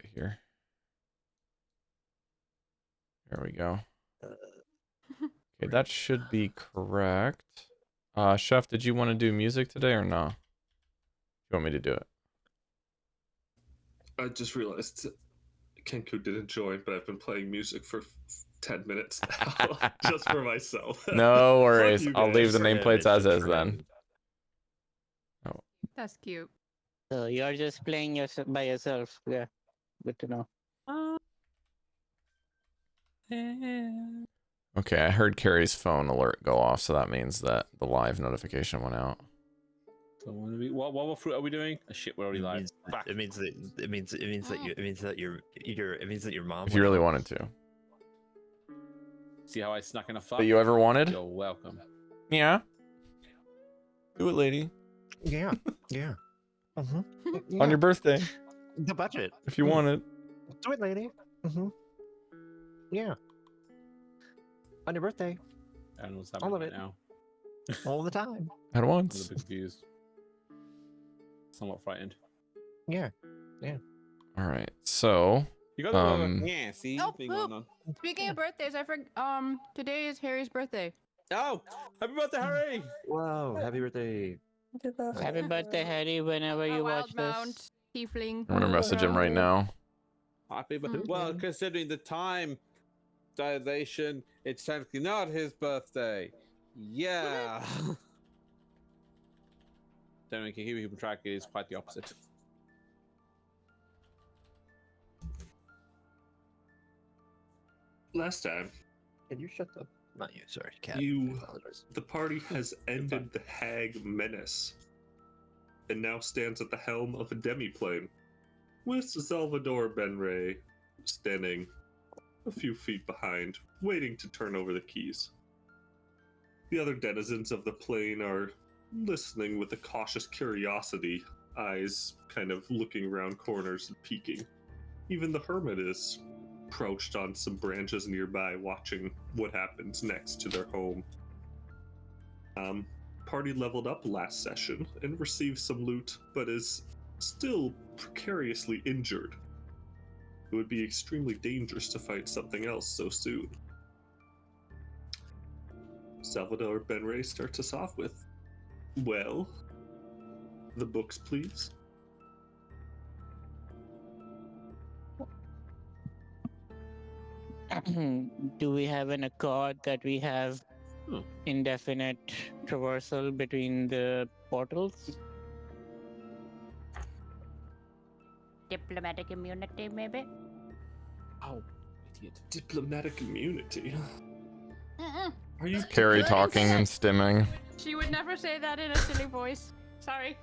it here. There we go. Okay, that should be correct. Chef, did you want to do music today or no? You want me to do it? I just realized Kenku didn't join, but I've been playing music for 10 minutes now, just for myself. No worries. you I'll leave guys. the nameplates as is then. Oh, That's cute. So you're just playing by yourself. Yeah, good to know. okay, I heard Cari's phone alert go off, so that means that the live notification went out. What fruit are we doing? Oh, shit, we're already live. It means that your mom. If you really wanted to. See how I snuck in a fuck? That you ever wanted? You're welcome. Yeah. Do it, lady. Yeah. Yeah. On your birthday, The budget. if you want it. Do it, lady. Yeah. On your birthday. I don't know what's All happening of right it. now. All the time. At I'm a once. bit confused. Somewhat frightened. Yeah. All right. So, You got Um, see Oh, thing going on. Speaking of birthdays, I forgot. Today is Harry's birthday. Oh, happy birthday, Harry! Wow. Happy birthday. Happy birthday, Harry, whenever you watch Wild Mount, this. Tiefling. I'm gonna message him right now. Happy birthday. Well, considering the time dilation, it's technically not his birthday. Yeah. Don't make keep track. It is quite the opposite. Last time, Can you shut up? Not you. Sorry, cat. You- I apologize. the party has ended the hag menace and now stands at the helm of a demiplane, with Salvador Benray standing a few feet behind, waiting to turn over the keys. The other denizens of the plane are listening with a cautious curiosity, eyes kind of looking around corners and peeking. Even the hermit is crouched on some branches nearby, watching what happens next to their home. Party leveled up last session and received some loot, but is still precariously injured. It would be extremely dangerous to fight something else so soon. Salvador Benray starts us off with, well, the books, please. Do we have an accord that we have indefinite traversal between the portals? Diplomatic immunity, maybe? Oh, idiot. Diplomatic immunity. Mm-mm. Are you Cari talking and stimming. She would never say that in a silly voice. Sorry.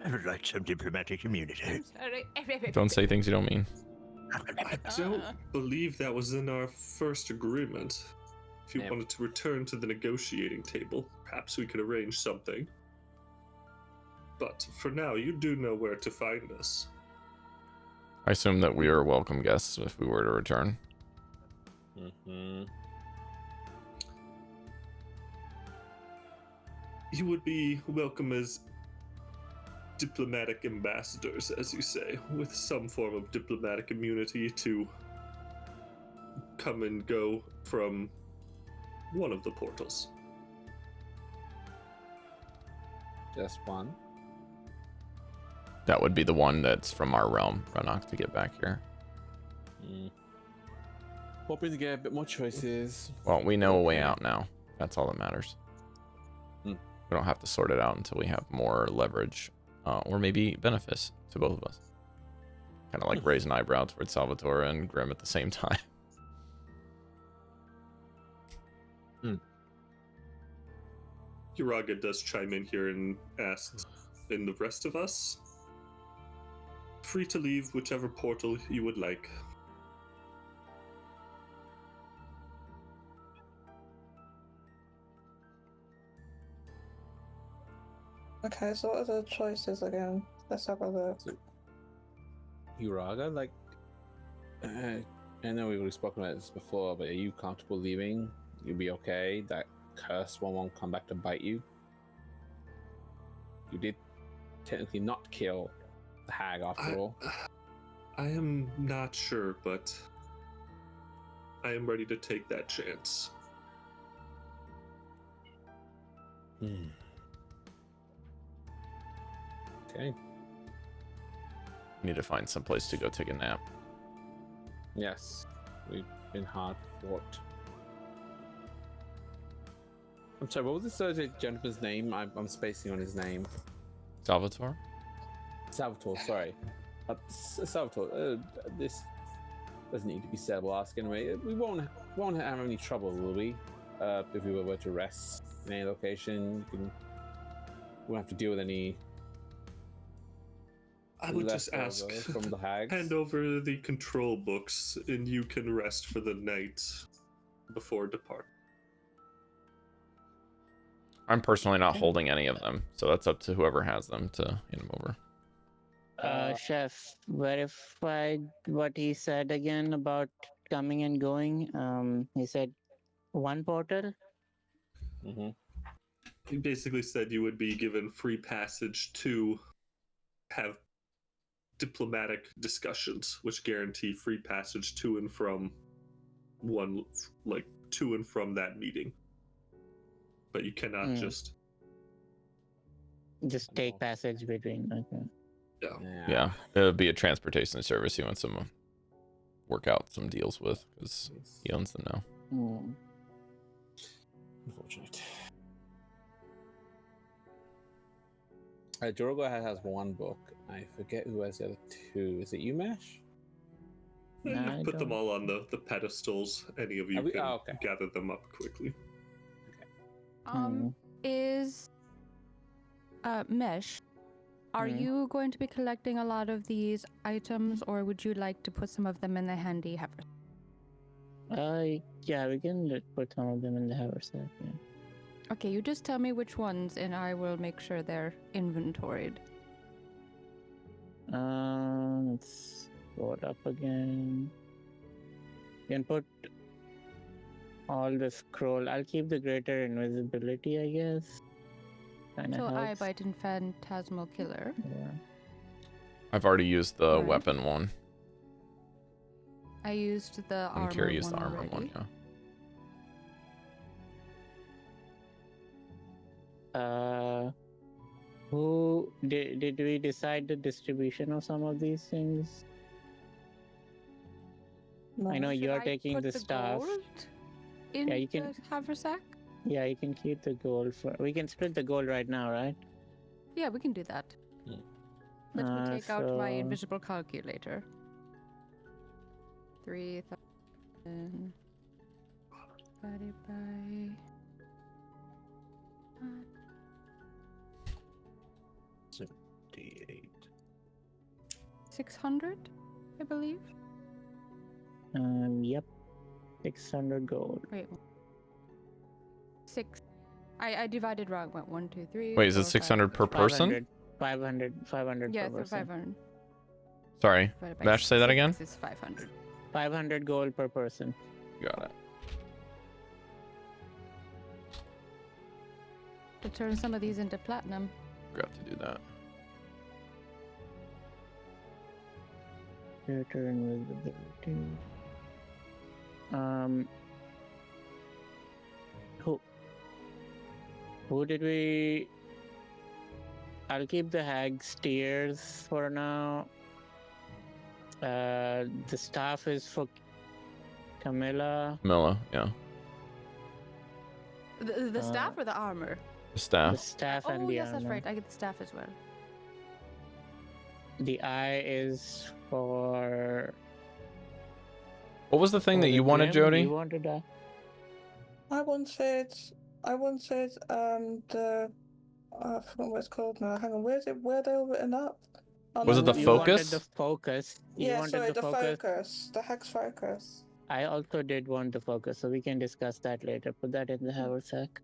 I would like some diplomatic immunity. Sorry. Don't say things you don't mean. I don't believe that was in our first agreement. If you Yeah. wanted to return to the negotiating table, perhaps we could arrange something. But for now, you do know where to find us. I assume that we are welcome guests if we were to return. You would be welcome as diplomatic ambassadors, as you say, with some form of diplomatic immunity to come and go from one of the portals. Just one. That would be the one that's from our realm, Renok, to get back here. Hoping to get a bit more choices. Well, we know a way out now. That's all that matters. Hmm. We don't have to sort it out until we have more leverage, or maybe benefits to both of us. Kind of like raise an eyebrow towards Salvatore and Grim at the same time. Uraga does chime in here and asks, and the rest of us? Free to leave whichever portal you would like. Okay, so what are the choices again? Let's have a look. Uraga, like, I know we've already spoken about this before, but are you comfortable leaving? You'll be okay? That curse one won't come back to bite you? You did technically not kill the hag after all. I am not sure, but I am ready to take that chance. Okay. Need to find some place to go take a nap. Yes, we've been hard fought. I'm sorry, what was this gentleman's name? I'm spacing on his name. Salvatore? Salvatore, sorry. Salvatore, this doesn't need to be said. We'll ask anyway. We won't have any trouble, will we? If we were to rest in any location, we won't have to deal with any. I would just ask, leftovers from the hags. hand over the control books, and you can rest for the night before depart. I'm personally not holding any of them, so that's up to whoever has them to hand them over. Chef, verified what he said again about coming and going. He said one portal. Mm-hmm. He basically said you would be given free passage to have diplomatic discussions, which guarantee free passage to and from that meeting. But you cannot just take passage between. Okay. Yeah, it would be a transportation service he wants to work out some deals with because he owns them now. Unfortunate. Jorogo has one book. I forget who has the other two. Is it you, Mash? You put them all on the pedestals. Any of you can gather them up quickly. Is Mesh, are you going to be collecting a lot of these items, or would you like to put some of them in the handy haversack? Yeah, we can put some of them in the haversack. Yeah. Okay, you just tell me which ones, and I will make sure they're inventoried. Let's throw it up again. You can put all the scroll. I'll keep the greater invisibility, I guess. So I bite and phantasmal killer. Yeah. I've already used the weapon one. I used the armor Cari used the one armor already. one, yeah. Who did we decide the distribution of some of these things? No. I know Should you're I taking put the stuff. gold in Yeah, you can. the haversack? Yeah, you can keep the gold. We can split the gold right now, right? Yeah, we can do that. Let me take out my invisible calculator. 3,000 divided by 78. 600, I believe. Yep. 600 gold. Wait. 6. I divided wrong. Went 1, 2, 3. Wait, is it 4, 600 per person? 500 Yeah, per person. 500. Sorry, Mash, say that again? This is 500. 500 gold per person. Got it. To turn some of these into platinum. Forgot to do that. Greater invisibility. Who did we? I'll keep the hag steers for now. The staff is for Chamilla. Chamilla, yeah. The staff or the armor? The The staff. staff and Oh, the yes, that's armor. right. I get the staff as well. The eye is for. What was the thing that the you wanted, gem. Jodie? You wanted that? I wanted the I forgot what it's called now. Hang on, where are they all written up? Oh, Was no, it the no, You no. focus? wanted the focus. You Yeah, wanted sorry, the the focus. The hex focus. I also did want the focus, so we can discuss that later. Put that in the haversack.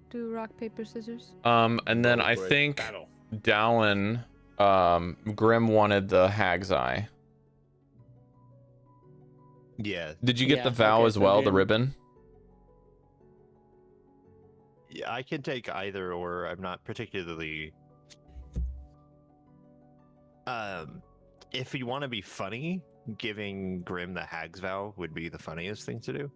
Do rock, paper, scissors. And then I For a think battle. Dallan, Grim wanted the Hag's Eye. Yeah, Did you get Yeah, the vow okay, as so well, the Grim- ribbon? yeah, I can take either, or I'm not particularly If you want to be funny, giving Grim the Hag's Vow would be the funniest thing to do.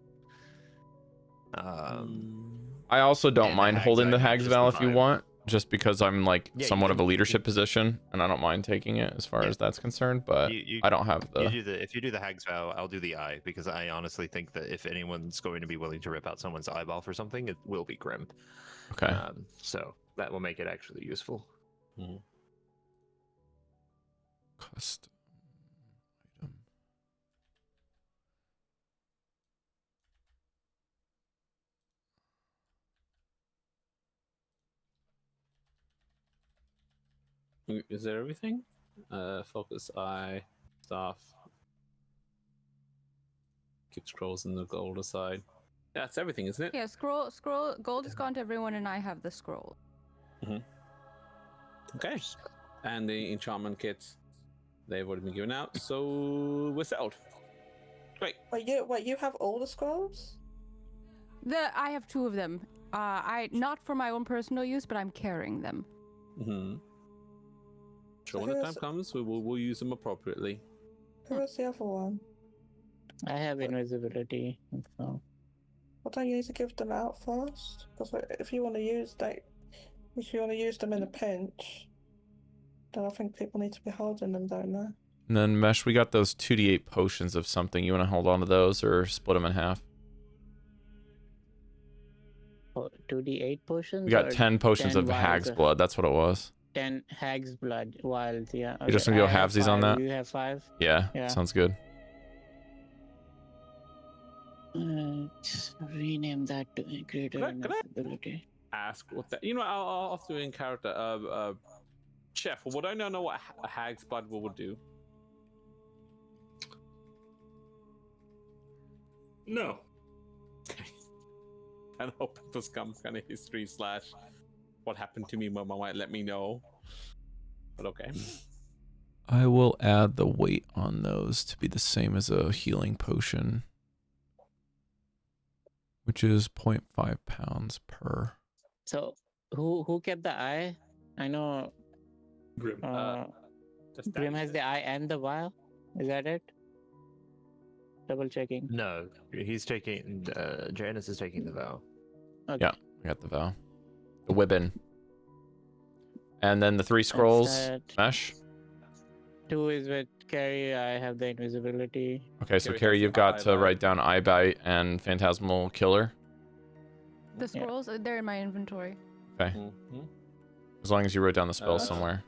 I also don't And the mind Hag's holding the Vow Hag's matches Vow the if you vibe. want, just because I'm like Yeah, you somewhat of a can- leadership position, and I don't mind taking it as far Yeah. as that's concerned. But You I don't have the. if you do the Hag's Vow, I'll do the eye, because I honestly think that if anyone's going to be willing to rip out someone's eyeball for something, it will be Grim. Okay. So that will make it actually useful. Custom item. Is there everything? Focus, eye, staff. Keep scrolls in the gold aside. Yeah, that's everything, isn't it? Yeah, scroll. Gold is gone to everyone, and I have the scroll. Okay. And the enchantment kits, they've already been given out, so we're settled. Great. Wait, you have all the scrolls? I have 2 of them. I not for my own personal use, but I'm carrying them. Sure, when the time comes, we'll use them appropriately. Who is the other one? I have invisibility, so. Well, don't you need to give them out first? Because if you want to use them in a pinch, then I think people need to be holding them, don't they? And then Mesh, we got those 2d8 potions of something. You want to hold on to those or split them in half? 2d8 potions? We got or 10 potions 10 of vials Hag's Blood. That's what it was. 10 Hag's Blood vials, yeah. You're just gonna go I have halvesies on 5, that? You have 5? Yeah, sounds good. Rename that to greater Can I invisibility. ask what that? You know, I'll have to do in character. Chef, would I know what a Hag's Blood would do? No. I hope it was some kind of history / what happened to me. Mama might let me know. But okay. I will add the weight on those to be the same as a healing potion, which is 0.5 pounds per. So, who kept the eye? I know Grim. Grim has the eye and the vial. Is that it? Double checking. No, he's taking. Janus is taking the vow. Okay. Yeah, I got the vow. The Wibbin. And then the 3 scrolls. Mesh. 2 is with Cari. I have the invisibility. Okay, so Cari Cari, has you've the got eye to bite. write down Eye Bite and Phantasmal Killer. The scrolls, they're in my inventory. Okay. As long as you wrote down the spell Uh, somewhere.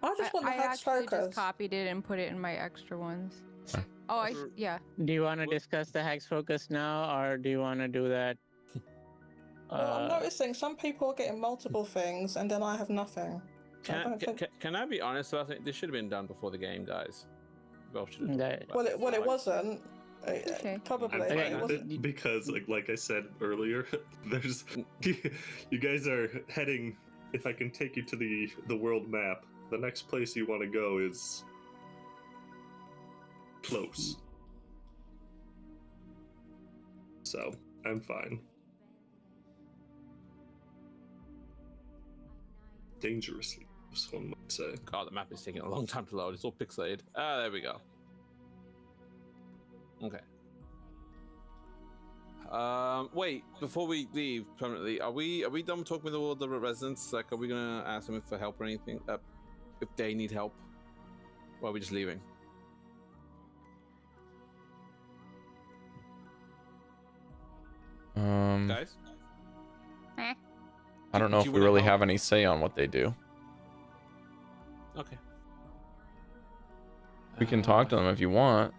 I just want the I Hag's actually Focus. just copied it and put it in my extra ones. Okay. Oh, yeah. Do you want to discuss the Hag's Focus now, or do you want to do that? Well, I'm noticing some people are getting multiple things, and then I have nothing. Can I be honest? I think this should have been done before the game, guys. Both should have That- talked about Well, it this. wasn't. Okay. Probably. I'm It fine with wasn't. it because, like I said earlier, there's you guys are heading. If I can take you to the world map, the next place you want to go is close. So I'm fine. Dangerously close, one might say. God, the map is taking a long time to load. It's all pixelated. Ah, there we go. Okay. Wait, before we leave permanently, are we done talking with all the residents? Like, are we gonna ask them for help or anything? If they need help, or are we just leaving? Guys? I don't know Do if you we wanna really help? have any say on what they do. Okay. We can talk to them if you want.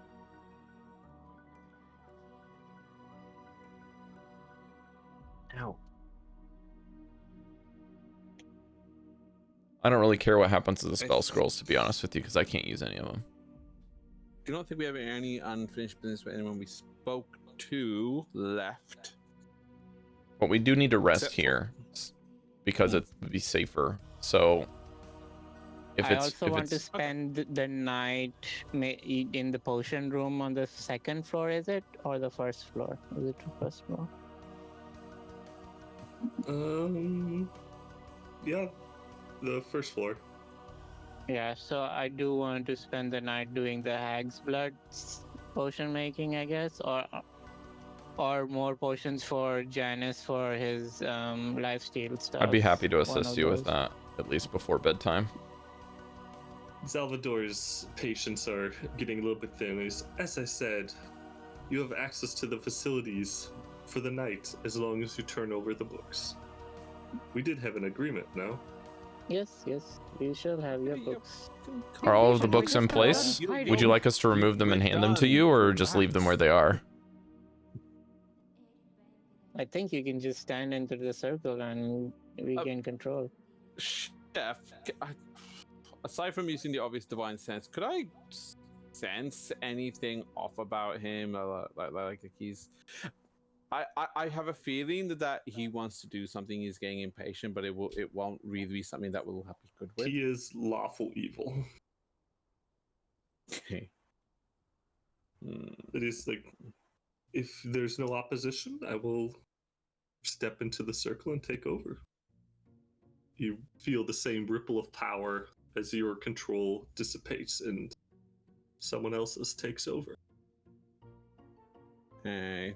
Ow. I don't really care what happens to the spell scrolls, to be honest with you, because I can't use any of them. Do not think we have any unfinished business with anyone we spoke to left. But we do need to rest Except for- here because it would be safer. So if I it's also want to spend the night in the potion room on the 2nd floor, is it? Or the 1st floor? Is it the 1st floor? Yeah, the first floor. Yeah, so I do want to spend the night doing the hag's blood potion making, I guess, or more potions for Janus for his lifesteal stuff. I'd be happy to One assist of you with those. that, at least before bedtime. Salvador's patients are getting a little bit thin. As I said, you have access to the facilities for the night as long as you turn over the books. We did have an agreement, no? Yes, you shall have your books. Are all of the We books in just got done place? fighting. Would you like us to remove them and hand them to you, or just leave them where they are? I think you can just stand into the circle and regain control. Chef, aside from using the obvious divine sense, could I sense anything off about him? Like he's. I have a feeling that he wants to do something. He's getting impatient, but it won't really be something that will happen good with. He is lawful evil. Okay. It is like, if there's no opposition, I will step into the circle and take over. You feel the same ripple of power as your control dissipates and someone else's takes over. Okay.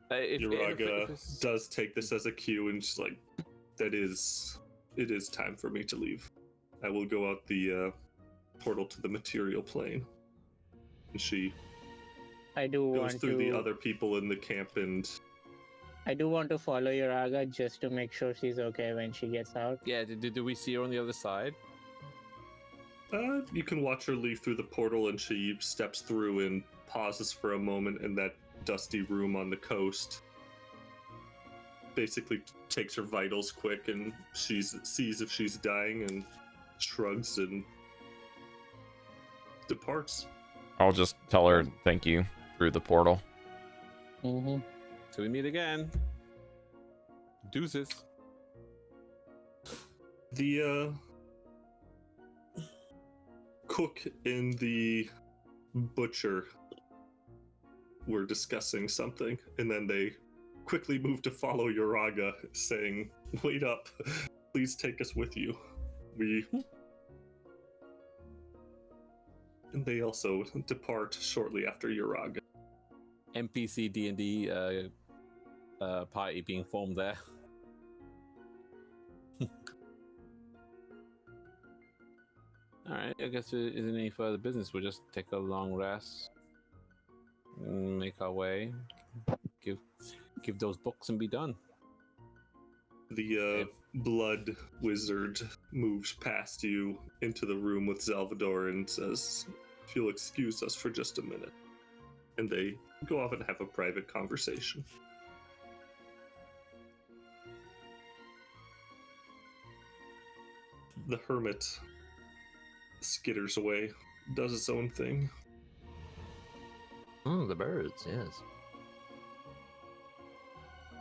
Uraga does take this as a cue and just like, it is time for me to leave. I will go out the portal to the material plane. And she I do goes want through to. the other people in the camp, and I do want to follow Uraga just to make sure she's okay when she gets out. Yeah, do we see her on the other side? you can watch her leave through the portal, and she steps through and pauses for a moment in that dusty room on the coast. Basically takes her vitals quick, and she sees if she's dying and shrugs and departs. I'll just tell her thank you through the portal. Mm-hmm. Till we meet again. Deuces. The cook and the butcher were discussing something, and then they quickly moved to follow Uraga, saying, "Wait up, please take us with you." And they also depart shortly after Uraga. NPC D&D party being formed there. Alright, I guess there isn't any further business. We'll just take a long rest. And make our way. Give those books and be done. The blood wizard moves past you into the room with Salvador and says, "If you'll excuse us for just a minute." And they go off and have a private conversation. The hermit skitters away, does its own thing. The birds, yes.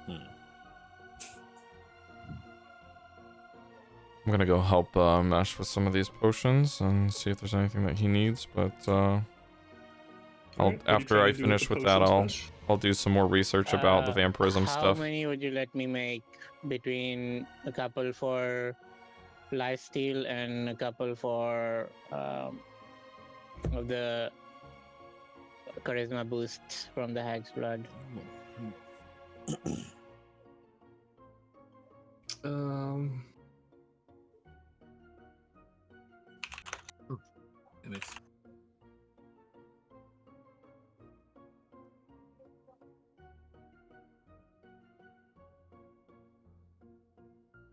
I'm gonna go help Mesh with some of these potions and see if there's anything that he needs, but Alright, what are you after trying I to do with finish the with that, potions, Mesh? I'll do some more research about the vampirism How stuff. many would you let me make between a couple for lifesteal and a couple for of the charisma boost from the hag's blood?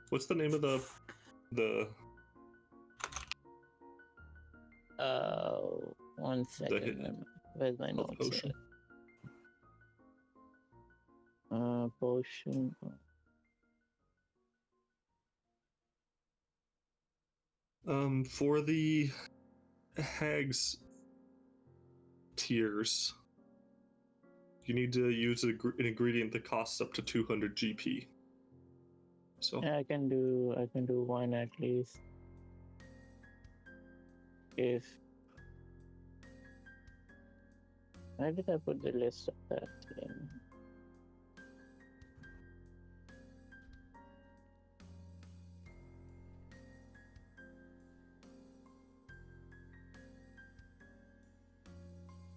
What's the name of the One second. Where's my notes? potion? Potion. For the hag's tears, you need to use an ingredient that costs up to 200 GP. So Yeah, I can do one at least. If where did I put the list of that in?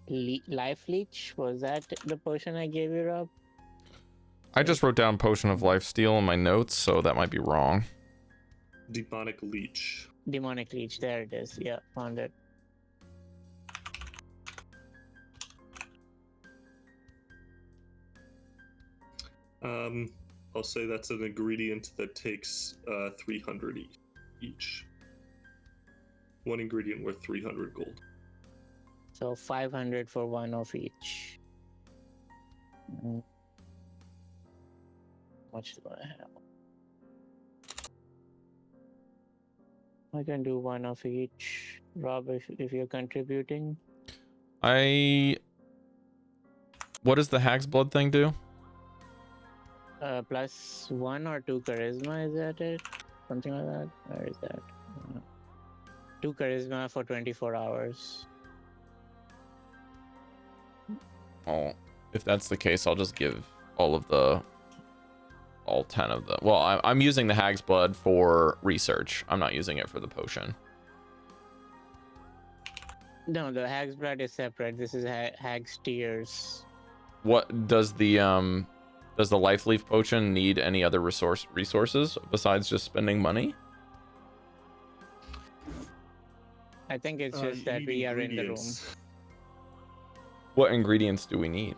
Life leech, was that the potion I gave you, Rob? I just wrote down potion of lifesteal in my notes, so that might be wrong. Demonic leech. Demonic leech, there it is. Yeah, found it. I'll say that's an ingredient that takes 300 each. One ingredient worth 300 gold. So 500 for one of each. How much do I have? I can do one of each. Rob, if you're contributing. What does the Hag's Blood thing do? Plus 1 or 2 charisma, is that it? Something like that? Where is that? 2 charisma for 24 hours. Oh, if that's the case, I'll just give all 10 of them. Well, I'm using the Hag's Blood for research. I'm not using it for the potion. No, the Hag's Blood is separate. This is Hag's Tears. What does the Life Leaf potion need any other resources besides just spending money? I think it's just that we are in the room. What ingredients do we need?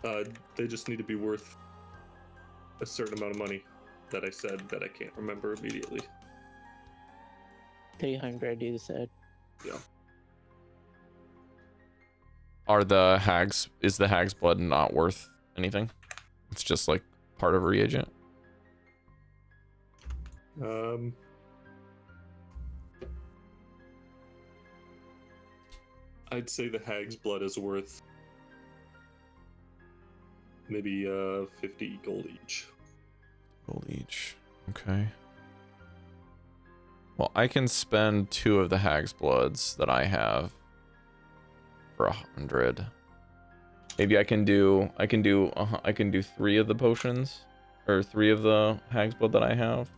They just need to be worth a certain amount of money that I said that I can't remember immediately. 300, you said. Yeah. Is the Hag's Blood not worth anything? It's just like part of a reagent. I'd say the Hag's Blood is worth maybe 50 gold each. Gold each. Okay. Well, I can spend 2 of the Hag's Bloods that I have for 100. Maybe I can do 3 of the potions, or 3 of the Hag's Blood that I have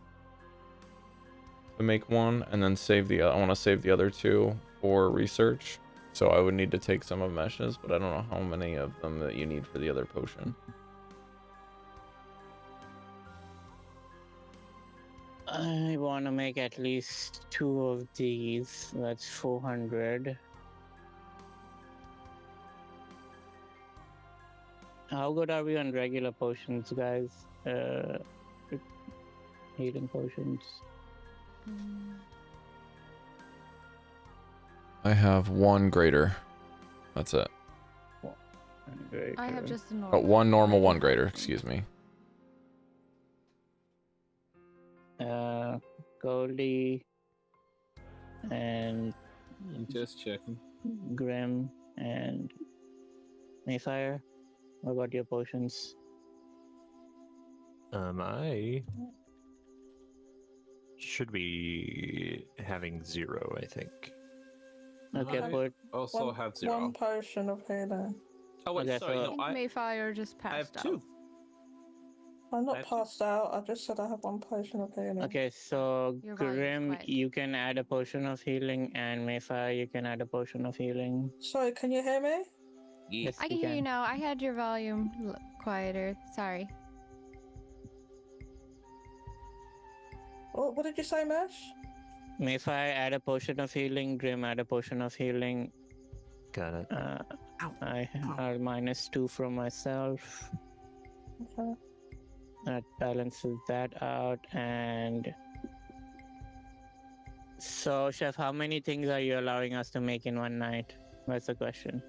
to make one, and then I want to save the other 2 for research. So I would need to take some of Mesh's, but I don't know how many of them that you need for the other potion. I want to make at least 2 of these. That's 400. How good are we on regular potions, guys? Healing potions. I have 1 greater. That's it. I have just a Oh, normal. 1 normal, 1 greater. Excuse me. Goldy and Just checking. Grim and Maefyre. What about your potions? I should be having 0, I think. Okay, I put also have 0. One potion of healing. Oh wait, Okay, sorry, so- no, I Maefyre just have passed 2. out. I'm not Actually- passed out. I just said I have one potion of healing. Okay, so Your volume's Grim, quiet. you can add a potion of healing, and Maefyre, you can add a potion of healing. Sorry, can you hear me? Yes. I can hear you now. I had your volume quieter. Sorry. What did you say, Mesh? Maefyre, add a potion of healing. Grim, add a potion of healing. Got it. I have -2 from myself. Okay. That balances that out. And so, Chef, how many things are you allowing us to make in one night? That's the question.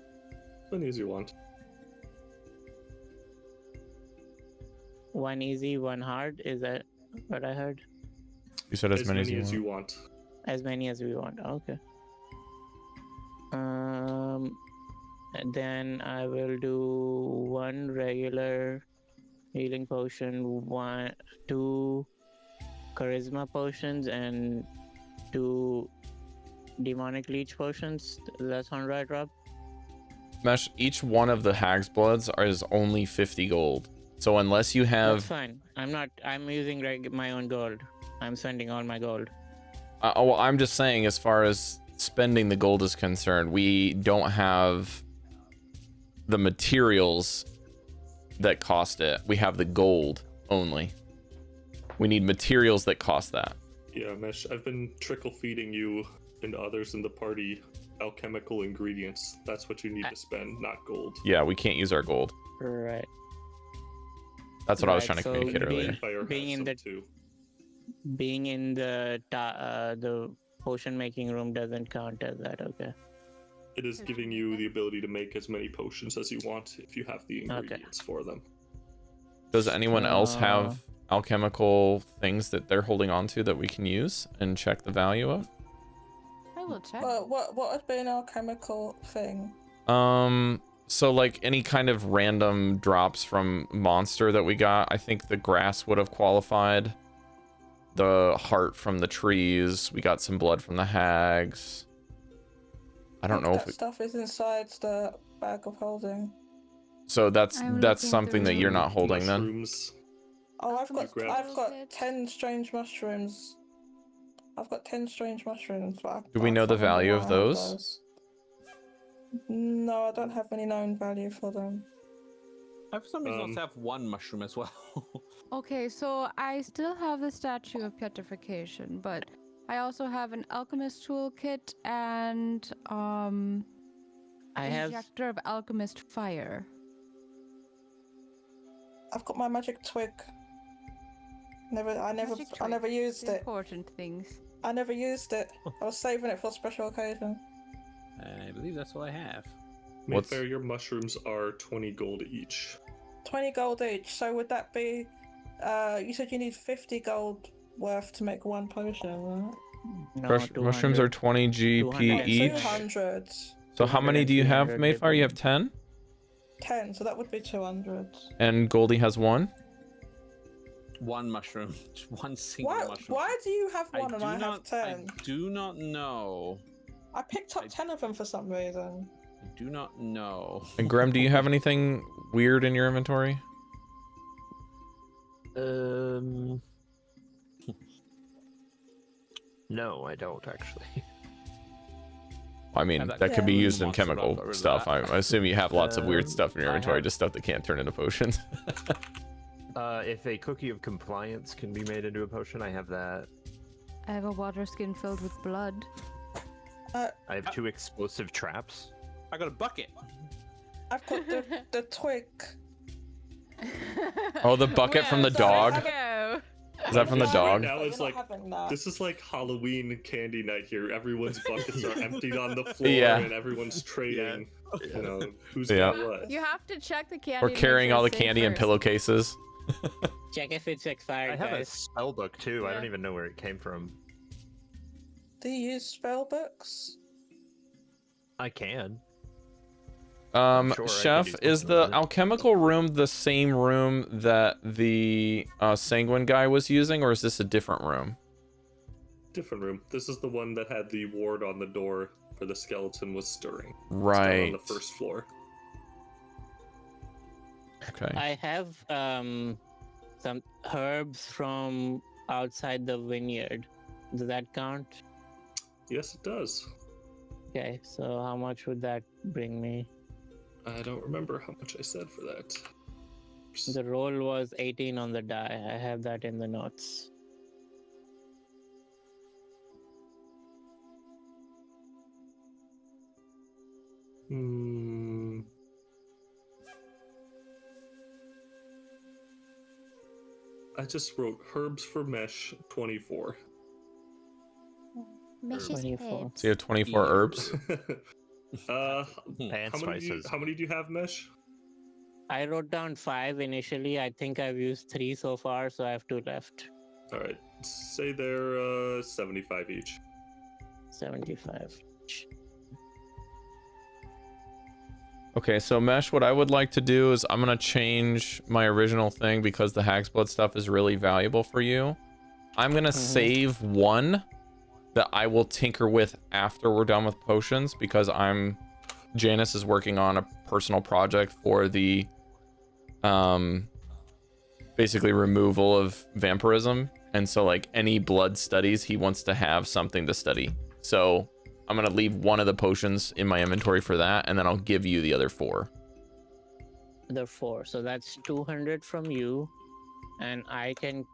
As many as you want. 1 easy, 1 hard. Is that what I heard? You said as many as you want. want. As many as we want. Okay. And then I will do 1 regular healing potion, 2 charisma potions, and 2 demonic leech potions. Does that sound right, Rob? Mesh, each one of the Hag's Bloods is only 50 gold. So unless you That's have... fine. I'm using my own gold. I'm spending all my gold. well, I'm just saying, as far as spending the gold is concerned, we don't have the materials that cost it. We have the gold only. We need materials that cost that. Yeah, Mesh, I've been trickle feeding you and others in the party alchemical ingredients. That's what you need to spend, not gold. Yeah, we can't use our gold. Right. That's what I was trying to so communicate being- earlier. Fire being has in some the- too. Being in the potion making room doesn't count as that. Okay. It is giving you the ability to make as many potions as you want if you have the ingredients for them. Does anyone else have alchemical things that they're holding on to that we can use and check the value of? I will check. What would be an alchemical thing? So like any kind of random drops from monster that we got, I think the grass would have qualified. The heart from the trees, we got some blood from the hags. I don't know if that stuff is inside the bag of holding. so that's I'm that's looking something that through. you're not holding then. Mushrooms. Oh, Alchemist I've got toolkit. 10 strange mushrooms. I've got 10 strange mushrooms. But Do we know the value of those? No, I don't have any known value for them. I for some reason also have one mushroom as well. Okay, so I still have the statue of petrification, but I also have an alchemist toolkit and I have injector of alchemist fire. I've got my magic twig. I never used it. Important things. I never used it. I was saving it for a special occasion. I believe that's all I have. What's- Maefyre, your mushrooms are 20 gold each. 20 gold each. So would that be? You said you need 50 gold worth to make one potion, right? no, Mushrooms 200. are 20 GP 200. each. 200. So how many do you have, 200, Maefyre? You have 10? 10, so that would be 200. And Goldy has 1? One mushroom. One single mushroom. Why do you have one and do I have not, 10? I do not know. I picked up 10 of them for some reason. I do not know. And Grem, do you have anything weird in your inventory? No, I don't actually. I mean, Have that that could be Yeah. used in Monster chemical got rid of stuff. I that. assume you have lots of weird stuff in your I inventory, have- just stuff that can't turn into potions. If a cookie of compliance can be made into a potion, I have that. I have a water skin filled with blood. I have 2 explosive traps. I got a bucket. I've got the twig. Oh, the bucket from the dog? Go. Is that from the Yeah, dog? Now You're it's not like having that. this is like Halloween candy night here. Everyone's buckets are emptied on the floor, Yeah. and everyone's trading. You know who's Yeah. got what. You have to check the candy. We're to make carrying sure all the it's safe candy in first. pillowcases. Check if it's I expired, have a guys. spell book too. I don't Yeah. even know where it came from. Do you use spell books? I can. Sure, I could Chef, do is something the with it. alchemical room the same room that the sanguine guy was using, or is this a different room? Different room. This is the one that had the ward on the door where the skeleton was stirring. It's down Right. on the first floor. Okay. I have some herbs from outside the vineyard. Does that count? Yes, it does. Okay, so how much would that bring me? I don't remember how much I said for that. The roll was 18 on the die. I have that in the notes. Hmm. I just wrote herbs for mesh 24. Mesh's 24. head. So you have 24 herbs? uh, And how many spices. how many do you have, mesh? I wrote down 5 initially. I think I've used 3 so far, so I have 2 left. All right, say they're 75 each. 75. Okay, so Mesh, what I would like to do is I'm going to change my original thing because the Hag's Blood stuff is really valuable for you. I'm going to save 1 that I will tinker with after we're done with potions because Janus is working on a personal project for the basically removal of vampirism, and so like any blood studies he wants to have something to study. So I'm gonna leave one of the potions in my inventory for that, and then I'll give you the other 4. The 4. So that's 200 from you, and I can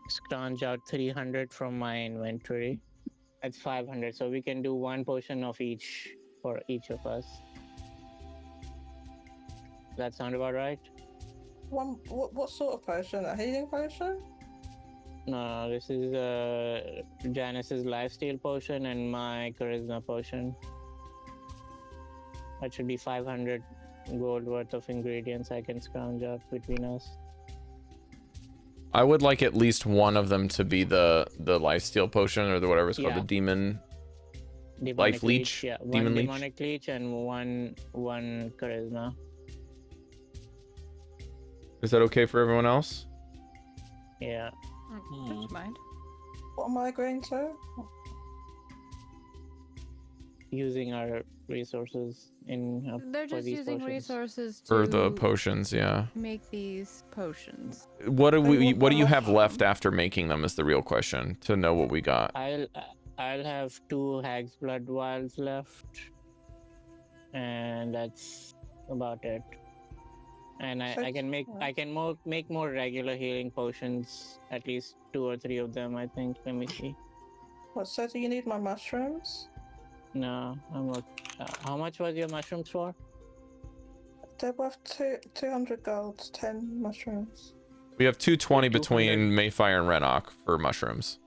scrounge out 300 from my inventory. That's 500. So we can do 1 potion of each for each of us. That sound about right? What sort of potion? A healing potion? No, this is Janus's lifesteal potion and my charisma potion. That should be 500 gold worth of ingredients I can scrounge up between us. I would like at least one of them to be the lifesteal potion or the whatever it's called, Yeah. the demon Demonic life leech. Yeah, one Demon leech. demonic leech and one charisma. Is that okay for everyone else? Yeah. Don't mind. What am I agreeing to? Using our resources in They're for just these using potions. resources to For the potions, yeah. make these potions. What do you want what do you one have of left them? after making them is the real question, to know what we got. I'll have 2 hag's blood vials left, and that's about it. And I So- can make make more regular healing potions, at least 2 or 3 of them, I think. Let me see. What, so do you need my mushrooms? No, I'm not. How much was your mushrooms for? They're worth 200 gold, 10 mushrooms. We have 220 200. between Maefyre and Renok for mushrooms.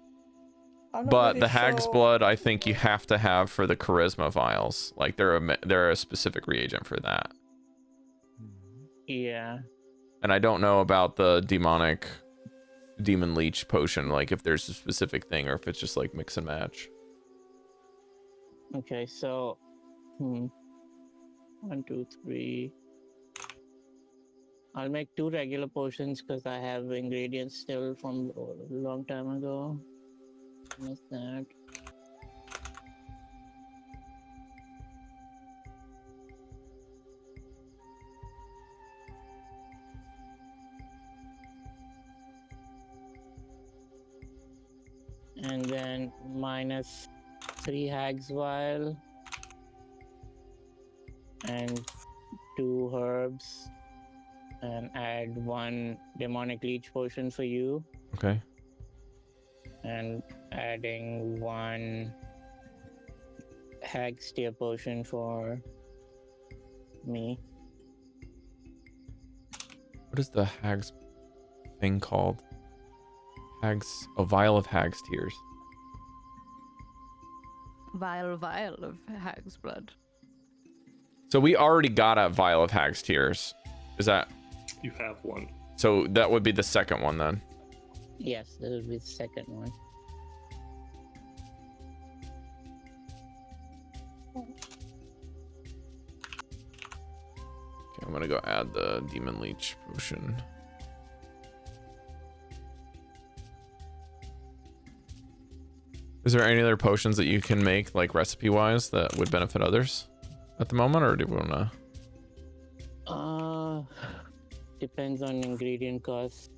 I'm not But really the hag's sure- blood, I think you have to have for the charisma vials. Like they're a specific reagent for that. Yeah. And I don't know about the demon leech potion, like if there's a specific thing or if it's just like mix and match. Okay, so 1, 2, 3. I'll make 2 regular potions because I have ingredients still from a long time ago. What's that? And then minus 3 hags vial and 2 herbs, and add 1 demonic leech potion for you, Okay. and adding 1 hag steer potion for me. What is the hag's thing called? A vial of hag's tears. Vial of hag's blood. So we already got a vial of hag's tears. Is that You have one. so? That would be the second one then. Yes, this will be the second one. Okay, I'm gonna go add the demon leech potion. Is there any other potions that you can make, like recipe wise, that would benefit others at the moment, or do we wanna? Depends on ingredient cost.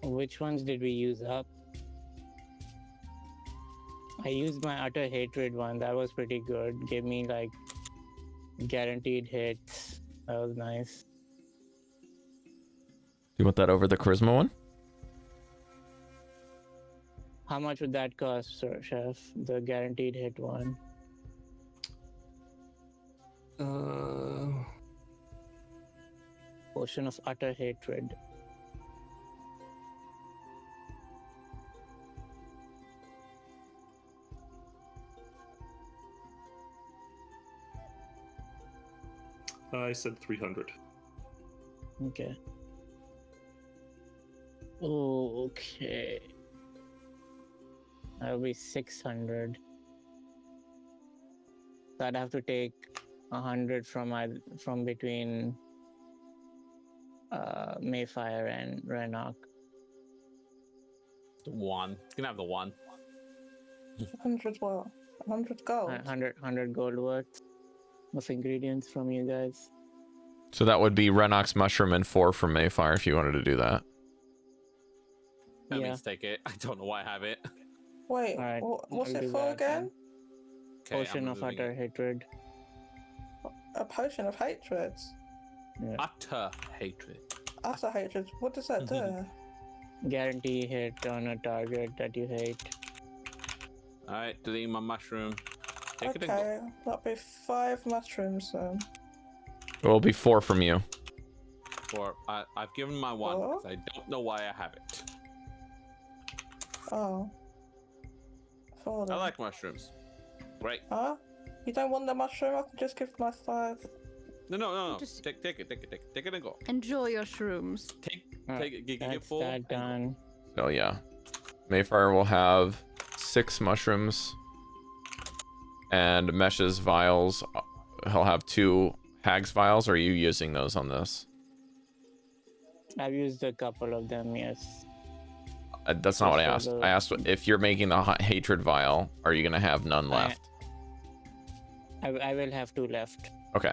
Which ones did we use up? I used my utter hatred one. That was pretty good. Gave me like guaranteed hits. That was nice. Do you want that over the charisma one? How much would that cost, Sir Chef? The guaranteed hit one. Potion of utter hatred. I said 300. Okay. Oh, okay. That'll be 600. So I'd have to take 100 from between Maefyre and Renok. The 1. It's gonna have the 1. 100 what? 100 gold? 100 gold worth of ingredients from you guys. So that would be Renok's mushroom and 4 from Maefyre if you wanted to do that. That Yeah. means take it. I don't know why I have it. Wait, Alright, what's I'll it do for that then. again? Okay, Potion I'm of removing utter it. hatred. A potion of hatred. Yeah. Utter hatred. Utter hatred. What does that do? Guarantee hit on a target that you hate. All right, deleting my mushroom. Take it and go. Okay, that'll be 5 mushrooms then. It will be 4 from you. Or I've given my one What? because I don't know why I have it. Oh. 4 I then. like mushrooms. Great. Huh? You don't want the mushroom? I can just give my 5. No. Just- Take it and go. Enjoy your shrooms. Take it. Get That's full. that and go. done. So yeah, Maefyre will have 6 mushrooms, and Mesh's vials. He'll have 2 Hag's vials. Or are you using those on this? I've used a couple of them, yes. That's not what I Just asked. for the- I asked if you're making the hatred vial. Are you gonna have none left? I will have 2 left. Okay.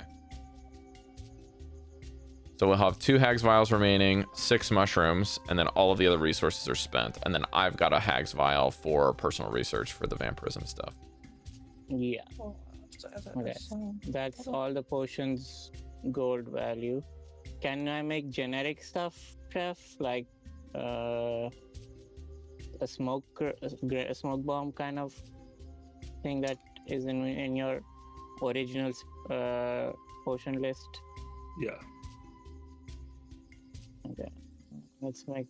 So we'll have 2 Hag's vials remaining, 6 mushrooms, and then all of the other resources are spent. And then I've got a Hag's vial for personal research for the vampirism stuff. Yeah, Oh, Okay. that's all the potions gold value. Can I make generic stuff, chef? Like a smoke bomb kind of thing that is in your original potion list? Yeah. Okay, let's make.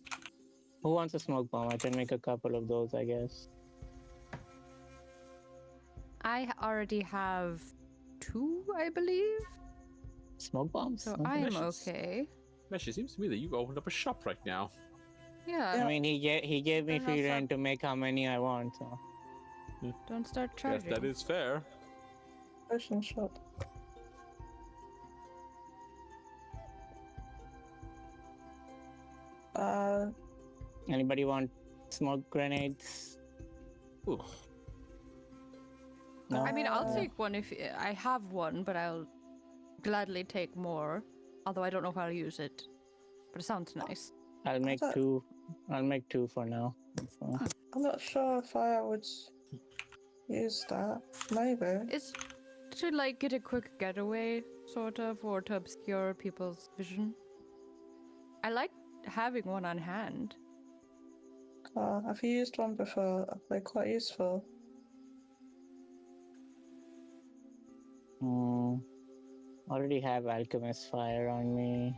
Who wants a smoke bomb? I can make a couple of those, I guess. I already have 2, I believe. Smoke bombs? So Okay. I am Delicious. okay. Mesh, it seems to me that you've opened up a shop right now. Yeah. I mean, he gave me Then free I'll start- reign to make how many I want. So Don't start Yes, charging. that is fair. Potion shop. anybody want smoke grenades? Ooh. No. I mean, I'll Uh, take one if I have one, but I'll gladly take more. Although I don't know if I'll use it, but it sounds nice. I'll make thought- 2. I'll make 2 for now. So, I'm not sure if I would use that. Maybe. It's to like get a quick getaway, sort of, or to obscure people's vision. I like having one on hand. Have you used one before? They're quite useful. already have alchemist fire on me.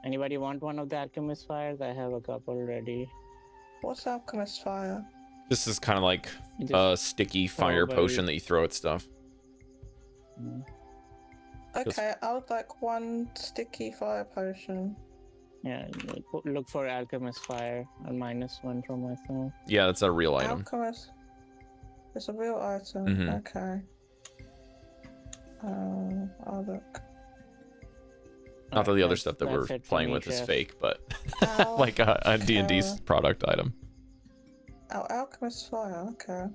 Anybody want one of the alchemist fires? I have a couple ready. What's alchemist fire? This is kind of like Just- a sticky fire but potion you- that you throw at stuff. Mm. Okay, I would like 1 sticky fire potion. Yeah, look for alchemist fire. I'll -1 from myself. Yeah, that's a real item. Alchemist. It's a real item. Mhm. Okay. I'll look. Not that the other That's- stuff that we're that's it for playing me, with is Chef. fake, but Al- like a D&D's okay. product item. Oh, alchemist fire. Okay.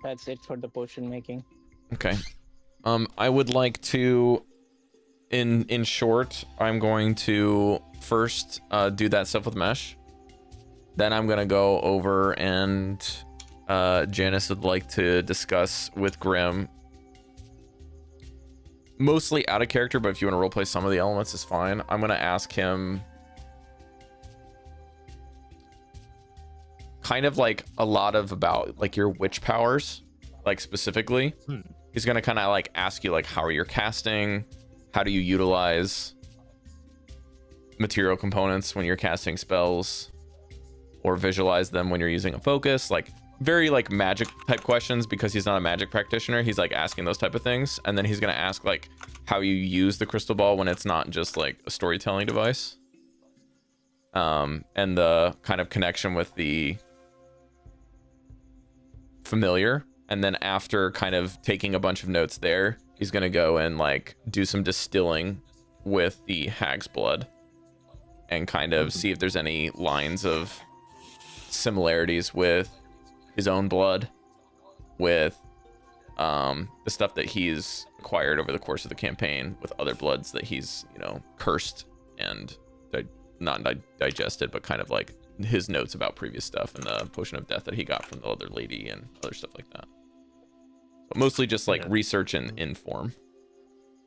That's it for the potion making. Okay. I would like to, in short, I'm going to first do that stuff with Mesh. Then I'm gonna go over and Janus would like to discuss with Grim. Mostly out of character, but if you want to roleplay some of the elements, is fine. I'm gonna ask him kind of like a lot of about like your witch powers, like specifically. He's gonna kind of like ask you like, how are you casting? How do you utilize material components when you're casting spells, or visualize them when you're using a focus? Like very like magic type questions, because he's not a magic practitioner. He's like asking those type of things, and then he's gonna ask like how you use the crystal ball when it's not just like a storytelling device, and the kind of connection with the familiar. And then after kind of taking a bunch of notes there, he's gonna go and like do some distilling with the hag's blood and kind of see if there's any lines of similarities with his own blood, with the stuff that he's acquired over the course of the campaign, with other bloods that he's, you know, cursed and not digested, but kind of like his notes about previous stuff and the potion of death that he got from the other lady and other stuff like that. But mostly just like research and inform.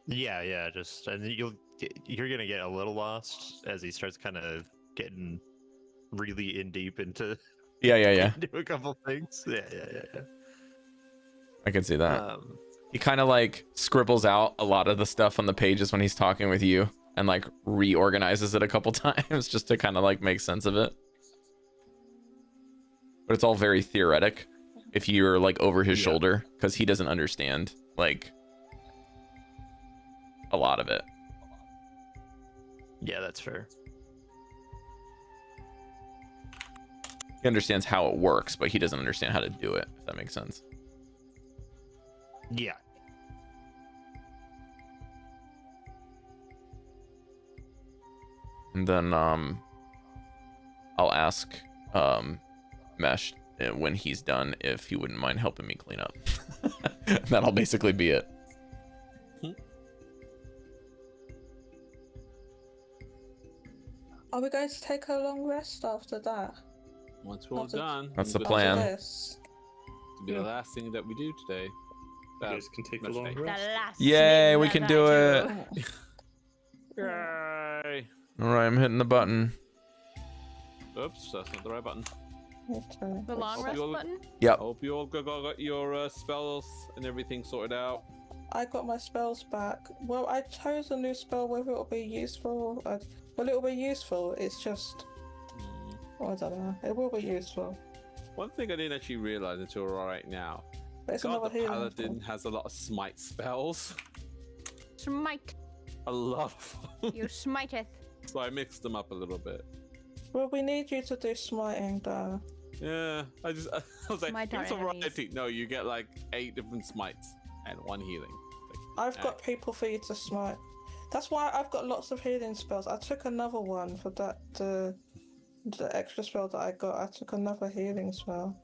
Yeah, just and you're gonna get a little lost as he starts kind of getting really in deep into into a couple things. Yeah. I can see that. He kind of like scribbles out a lot of the stuff on the pages when he's talking with you and like reorganizes it a couple times just to kind of like make sense of it. But it's all very theoretic if you're like over his shoulder, because he doesn't understand like a lot of it. Yeah, that's fair. He understands how it works, but he doesn't understand how to do it, if that makes sense. Yeah. And then I'll ask Mesh when he's done if he wouldn't mind helping me clean up. That'll basically be it. Are we going to take a long rest after that? Once we're all done, That's the After plan. this? to be the last thing that we do today. You guys can take a much long fate. rest. Yay, we can do it. Yay! All right, I'm hitting the button. Oops, that's not the right button. Okay. The long Hope rest you all- button? Yep. Hope you all got your spells and everything sorted out. I got my spells back. Well, I chose a new spell, whether it'll be useful. Well, it'll be useful. It's just, I don't know. It will be useful. One thing I didn't actually realize until right now. But it's God, another the healing. Paladin has a lot of smite spells. Smite. A lot of them. You smiteth. So I mixed them up a little bit. Well, we need you to do smiting, though. Yeah, I was like, Smite give our some enemies. variety. No, you get like 8 different smites and 1 healing. I've got people for you to smite. That's why I've got lots of healing spells. I took another one for that, the extra spell that I got. I took another healing spell.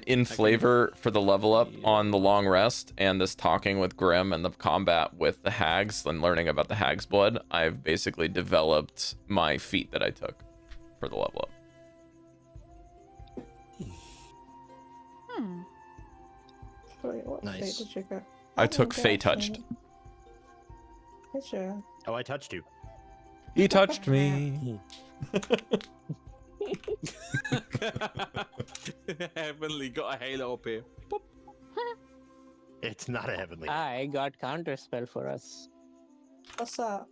In flavor for the level up on the long rest and this talking with Grim and the combat with the hags and learning about the hag's blood, I've basically developed my feat that I took for the level up. Wait, what Nice. feat did you get? I didn't took get Fey a touched. feat. Did you? Oh, I touched you. He touched me. Heavenly got a halo up here. Boop. It's not a heavenly. I got counterspell for us. What's that?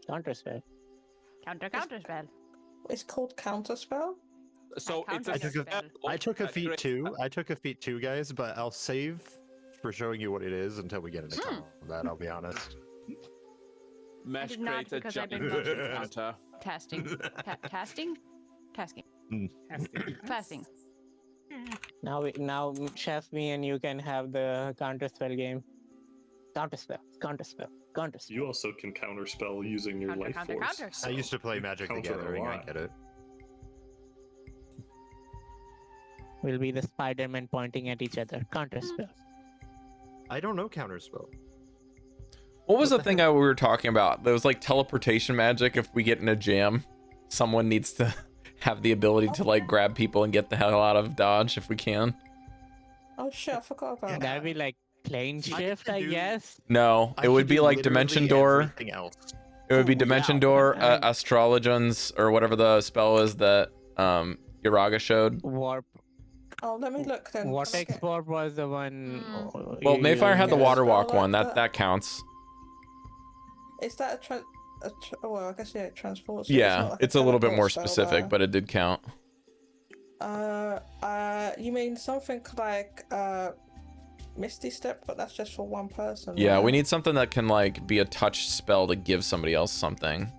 Counterspell. Counter spell. It's called counterspell? So it's I a took a- step I took a up feat great- too. I took a feat too, guys, but I'll save for showing you what it is until we get into combat. I'll be honest. Mesh did not, creates a because I've giant been going counter. Tasking. Tasking? Tasking. Classing. Now, Chef, me and you can have the counterspell game. Counterspell. You also can counterspell using your life force. I used to play Magic the Counter a Gathering. I lot. get it. We'll be the Spider-Man pointing at each other. Counterspell. I don't know counterspell. What was the thing we were talking about? There was like teleportation magic. If we get in a jam, someone needs to have the ability to like grab people and get the hell out of Dodge if we can. Oh shit, I forgot about that. That'd be like plane shift, I guess. No, it would be like Dimension Door. Everything else. It would be Oh, Dimension yeah. Door, Astrologians, or whatever the spell is that Iraga showed. Warp. Oh, let me look then. Vortex Okay. Warp was the one. Well, you Maefyre had the Yeah, Water spell Walk like one. that. That counts. Is that well, I guess yeah, it transports. you. Yeah, not like it's a little bit teleport more spell, specific, though. but it did count. You mean something like Misty Step, but that's just for one person. Yeah, right? we need something that can like be a touch spell to give somebody else something.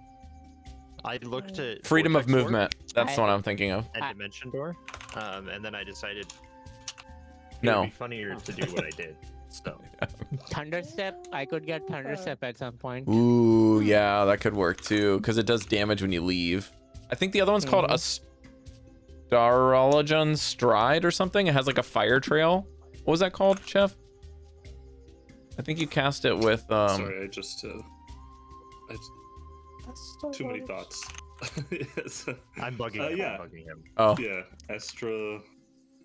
I looked at Freedom of Vortex Warp movement. That's the one I'm thinking of. and Dimension Door, and then I decided it No. would be funnier to do what I did. So Thunderstep. I could get Thunderstep at some point. Ooh, yeah, that could work too, because it does damage when you leave. I think the other one's called Astrologian Stride or something. It has like a fire trail. What was that called, Chef? I think you cast it with Sorry, I just That's still too many worse. thoughts. Yes. I'm bugging him. yeah. I'm bugging him. Oh, Yeah, Estra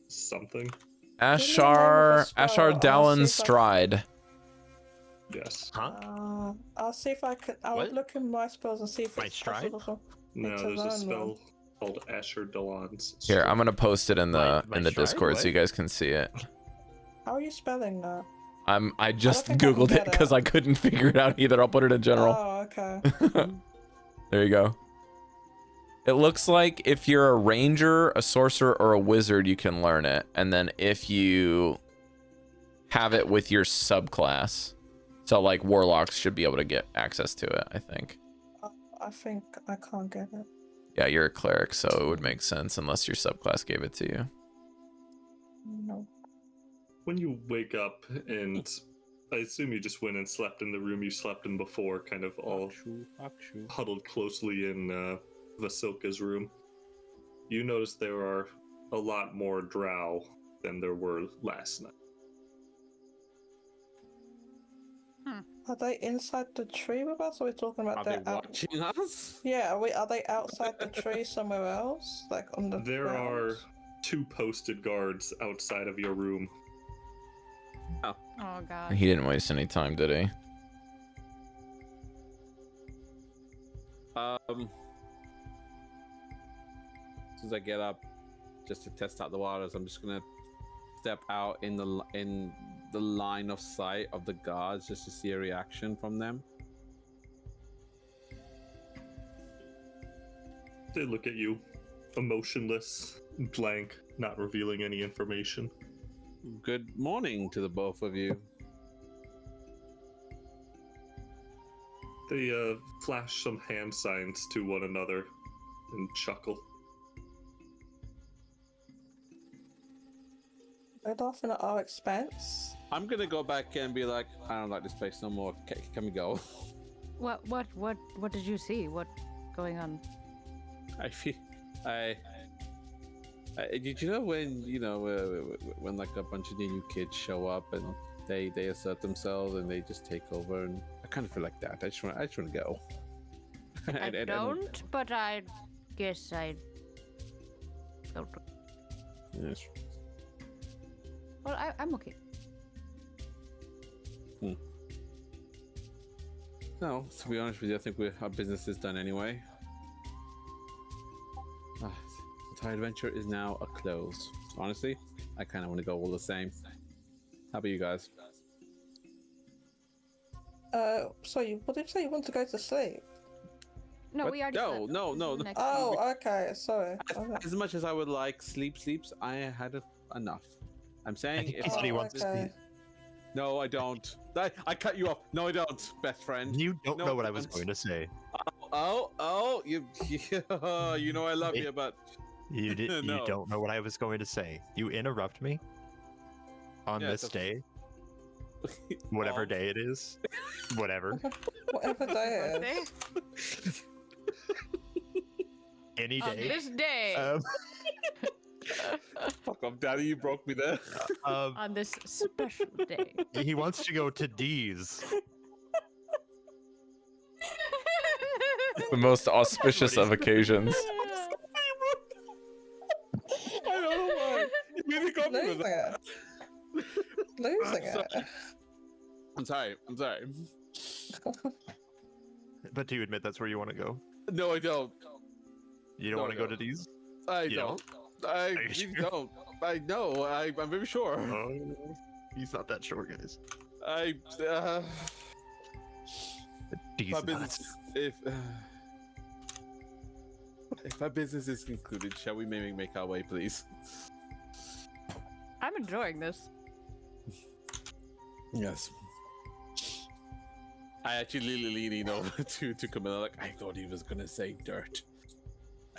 something. Ashar Dallan Strahd. Yes. Huh? I'll see if I can. I'll What? look in my spells and see if My it's stride? possible for me No, to there's a learn spell one. called Asher Dallan's. Here, I'm gonna post it in the My in the stride? Discord so What? you guys can see it. How are you spelling that? I just think I can googled it get because it. I couldn't figure it out either. I'll put it in general. Oh, okay. There you go. It looks like if you're a ranger, a sorcerer, or a wizard, you can learn it. And then if you have it with your subclass, so like warlocks should be able to get access to it, I think. I think I can't get it. Yeah, you're a cleric, so it would make sense unless your subclass gave it to you. No. When you wake up, and I assume you just went and slept in the room you slept in before, kind of all huddled closely in Vasilka's room, you notice there are a lot more drow than there were last night. Are they inside the tree with us? Or are we talking about Are they that out? watching us? Yeah, are they outside the tree somewhere else? Like on the There ground? are 2 posted guards outside of your room. Oh god. He didn't waste any time, did he? As soon as I get up, just to test out the waters, I'm just gonna step out in the line of sight of the guards just to see a reaction from them. They look at you, emotionless, blank, not revealing any information. Good morning to the both of you. They flash some hand signs to one another and chuckle. They're laughing at our expense. I'm gonna go back and be like, I don't like this place no more. Can we go? What did you see? What going on? I feel, did you know when like a bunch of new kids show up and they assert themselves and they just take over, and I kind of feel like that. I just want to go. I don't, but I guess I don't. Yes. Well, I'm okay. No, to be honest with you, I think our business is done anyway. The entire adventure is now a close. Honestly, I kind of want to go all the same. How about you guys? So what did you say? You want to go to sleep? No, What? we already No, slept. no, This no, is no. next Oh, week. okay. Sorry. Okay. As much as I would like sleeps, I had enough. I'm saying think if he said he wants to okay. No, I don't. I cut you off. No, I don't, best friend. You don't No, know what I was don't. going to say. Oh, you know I love you, but You did. No. You don't know what I was going to say. You interrupt me on Yeah, this it's day, whatever Oh. day it is, whatever, Whatever day it is. any On day. this day. fuck off, Daddy, you broke me there. On this special day. He wants to go to D's. The most auspicious of occasions. I don't know why. You really got me with Losing that. it. Losing it. I'm sorry. But do you admit that's where you want to go? No, I don't. You don't No, want to go no. to D's? I You don't. I you really sure? don't. I know. I'm very sure. Oh, he's not that sure, guys. D's My nuts. business. If our business is concluded, shall we maybe make our way, please? I'm enjoying this. Yes. I actually leaning over to Camilla, like, I thought he was gonna say dirt.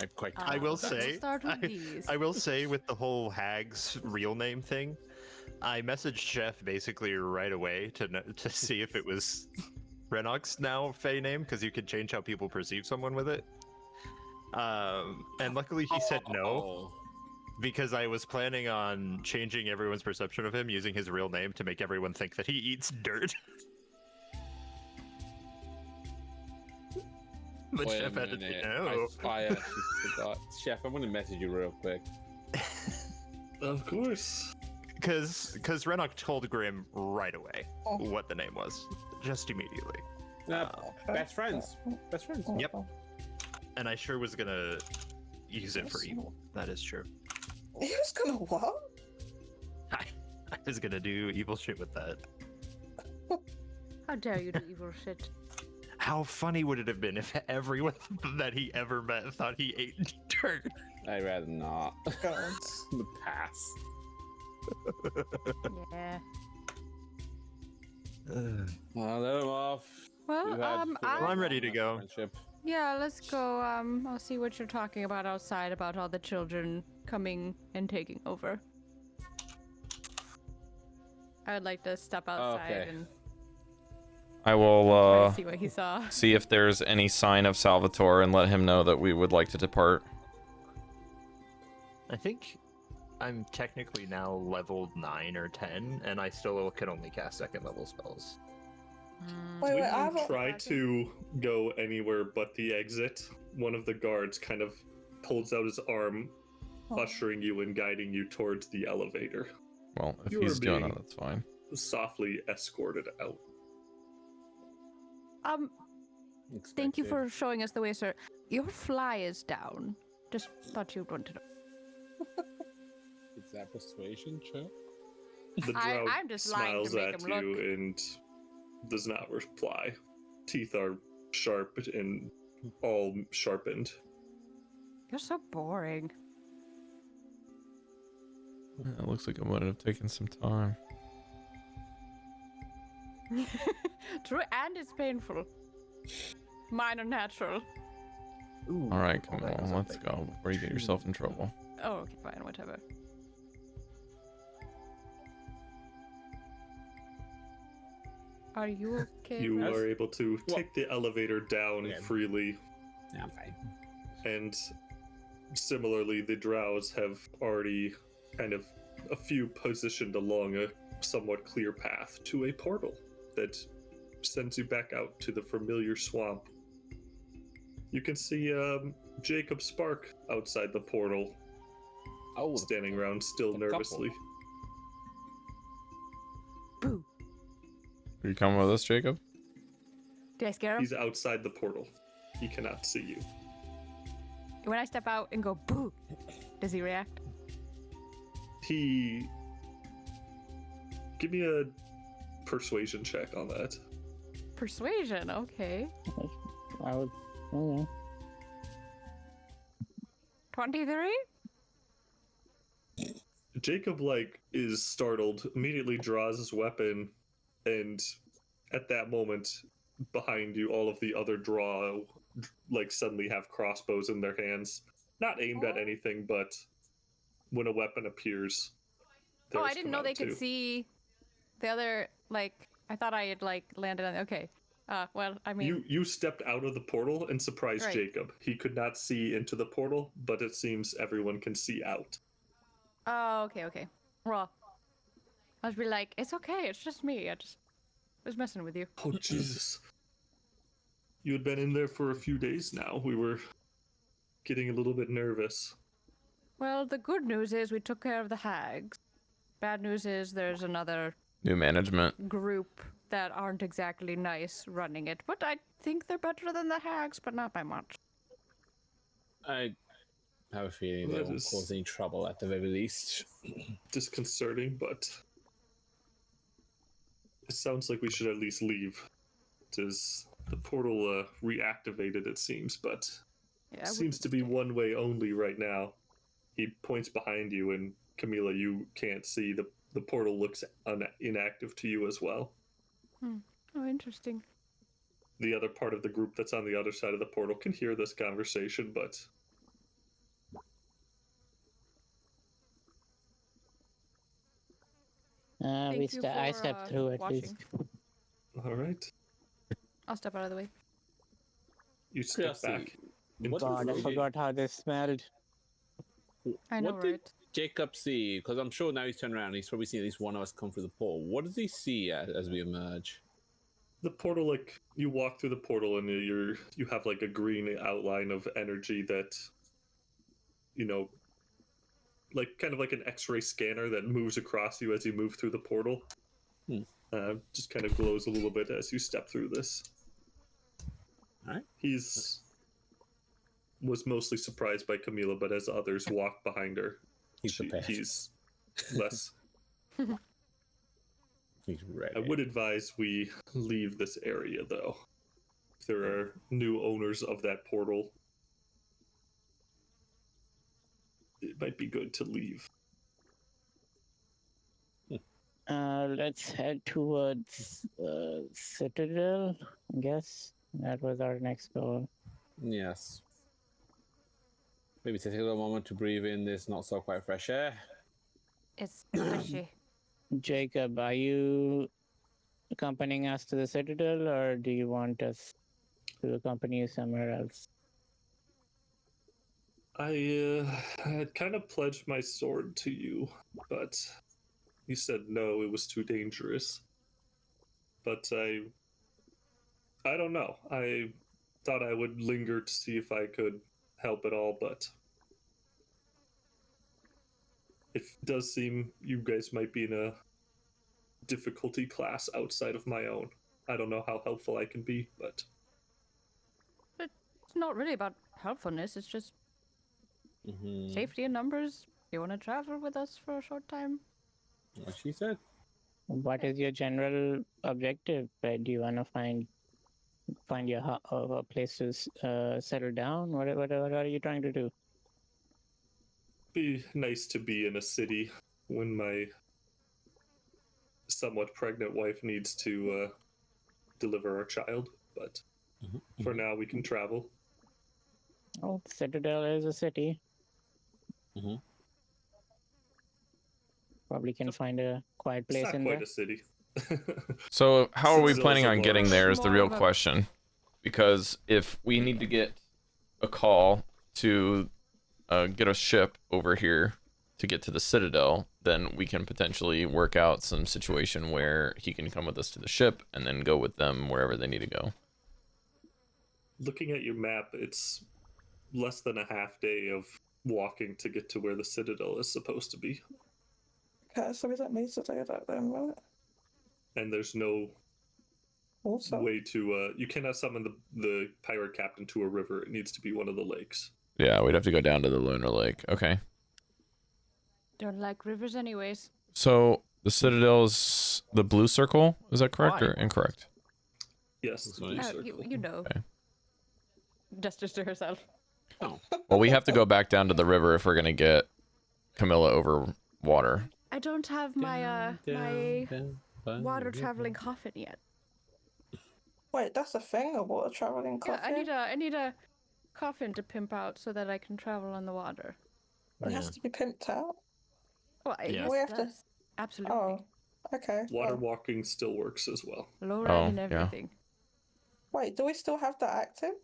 I'm quite. I will let's say, start with these. I will say with the whole hag's real name thing, I messaged Chef basically right away to see if it was Renok's now Fey name, because you can change how people perceive someone with it. And luckily he said no, Oh. because I was planning on changing everyone's perception of him using his real name to make everyone think that he eats dirt. But Wait a Chef had to say minute. no. I actually forgot. Chef, I'm going to message you real quick. Of course. Because Renok told Grim right away what the name was, just immediately. Best friends. Best friends. Yep. And I sure was gonna use it for evil. That is true. He was gonna what? I was gonna do evil shit with that. How dare you do evil shit? How funny would it have been if everyone that he ever met thought he ate dirt? I'd rather not. God. The pass. Yeah. Well, let him off. Well, I'm ready to go. Friendship. yeah, let's go. I'll see what you're talking about outside about all the children coming and taking over. I would like to step outside Okay. and I try will to see what he saw. see if there's any sign of Salvatore and let him know that we would like to depart. I think I'm technically now leveled 9 or 10, and I still can only cast second level spells. Wait, When I have you a... try to go anywhere but the exit, one of the guards kind of pulls out his arm, ushering you and guiding you towards the elevator. Well, if You he's are doing being- that, that's fine. Softly escorted out. Thank you Expected. for showing us the way, sir. Your fly is down. Just thought you'd want to know. Is that persuasion, check? The drow I'm just lying to smiles make at him you look. and does not reply. Teeth are sharp and all sharpened. You're so boring. It looks like it would have taken some time. True, and it's painful. Mine are natural. Ooh, All right, come that on, was let's something. go before you get yourself in trouble. Oh, okay, fine, whatever. Are you okay? You Russ? are able to Well- take the elevator down Okay. freely, Yeah, I'm fine. and similarly, the drows have already kind of a few positioned along a somewhat clear path to a portal that sends you back out to the familiar swamp. You can see Jacob Spark outside the portal, Oh, standing around still the couple. nervously. Boo. Are you coming with us, Jacob? Did I scare him? He's outside the portal. He cannot see you. When I step out and go boo, does he react? He. Give me a persuasion check on that. Persuasion, okay. I would. Oh, 23? Jacob, is startled, immediately draws his weapon, and at that moment, behind you, all of the other drow, suddenly have crossbows in their hands. Not aimed at anything, but when a weapon appears, Oh, I theirs didn't come know out they could too. see the other, I thought I had, landed on, okay. Well, I mean, You stepped out of the portal and surprised Right. Jacob. He could not see into the portal, but it seems everyone can see out. oh, okay. Well, I'll be like, it's okay, it's just me. I just was messing with you. Oh, Jesus. You had been in there for a few days now. We were getting a little bit nervous. Well, the good news is we took care of the hags. Bad news is there's another New management. group that aren't exactly nice running it, but I think they're better than the hags, but not by much. I have a feeling they That won't is- cause any trouble at the very least. Disconcerting, but it sounds like we should at least leave. Because the portal reactivated, it seems, but Yeah, seems to be one way only right now. He points behind you, and Camilla, you can't see. The portal looks inactive to you as well. Oh, interesting. The other part of the group that's on the other side of the portal can hear this conversation, but Thank you I for, stepped through at watching. least. all right. I'll step out of the way. You step Curiosity, back into what the God, I room. forgot how this smelled. I know, What did right? Jacob see? Because I'm sure now he's turned around. He's probably seen at least one of us come through the portal. What does he see as we emerge? The portal, like you walk through the portal and you have like a green outline of energy that, you know, like kind of like an X-ray scanner that moves across you as you move through the portal. Just kind of glows a little bit as you step through this. All right. Was mostly surprised by Chamilla, but as others walk behind her, he's less. He's ready. I would advise we leave this area, though. If there are new owners of that portal, it might be good to leave. Let's head towards Citadel, I guess. That was our next goal. Yes. Maybe take a little moment to breathe in this not so quite fresh air. It's fishy. Jacob, are you accompanying us to the Citadel, or do you want us to accompany you somewhere else? I had kind of pledged my sword to you, but you said no, it was too dangerous. But I don't know. I thought I would linger to see if I could help at all, but it does seem you guys might be in a difficulty class outside of my own. I don't know how helpful I can be, but It's not really about helpfulness, it's just safety in numbers. You want to travel with us for a short time? What she said. What is your general objective? Do you want to find a place to settle down? What are you trying to do? be nice to be in a city when my somewhat pregnant wife needs to deliver our child. But for now, we can travel. Oh, Citadel is a city. Probably can find a quiet place it's not in quite there. a city. So how are we Citadel's planning a on getting large- there is the More real of a- question. Because if we need to get a call to get a ship over here to get to the Citadel, then we can potentially work out some situation where he can come with us to the ship and then go with them wherever they need to go. Looking at your map, it's less than a half day of walking to get to where the Citadel is supposed to be. Okay, so we don't need to do that then, right? And there's no Also, way to you cannot summon the pirate captain to a river. It needs to be one of the lakes. Yeah, we'd have to go down to the Lunar Lake. Okay. Don't like rivers anyways. So the Citadel is the blue circle. Is that correct Why? or incorrect? Yes, That's the blue nice. circle. You know. Okay. Just to herself. Well, we have to go back down to the river if we're gonna get Chamilla over water. I don't have my water traveling coffin yet. wait, that's a thing, a water traveling Yeah, coffin? I need a coffin to pimp out so that I can travel on the water. It has to be pimped out? Well, Yeah. yes, We have to- that's absolutely. Oh, okay. Water Oh. walking still works as well. Low Oh, rag and yeah. everything. Wait, do we still have that active?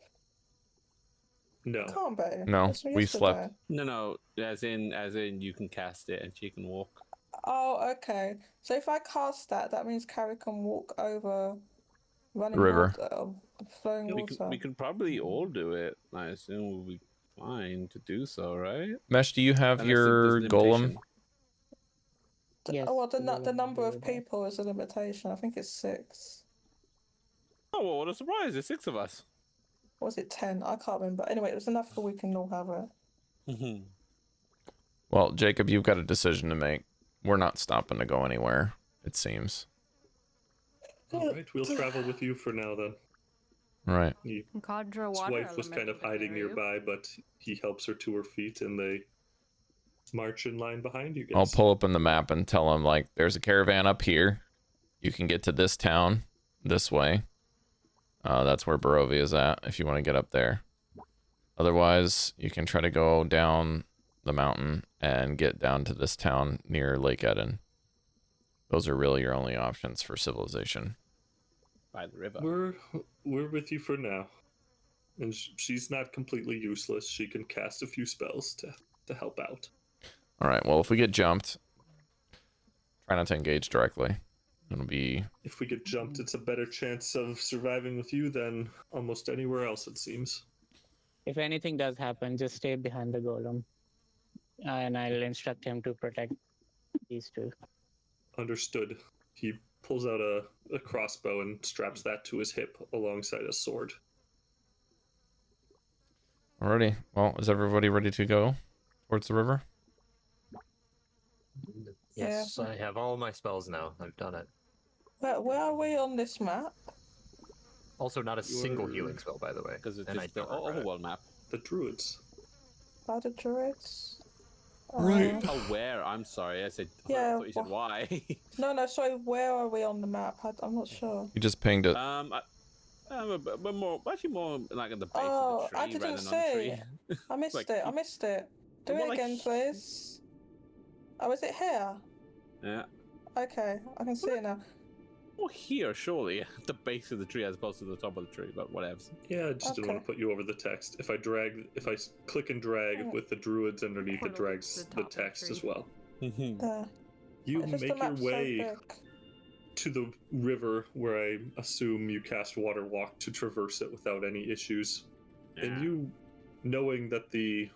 No. Can't be. No, It's from we yesterday. slept. No, as in you can cast it and she can walk. Oh, okay. So if I cast that, that means Cari can walk over running River. water, flowing water. We could probably all do it. I assume we'll be fine to do so, right? Mesh, do you have Unless your there's golem? limitation. Yes. Oh, well, the we'll number do of that. people is a limitation. I think it's 6. Oh, well, what a surprise! There's 6 of us. Or was it 10? I can't remember. Anyway, it was enough for we can all have it. Well, Jacob, you've got a decision to make. We're not stopping to go anywhere, it seems. All right, we'll travel with you for now then. Right. His And conjure a water wife was kind element of to hiding carry you. nearby, but he helps her to her feet and they march in line behind you guys. I'll pull up on the map and tell him, like, there's a caravan up here. You can get to this town this way. That's where Barovia is at, if you want to get up there. Otherwise, you can try to go down the mountain and get down to this town near Lake Eden. Those are really your only options for civilization. By the river. We're with you for now. And she's not completely useless. She can cast a few spells to help out. All right, well, if we get jumped, try not to engage directly. It'll be If we get jumped, it's a better chance of surviving with you than almost anywhere else, it seems. If anything does happen, just stay behind the golem, and I'll instruct him to protect these two. Understood. He pulls out a crossbow and straps that to his hip alongside a sword. alrighty. Well, is everybody ready to go towards the river? Yes, I have all my spells now. I've done it. Where are we on this map? Also, not a single healing spell, by the way. Because it's and I just the don't regret it. overworld map. The druids. By the druids? Right. Oh, where? I'm sorry. I said. Yeah, I thought you said why. No, sorry, where are we on the map? I'm not sure. You just pinged it. We're more actually more like at the base Oh, of the I tree didn't rather than on the see. tree. I missed Like, it. I missed it. Do Well, it like- again, please. Oh, is it here? Yeah. Okay, I can see it now. Well, here, surely, at the base of the tree as opposed to the top of the tree, but whatever. Yeah, I just didn't want to put you over the text. If I click and drag with the druids underneath, it drags the text as well. There. You It's just the make your map's so way big. to the river, where I assume you cast Water Walk to traverse it without any issues. And you, knowing that the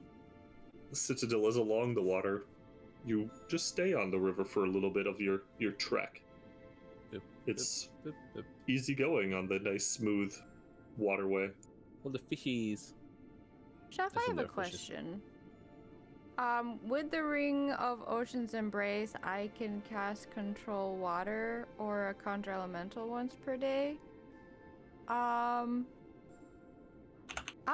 citadel is along the water, you just stay on the river for a little bit of your trek. Yep. It's Yep. easy going on the nice, smooth waterway. All the fishies. Chef, That's I in have a their fishes. question. With the Ring of Ocean's Embrace, I can cast Control Water or a Conjure Elemental once per day. Out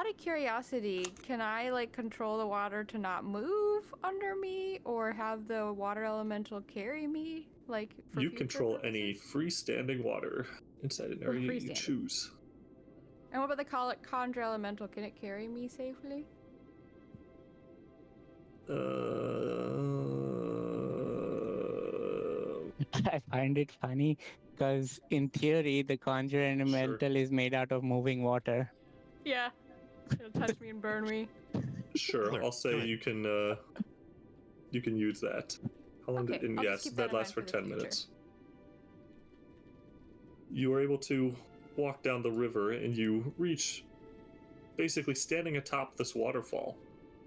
of curiosity, can I like control the water to not move under me, or have the water elemental carry me? Like for You future control any purposes? freestanding water inside an area you freestanding. choose. And what about the Conjure Elemental? Can it carry me safely? I find it funny because in theory, the conjure elemental is made out of moving water. Yeah. It'll touch me and burn me. Sure, Clear. I'll say Good. you can use that. How long Okay, did, and I'll just yes, keep that that in lasts for mind for the 10 future. minutes. You are able to walk down the river and you reach basically standing atop this waterfall.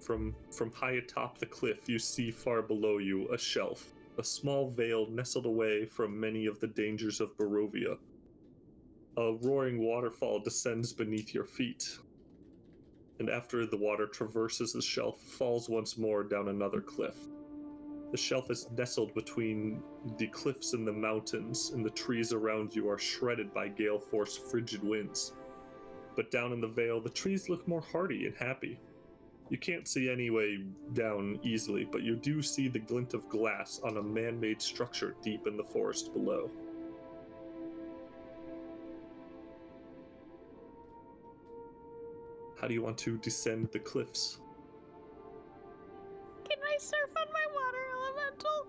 From high atop the cliff, you see far below you a shelf, a small vale nestled away from many of the dangers of Barovia. A roaring waterfall descends beneath your feet, and after the water traverses the shelf, falls once more down another cliff. The shelf is nestled between the cliffs and the mountains, and the trees around you are shredded by gale-force frigid winds. But down in the vale, the trees look more hardy and happy. You can't see any way down easily, but you do see the glint of glass on a man-made structure deep in the forest below. How do you want to descend the cliffs? Can I surf on my water elemental?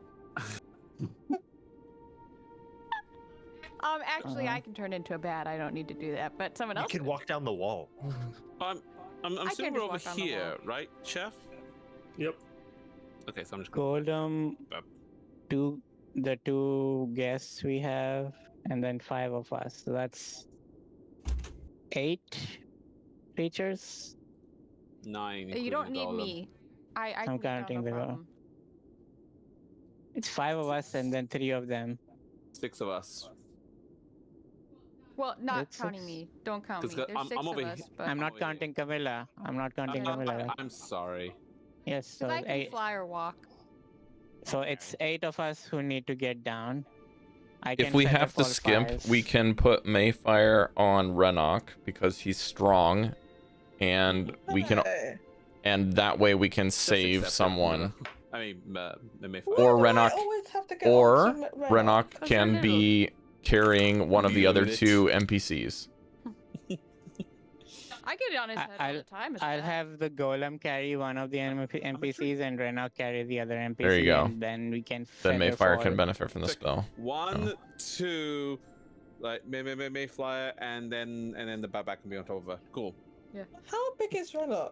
Actually, I can turn into a bat. I don't need to do that, but someone You else can could. walk down the wall. I'm I assuming can't we're just over walk on the here, wall. right, Chef? Yep. Okay, so I'm just going. Golem, the two guests we have, and then 5 of us. So that's 8 creatures. 9. You don't including need Golem. me. I I'm can get down, counting no the problem. It's 5 of us and then 3 of them. 6 of us. Well, not It's counting 6. me. Don't count me. 'Cause There's I'm 6 of over us, here. but I'm not over here. counting Camilla. I'm not counting Yeah. Camilla. I'm sorry. Yes, so because I can 8. fly or walk. So it's 8 of us who need to get down. I If can we feather have to fall skimp, fires. we can put Maefyre on Renok because he's strong, and we can, Hey. and that way we can Just save accept it, someone. I mean, Maefyre. Or Why do I Renok- always have to get Or onto Renok Because can we're be carrying one of the other Units. 2 NPCs. I get on his head all the time. as a I'll bat. have the golem carry one of the NPCs and Renok carry the other NPC. There you go. And then we can Then feather Maefyre fall. can benefit from the Check. spell. 1, 2, like Mayflyer, and then the back can be on top of her. Cool. How big is Renok?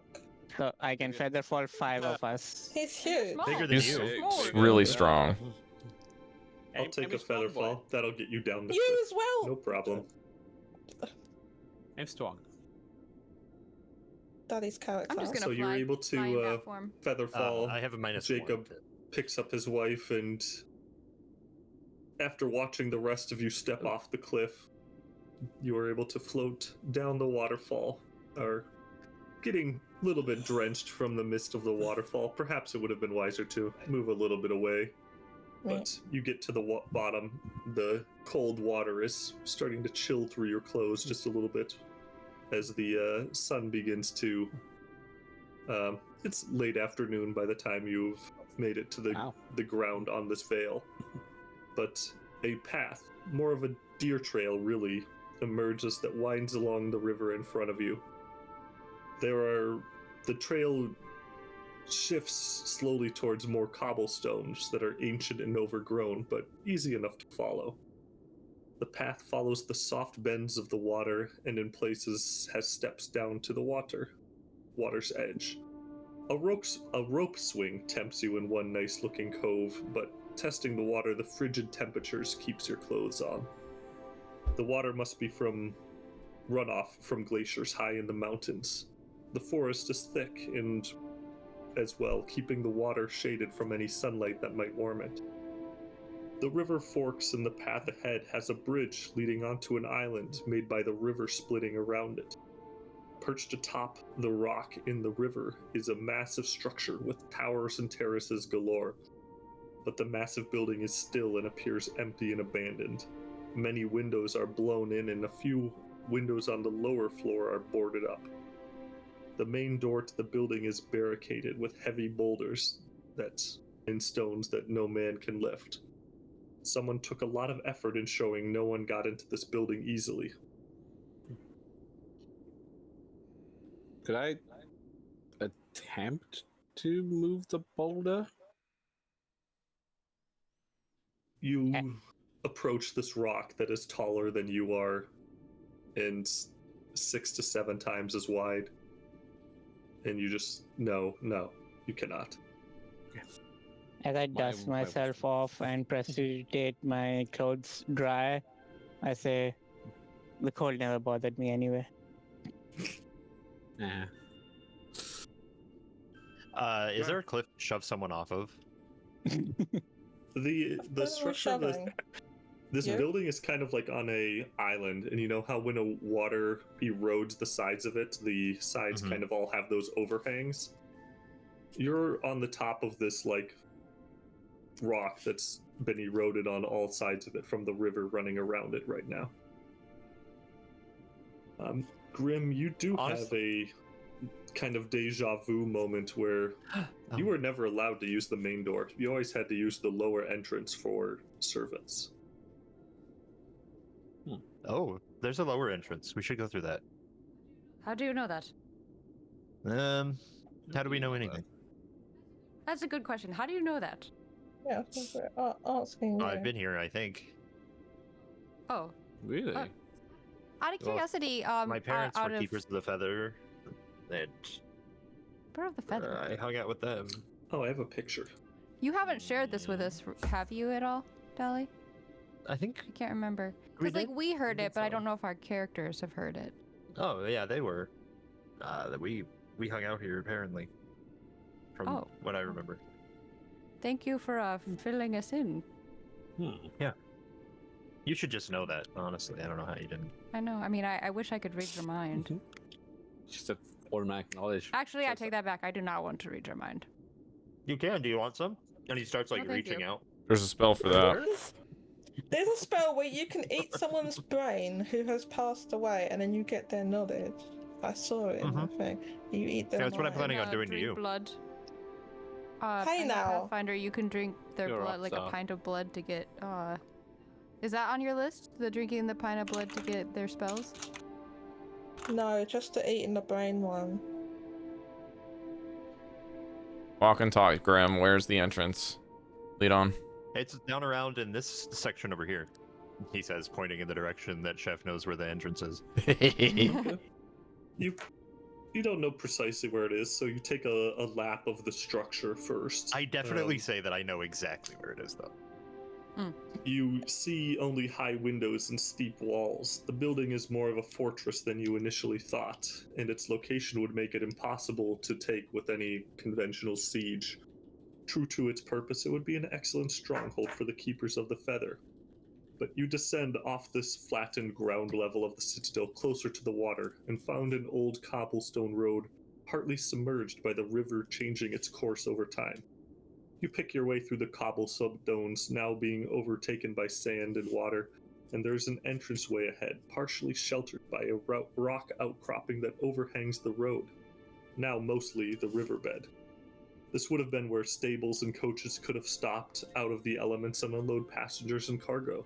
So I can feather fall 5 of us. He's You're huge. small. Bigger than He's you. Small. really strong. I'll take a feather fall. That'll get you down the You cliff. as well. No problem. I'm strong. Daddy's character. I'm just gonna So you're fly, able fly in to bat form. feather fall. I have a -1. Jacob picks up his wife, and after watching the rest of you step off the cliff, you are able to float down the waterfall, or getting a little bit drenched from the mist of the waterfall. Perhaps it would have been wiser to move a little bit away. But you get to the bottom. The cold water is starting to chill through your clothes just a little bit as the sun begins to... it's late afternoon by the time you've made it to the ground on this vale. But a path, more of a deer trail really, emerges that winds along the river in front of you. The trail shifts slowly towards more cobblestones that are ancient and overgrown, but easy enough to follow. The path follows the soft bends of the water, and in places has steps down to the water's edge. A rope swing tempts you in one nice-looking cove, but testing the water, the frigid temperatures keeps your clothes on. The water must be from runoff from glaciers high in the mountains. The forest is thick and as well, keeping the water shaded from any sunlight that might warm it. The river forks, and the path ahead has a bridge leading onto an island made by the river splitting around it. Perched atop the rock in the river is a massive structure with towers and terraces galore. But the massive building is still and appears empty and abandoned. Many windows are blown in, and a few windows on the lower floor are boarded up. The main door to the building is barricaded with heavy boulders and stones that no man can lift. Someone took a lot of effort in showing no one got into this building easily. Could I attempt to move the boulder? You approach this rock that is taller than you are and 6 to 7 times as wide. And you just, no, you cannot. As I dust myself off and precipitate my clothes dry, I say, the cold never bothered me anyway. Nah. Is there a cliff to shove someone off of? The structure of this Yeah. building is kind of like on a island, and you know how when a water erodes the sides of it, the sides kind of all have those overhangs? You're on the top of this like rock that's been eroded on all sides of it from the river running around it right now. Grim, you do have a kind of deja vu moment where you were never allowed to use the main door. You always had to use the lower entrance for servants. Oh, there's a lower entrance. We should go through that. How do you know that? How do we know anything? That's a good question. How do you know that? Yeah, asking you. I've been here, I think. Oh, Really? Out of curiosity, My parents out were of keepers of the feather, and Bird of the Feather. I hung out with them. Oh, I have a picture. You haven't shared this with us, have you at all, Dolly? I think. I can't remember. We Because like did? we heard I it, think but I so. don't know if our characters have heard it. Oh yeah, they were. That we hung out here apparently. From what I remember. Thank you for filling us in. You should just know that. Honestly, I don't know how you didn't. I know. I mean, I wish I could read your mind. Just a automatic knowledge. Actually, I take that back. I do not want to read your mind. You can. Do you want some? And he starts like No, thank reaching you. out. There's a spell for that. There's a spell where you can eat someone's brain who has passed away, and then you get their knowledge. I saw it in the thing. You eat their Yeah, that's what I'm mind. planning on doing to Drink you. blood. Hey in now. Pathfinder, you can drink their You're blood, up, like so. a pint of blood to get. Is that on your list? The drinking the pint of blood to get their spells? No, just the eating the brain one. Walk and talk, Grim. Where's the entrance? Lead on. It's down around in this section over here. He says, pointing in the direction that Chef knows where the entrance is. You don't know precisely where it is, so you take a lap of the structure first. I definitely say that I know exactly where it is, though. You see only high windows and steep walls. The building is more of a fortress than you initially thought, and its location would make it impossible to take with any conventional siege. True to its purpose, it would be an excellent stronghold for the Keepers of the Feather. But you descend off this flattened ground level of the citadel closer to the water and found an old cobblestone road, partly submerged by the river changing its course over time. You pick your way through the cobblestones, now being overtaken by sand and water, and there's an entranceway ahead, partially sheltered by a rock outcropping that overhangs the road, now mostly the riverbed. This would have been where stables and coaches could have stopped out of the elements and unload passengers and cargo,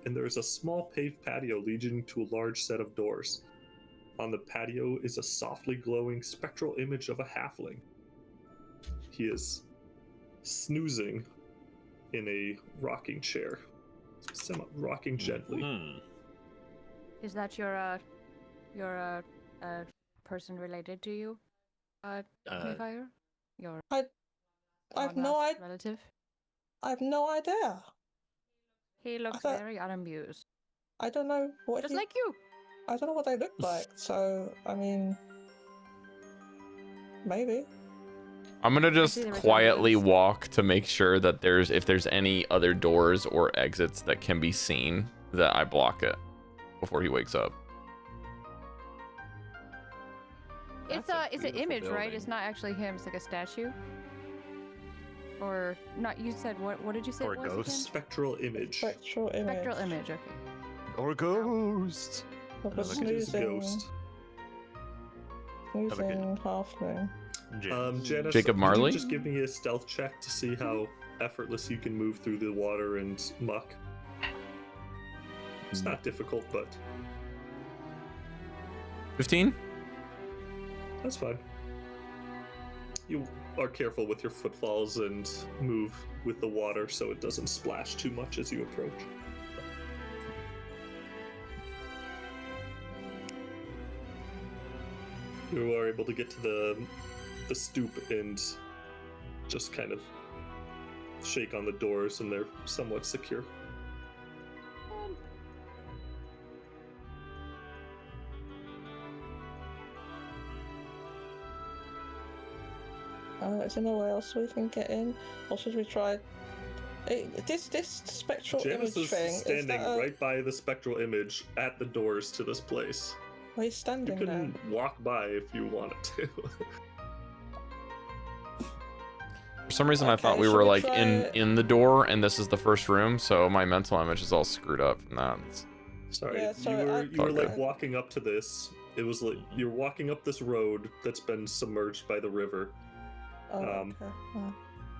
and there is a small paved patio leading to a large set of doors. On the patio is a softly glowing spectral image of a halfling. He is snoozing in a rocking chair, rocking gently. Is that your person related to you, Maefyre? Your I've no idea. relative? I've no idea. He looks thought- very unamused. I don't know what Just he- like you. I don't know what they look like, so I mean, maybe. I'm gonna just see the quietly resemblance. walk to make sure that if there's any other doors or exits that can be seen, that I block it before he wakes up. It's That's a it's an beautiful image, right? It's building. not actually him. It's like a statue. Or not? You said what? What did you say? Or it was ghost. again? Spectral image. Spectral image. Spectral image. Okay. Or ghost. Of a Look at It is a snoozing, ghost. snoozing halfling. Janus, Jacob could Marley? you just give me a stealth check to see how effortless you can move through the water and muck. It's not difficult, but 15? that's fine. You are careful with your footfalls and move with the water so it doesn't splash too much as you approach. You are able to get to the stoop and just kind of shake on the doors, and they're somewhat secure. Is there nowhere else we can get in? Or should we try... This spectral Janus image is thing, standing is that right by the spectral image at the doors to this place. Well, he's You standing there. can walk by if you wanted to. For some reason, I thought Okay, we should were we like try- in the door, and this is the first room, so my mental image is all screwed up from that. Sorry, Yeah, sorry, you were like Okay. walking up to this. It was like you're walking up this road that's been submerged by the river. Oh, um, okay. Oh.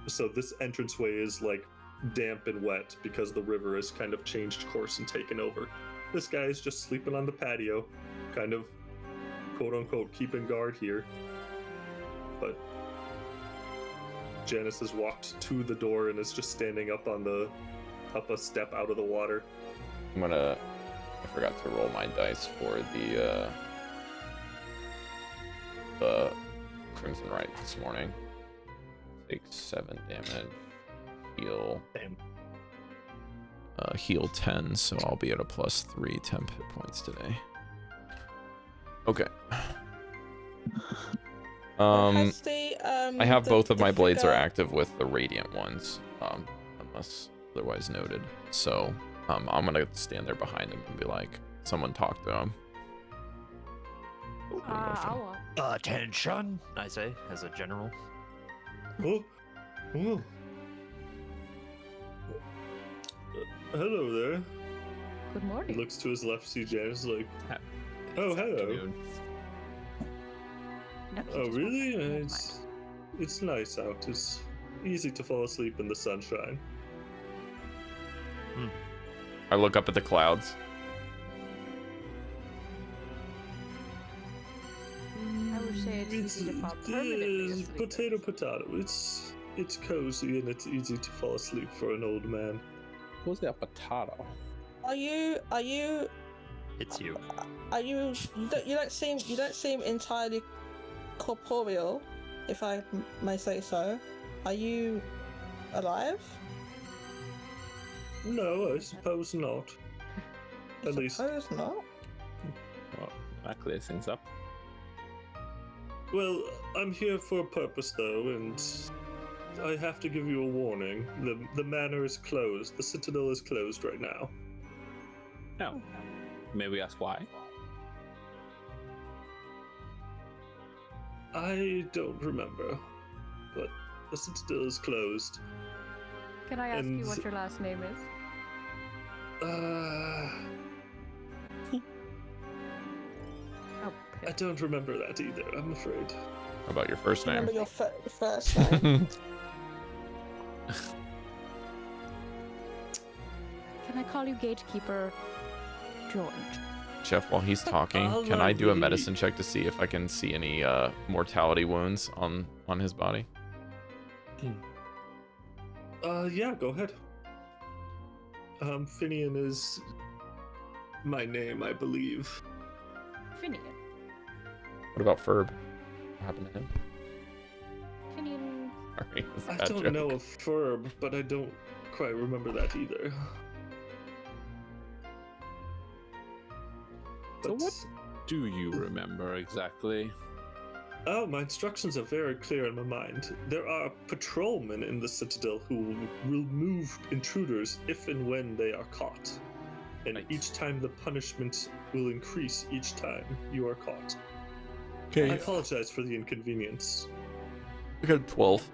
So this entranceway is like damp and wet because the river has kind of changed course and taken over. This guy is just sleeping on the patio, kind of quote unquote keeping guard here. But Janus has walked to the door and is just standing up up a step out of the water. I forgot to roll my dice for the Crimson Rite this morning. Take 7 damage, heal. Damn. Heal 10, so I'll be at a +3 temp hit points today. Okay. Has the, I have the- both of the my blades are figure- active with the radiant ones, unless otherwise noted. So I'm gonna stand there behind him and be like, someone talk to him. I'll walk. Attention, I say, as a general. Oh, oh. Hello there. Good He morning. looks to his left, see Janus like, Ha- oh, It's hello. afternoon. No, he Oh, just really? woke up. Never It's nice out. It's easy to fall asleep in the sunshine. I look up at the clouds. mind. I would say it's easy to fall it permanently is asleep. potato potato. It's cozy and it's easy to fall asleep for an old man. Who's that potato? Are you It's you. you don't seem entirely corporeal, if I may say so. Are you alive? No, I suppose not. At least, Suppose not. Well, that clears things up. well, I'm here for a purpose though, and I have to give you a warning. The manor is closed. The citadel is closed right now. No. May we ask why? I don't remember, but the citadel is closed. Can I ask you And- what your last name is? Oh, I don't remember that either, I'm afraid. How about your first name? Remember your first name? Can I call you Gatekeeper George? Chef, while he's talking, can I do a Lovely. medicine check to see if I can see any mortality wounds on his body? Yeah, go ahead. Finian is my name, I believe. Finian. What about Ferb? What happened to him? Finian. Sorry, that's a I bad don't joke. know a Ferb, but I don't quite remember that either. So But- what do you remember exactly? Oh, my instructions are very clear in my mind. There are patrolmen in the citadel who will remove intruders if and when they are caught. And Right. each time the punishment will increase each time you are caught. I Okay, apologize for the inconvenience. I got 12.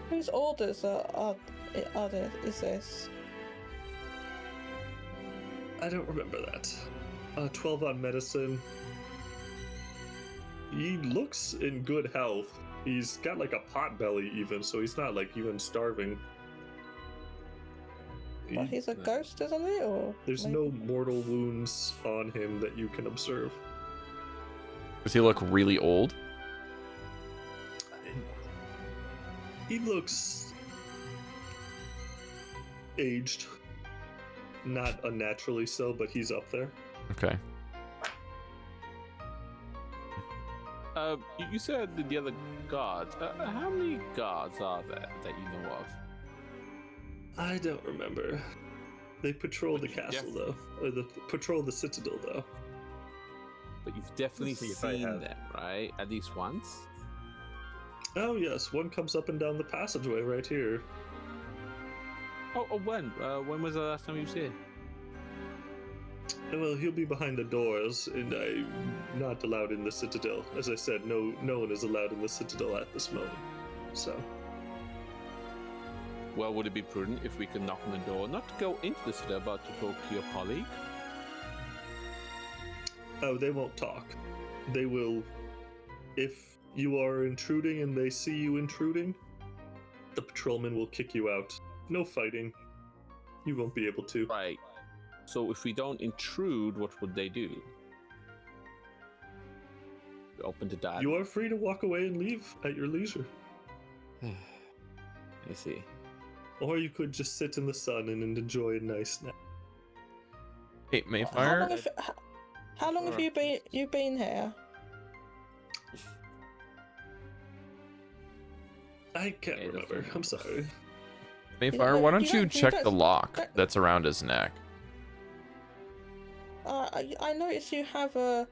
Whose orders are there? Is this? I don't remember that. 12 on medicine. He looks in good health. He's got like a pot belly even, so he's not like even starving. Well, he's a ghost, isn't he? Or There's maybe- no mortal wounds on him that you can observe. Does he look really old? He looks aged. Not unnaturally so, but he's up there. Okay. You said the other guards. How many guards are there that you know of? I don't remember. They patrol the But you castle though, or patrol the citadel though. But you've definitely see if I seen have- them, right? At least once. Oh yes, one comes up and down the passageway right here. Oh, when? When was the last time you was here? Well, he'll be behind the doors, and I'm not allowed in the citadel. As I said, no one is allowed in the citadel at this moment. So, Well, would it be prudent if we could knock on the door, not to go into the citadel, but to talk to your colleague? oh, they won't talk. They will, if you are intruding and they see you intruding, the patrolman will kick you out. No fighting. You won't be able to. Right. So if we don't intrude, what would they do? We're open to dialogue. You are free to walk away and leave at your leisure. I see. Or you could just sit in the sun and enjoy a nice nap. Hey, How long Maefyre? have you been here? I can't Yeah, remember. definitely. I'm sorry. Maefyre, why don't you you don't- you check don't- the lock don't- that's around his neck? I noticed you have a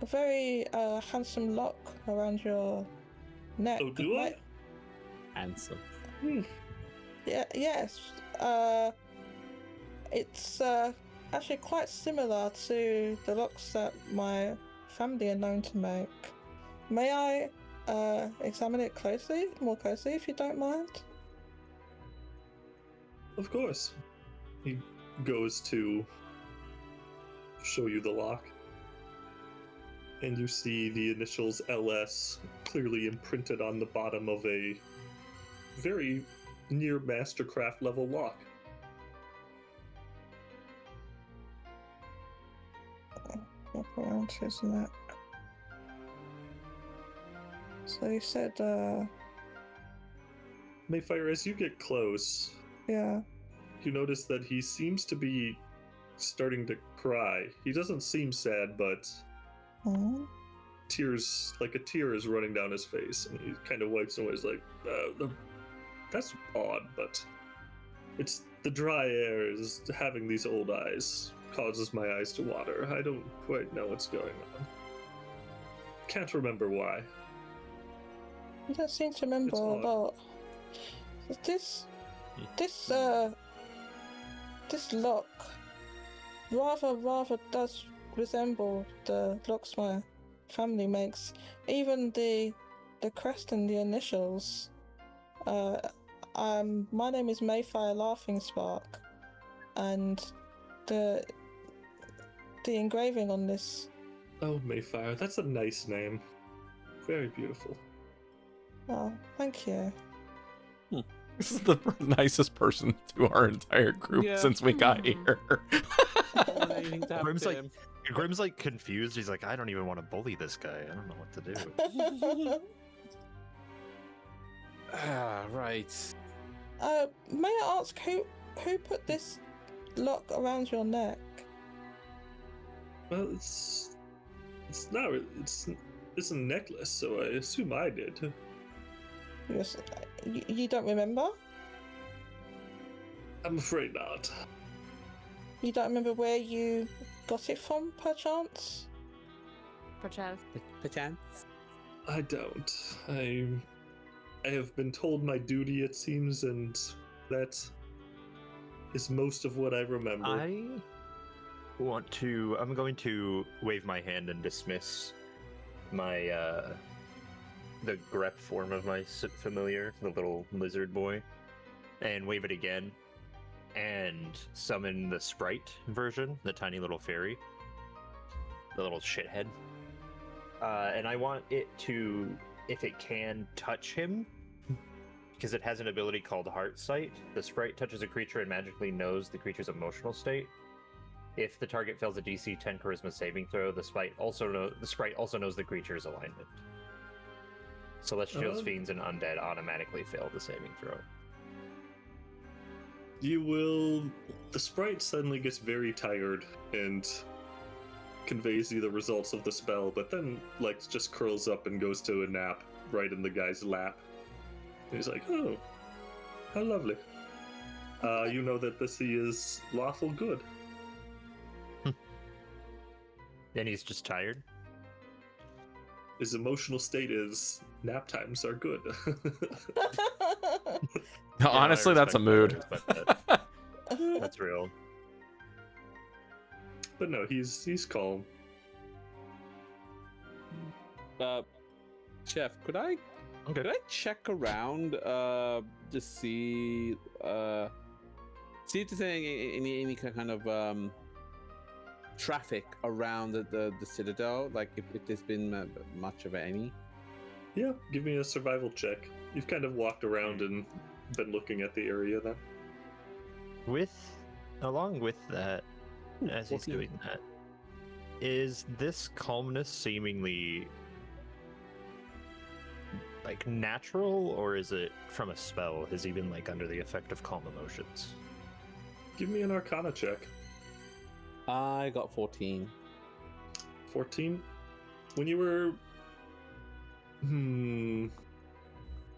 very handsome lock around your neck. Oh, do I? Might- Handsome. Yeah, yes. It's actually quite similar to the locks that my family are known to make. May I examine it more closely, if you don't mind? Of course. He goes to show you the lock. And you see the initials LS clearly imprinted on the bottom of a very near Mastercraft level lock. Lock around his neck. So you said, Maefyre, as you get close, yeah. you notice that he seems to be starting to cry. He doesn't seem sad, but Hmm? tears, like a tear is running down his face, and he kind of wipes away. He's like, that's odd, but it's The dry air is having these old eyes causes my eyes to water. I don't quite know what's going on. Can't remember why. You don't seem to remember It's a odd. lot. This lock rather does resemble the locks my family makes. Even the crest and the initials. My name is Maefyre Laughing Spark, and the engraving on this. Oh, Maefyre, that's a nice name. Very beautiful. Oh, thank you. This is the nicest person to our entire group Yeah. since we got Hmm. here. Anything to happen Grim's to like, him. Grim's like confused. He's like, I don't even want to bully this guy. I don't know what to do. Right. May I ask who put this lock around your neck? Well, it's a necklace, so I assume I did. Yes, you don't remember? I'm afraid not. You don't remember where you got it from, perchance? Perchance. Perchance. I don't. I have been told my duty, it seems, and that is most of what I remember. I'm going to wave my hand and dismiss my, the grep form of my familiar, the little lizard boy, and wave it again, and summon the sprite version, the tiny little fairy, the little shithead. And I want it to, if it can, touch him, because it has an ability called Heart Sight. The sprite touches a creature and magically knows the creature's emotional state. If the target fails a DC 10 Charisma saving throw, the sprite also knows the creature's alignment. Celestials, fiends, and undead automatically fail the saving throw. The sprite suddenly gets very tired and conveys you the results of the spell, but then, just curls up and goes to a nap right in the guy's lap. And he's like, oh, how lovely. You know that this is lawful good. And he's just tired? His emotional state is nap times are good. Yeah, Honestly, I that's a mood. respect that. That's real. But no, he's calm. Chef, could I check around to see if there's any kind of traffic around the citadel, like if there's been much of any? Yeah, give me a survival check. You've kind of walked around and been looking at the area then. Along with that, as he's 14. doing that, is this calmness seemingly natural, or is it from a spell? Has he been under the effect of calm emotions? Give me an Arcana check. I got 14. 14? When you were...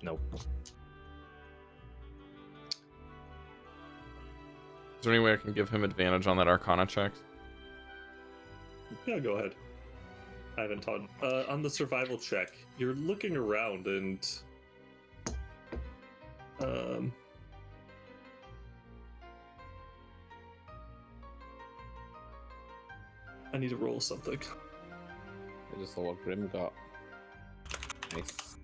Nope. Is there any way I can give him advantage on that Arcana check? Yeah, go ahead. I haven't taught. On the survival check, you're looking around and... I need to roll something. I just saw what Grim got. Nice.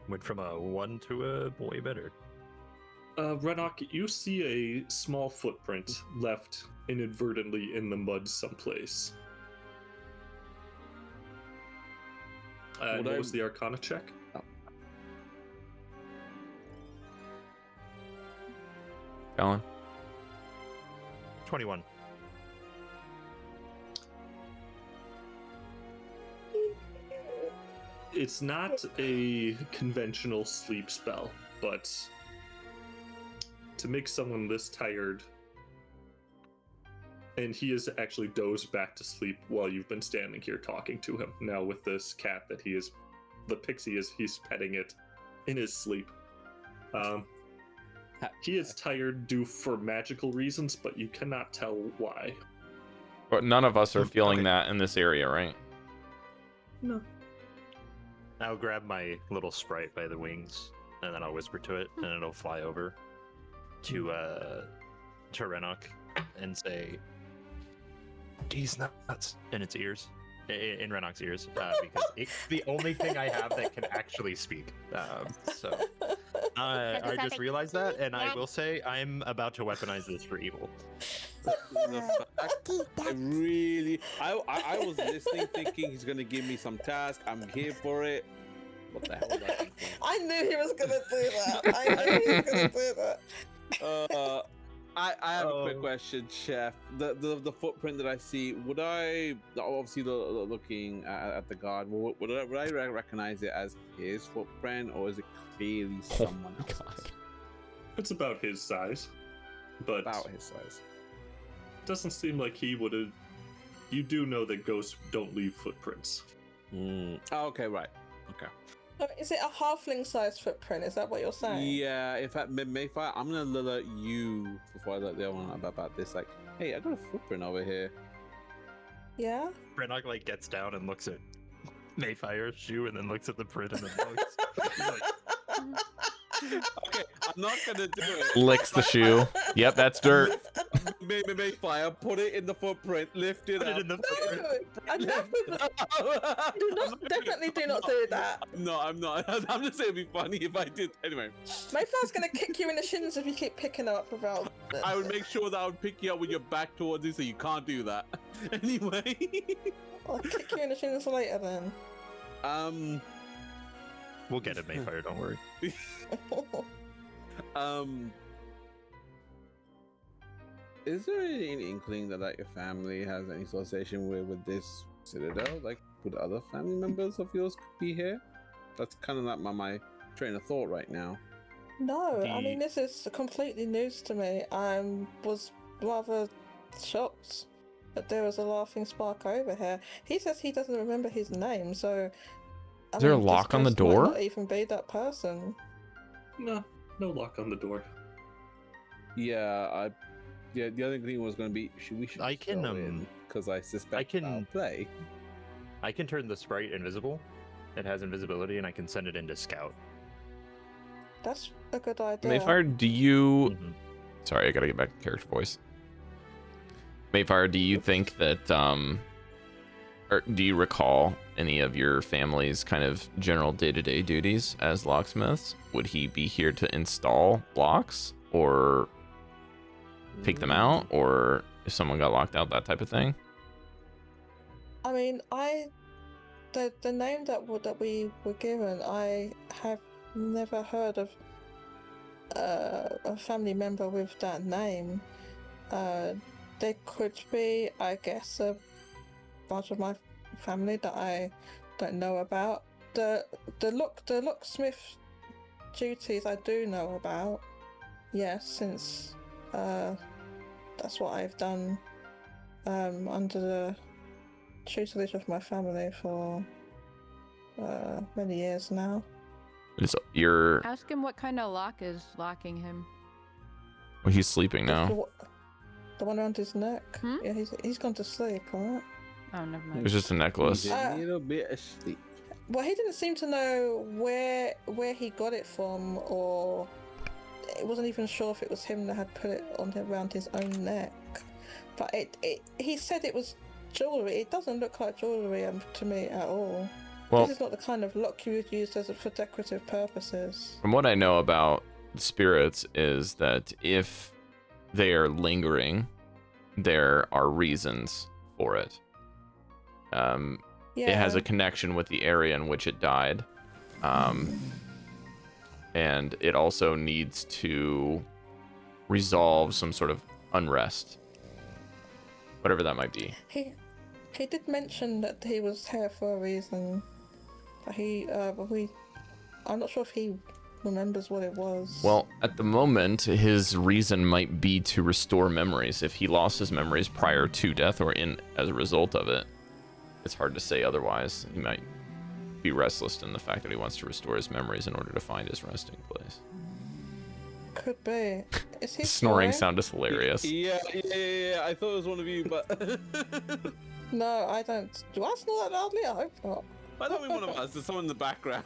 Went from a 1 to a way better. Renok, you see a small footprint left inadvertently in the mud someplace. What was the Arcana check? Dallan? 21. It's not a conventional sleep spell, but to make someone this tired, and he has actually dozed back to sleep while you've been standing here talking to him. Now with this cat that the pixie he's petting it in his sleep. He is tired due for magical reasons, but you cannot tell why. But none of us are feeling Okay. that in this area, right? No. I'll grab my little sprite by the wings, and then I'll whisper to it, and it'll fly over to Renok and say, "These nuts," in its ears, in Renok's ears, because it's the only thing I have that can actually speak. So I just realized that, and I will say I'm about to weaponize this for evil. The fact I was listening, thinking he's gonna give me some task. I'm here for it. What the hell was I thinking? I knew he was gonna do that. I knew he was gonna do that. I have a quick question, Chef. The footprint that I see, would I obviously looking at the guard? Would I recognize it as his footprint, or is it clearly someone else's? It's about his size, but About his size. doesn't seem like he would have. You do know that ghosts don't leave footprints. Oh, okay, right. Okay. So is it a halfling-sized footprint? Is that what you're saying? Yeah, in fact, Maefyre, I'm gonna alert you before I let the other one about this. Like, hey, I got a footprint over here. Yeah. Renok like gets down and looks at Maefyre's shoe, and then looks at the print and then looks. He's like, Okay, I'm not gonna do it. Licks the shoe. Yep, that's dirt. Maefyre, put it in the footprint, lift it put up. it in the footprint. No, definitely do not do that. No, I'm not. I'm just saying it'd be funny if I did. Anyway, Mayflower's gonna kick you in the shins if you keep picking her up without. I would make sure that I would pick you up with your back towards you, so you can't do that. Anyway, I'll kick you in the shins later then. We'll get it, Maefyre. Don't worry. Is there any inkling that your family has any association with this citadel? Like, would other family members of yours be here? That's kind of like my train of thought right now. No, I mean this is completely news to me. I was rather shocked that there was a laughing spark over here. He says he doesn't remember his name, so. Is there a lock on the door? Might not even be that person. No lock on the door. Yeah, the other thing was going to be we should I can, go in, because I suspect I'll play. I can turn the sprite invisible. It has invisibility, and I can send it into scout. That's a good idea. Maefyre, do you... Mhm. Sorry, I gotta get back to character voice. Maefyre, do you think that, or do you recall any of your family's kind of general day-to-day duties as locksmiths? Would he be here to install locks, or take them out, or if someone got locked out, that type of thing? I mean, the name that we were given, I have never heard of a family member with that name. There could be, I guess, a part of my family that I don't know about. The locksmith duties I do know about. Yes, since that's what I've done under the tutelage of my family for many years now. You're... Ask him what kind of lock is locking him. Well, he's sleeping now. The one around his neck. Hmm? Yeah, he's gone to sleep, alright? Oh, never It mind. was just a necklace. He's a little bit asleep. Well, he didn't seem to know where he got it from, or it wasn't even sure if it was him that had put it on around his own neck. But he said it was jewelry. It doesn't look like jewelry to me at all. Well, This is not the kind of lock you would use for decorative purposes. from what I know about spirits is that if they are lingering, there are reasons for it. Yeah. It has a connection with the area in which it died. And it also needs to resolve some sort of unrest. Whatever that might be. He did mention that he was here for a reason, but I'm not sure if he remembers what it was. Well, at the moment, his reason might be to restore memories. If he lost his memories prior to death or as a result of it, it's hard to say otherwise. He might be restless in the fact that he wants to restore his memories in order to find his resting place. could be. Is he Snoring sound is hilarious. Yeah. I thought it was one of you, but No, I don't. Do I snore that loudly? I hope not. I don't mean one of us. There's someone in the background.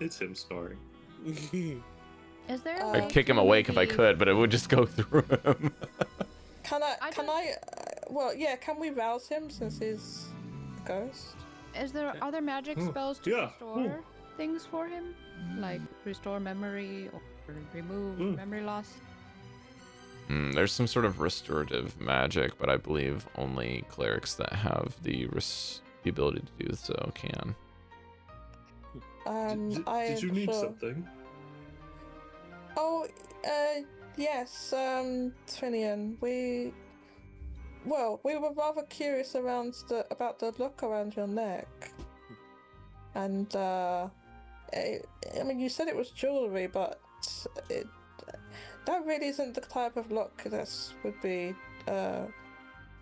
It's him snoring. Is there? I'd like, I'd kick him awake if I maybe- could, but it would just go through him. Can I Can don't- I? Well, yeah. Can we rouse him since he's a ghost? Is there other magic Oh, spells to yeah. restore things for him, like restore memory or remove Mm. memory loss? There's some sort of restorative magic, but I believe only clerics that have the ability to do so can. Did you need sure. something? Oh, yes, Trinian. We were rather curious about the look around your neck, and I mean, you said it was jewelry, but that really isn't the type of look that would be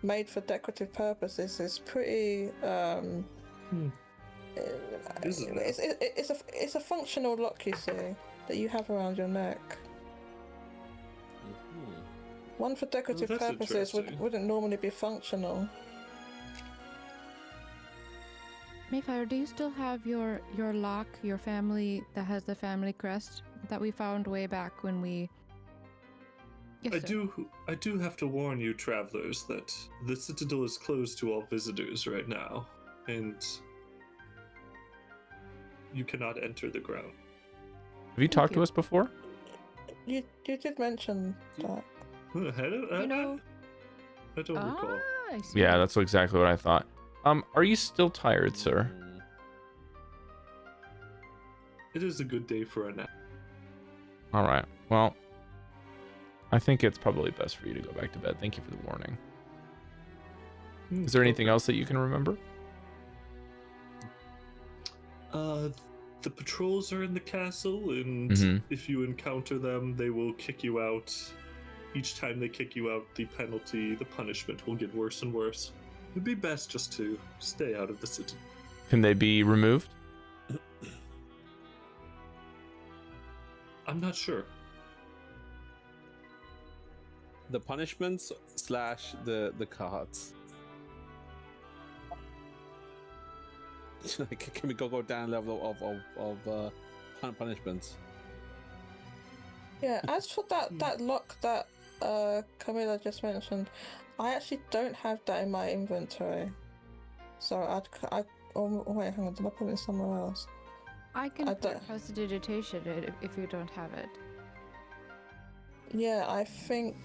made for decorative purposes. It's pretty. Isn't it? It's a functional look, you see, that you have around your neck. One for decorative that's purposes interesting. wouldn't normally be functional. Maefyre, do you still have your lock, your family that has the family crest that we found way back when we? Yes, sir. I do have to warn you, travelers, that the Citadel is closed to all visitors right now, and you cannot enter the ground. Have you talked to you. us before? You did mention that. I You know. don't recall. I see. Yeah, that's exactly what I thought. Are you still tired, sir? It is a good day for a nap. All right. Well, I think it's probably best for you to go back to bed. Thank you for the warning. Is there anything else that you can remember? The patrols are in the castle, and Mhm. if you encounter them, they will kick you out. Each time they kick you out, the punishment will get worse and worse. It'd be best just to stay out of the city. Can they be removed? I'm not sure. The punishments / the cards. Can we go down level of punishments? Yeah. As for that lock that Camilla just mentioned, I actually don't have that in my inventory. So oh wait, hang on. Did I put it somewhere else? I can I don't- prestidigitation it if you don't have it. Yeah, I think.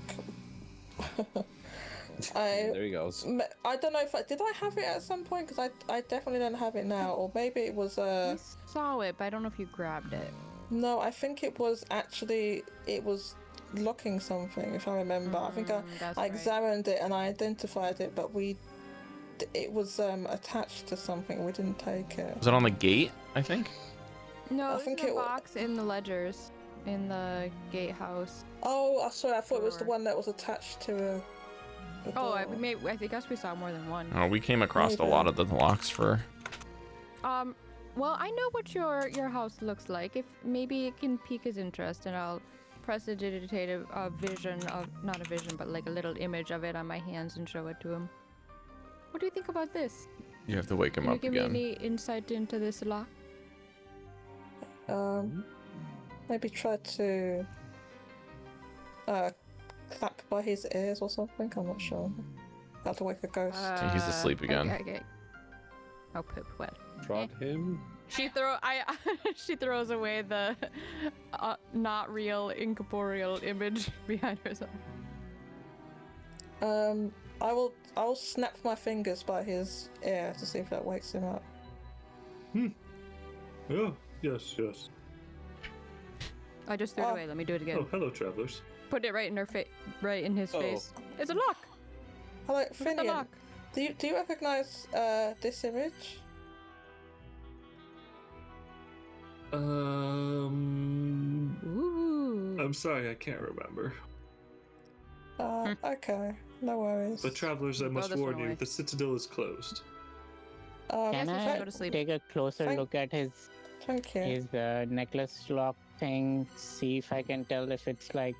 There he goes. I don't know if did I have it at some point, because I definitely don't have it now, or maybe it was I saw it, but I don't know if you grabbed it. no, I think it was locking something, if I remember. I think That's I right. examined it and I identified it, but it was attached to something. We didn't take it. Was it on the gate, I think? No, I it's think in the it wa- box in the ledgers in the gatehouse. Oh, sorry, I thought it was the Sure. one that was attached to a Oh, I door. guess we saw more than one. Oh, we came across a Maybe. lot of the locks for. Well, I know what your house looks like. If maybe it can pique his interest, and I'll prestidigitate a vision of, not a vision, but like a little image of it on my hands and show it to him. What do you think about this? You have to wake him Can you up give again. me any insight into this lock? Maybe try to clap by his ears or something. I'm not sure. How to wake a ghost. He's asleep again. Okay. Oh, poop. Well, Trod him. she throws away the not real incorporeal image behind herself. I will snap my fingers by his ear to see if that wakes him up. Oh, yes. I just threw it Oh. away. Let me do it again. Oh, hello, travelers. Put it right in her right in his Oh. face. It's a lock. Hello, Look at the Finian. lock. Do you recognize this image? Ooh. I'm sorry, I can't remember. Okay, no worries. But travelers, I must this one warn you, away. the Citadel is closed. Can Yes, I go to sleep. take a closer Thank- look at his Thank you. necklace lock thing, see if I can tell if it's like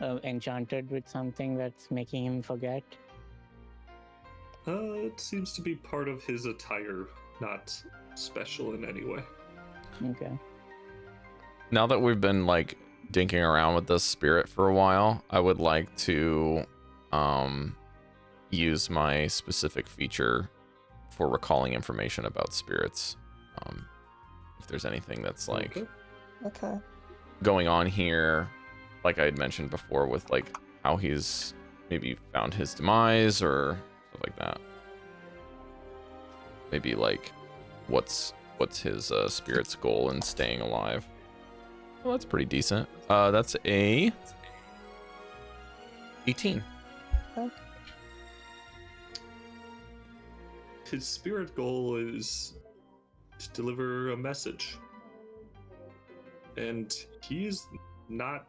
enchanted with something that's making him forget. It seems to be part of his attire, not special in any way. Okay. Now that we've been like dinking around with this spirit for a while, I would like to use my specific feature for recalling information about spirits. If there's anything that's like Okay. going on here, like I had mentioned before, with like how he's maybe found his demise or stuff like that. Maybe like what's his spirit's goal in staying alive. Well, that's pretty decent. That's a 18. His spirit goal is to deliver a message. And he's not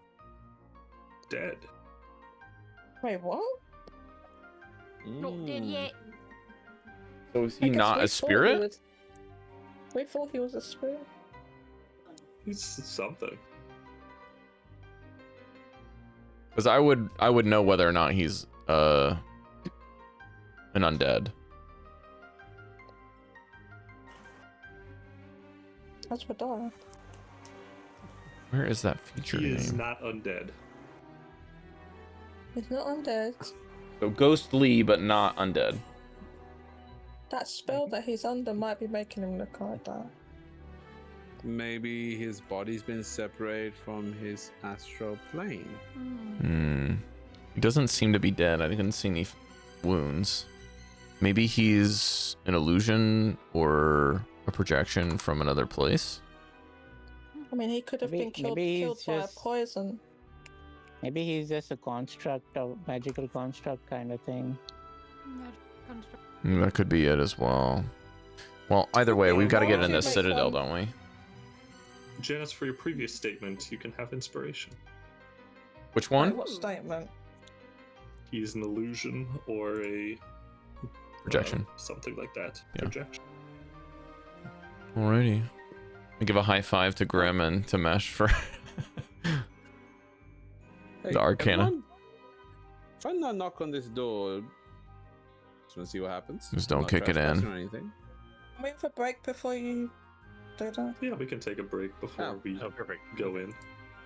dead. Wait, what? Not dead yet. So is he I guess not we a thought he spirit? was- We thought he was a spirit. He's something. Because I would know whether or not he's an undead. That's what I. Where is that feature He is name? not undead. He's not undead. So ghostly, but not undead. That spell that he's under might be making him look like that. Maybe his body's been separated from his astral plane. He doesn't seem to be dead. I didn't see any wounds. Maybe he's an illusion or a projection from another place. I mean, he could have Maybe- been killed maybe he's by just- poison. Maybe he's just a construct, a magical construct kind of thing. That could be it as well. Well, either way, we've got to get Why in don't the you make Citadel, one- don't we? Janus, for your previous statement, you can have inspiration. Which Wait, one? what statement? He's an illusion or a Projection. something like that. Yeah. Projection. Alrighty. I give a high five to Grim and to Mesh for Hey, the Arcana. If I not knock on this door, just want to see what happens. Just don't Not kick it in. trespassing or anything. Can we have a break before you do that? Yeah, we can take a break before we perfect. go in.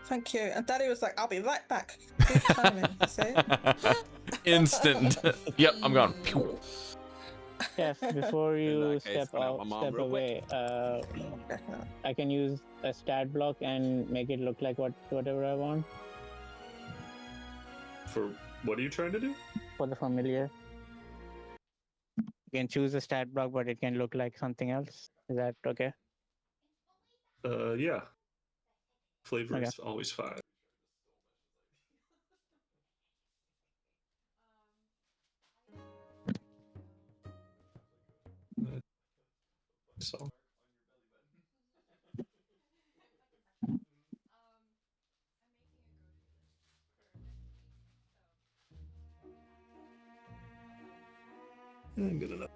Thank you. And Daddy was like, I'll be right back. Good timing, see? Instant. Yep, I'm gone. Pew. Yes, before In you that case, step can I have my mom real away, I can use a stat block and make it look like whatever I want For what are you trying to do? for the familiar. You can choose a stat block, but it can look like something else. Is that okay? Yeah. Flavor Okay. is always fine. So. Good enough.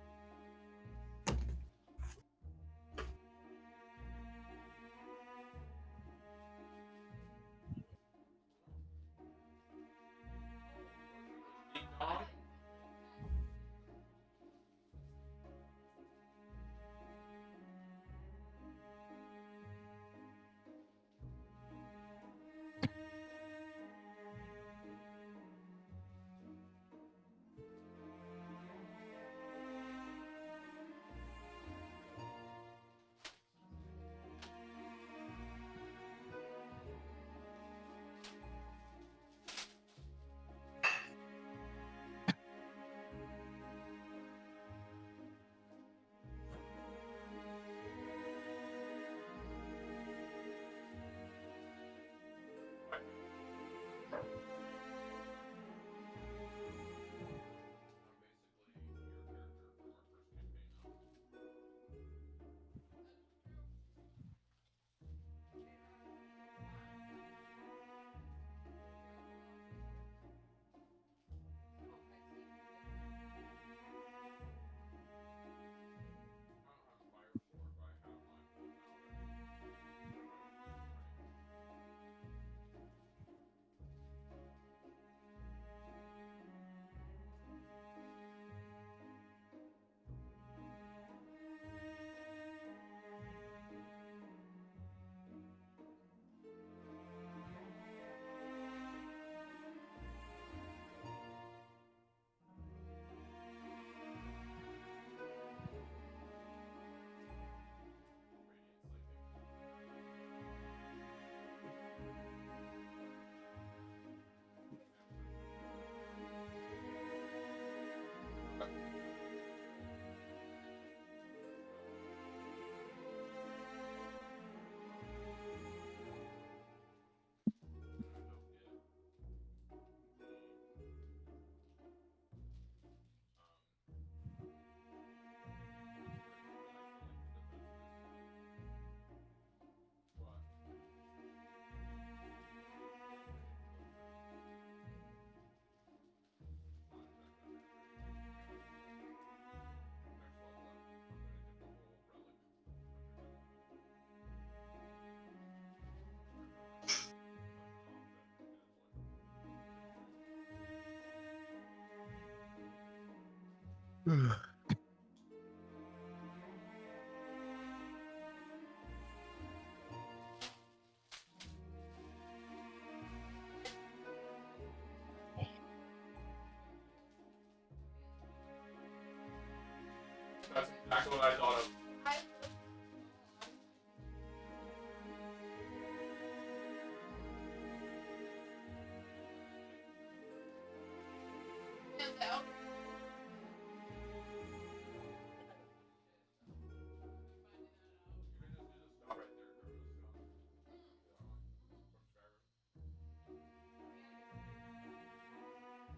That's exactly what I thought of.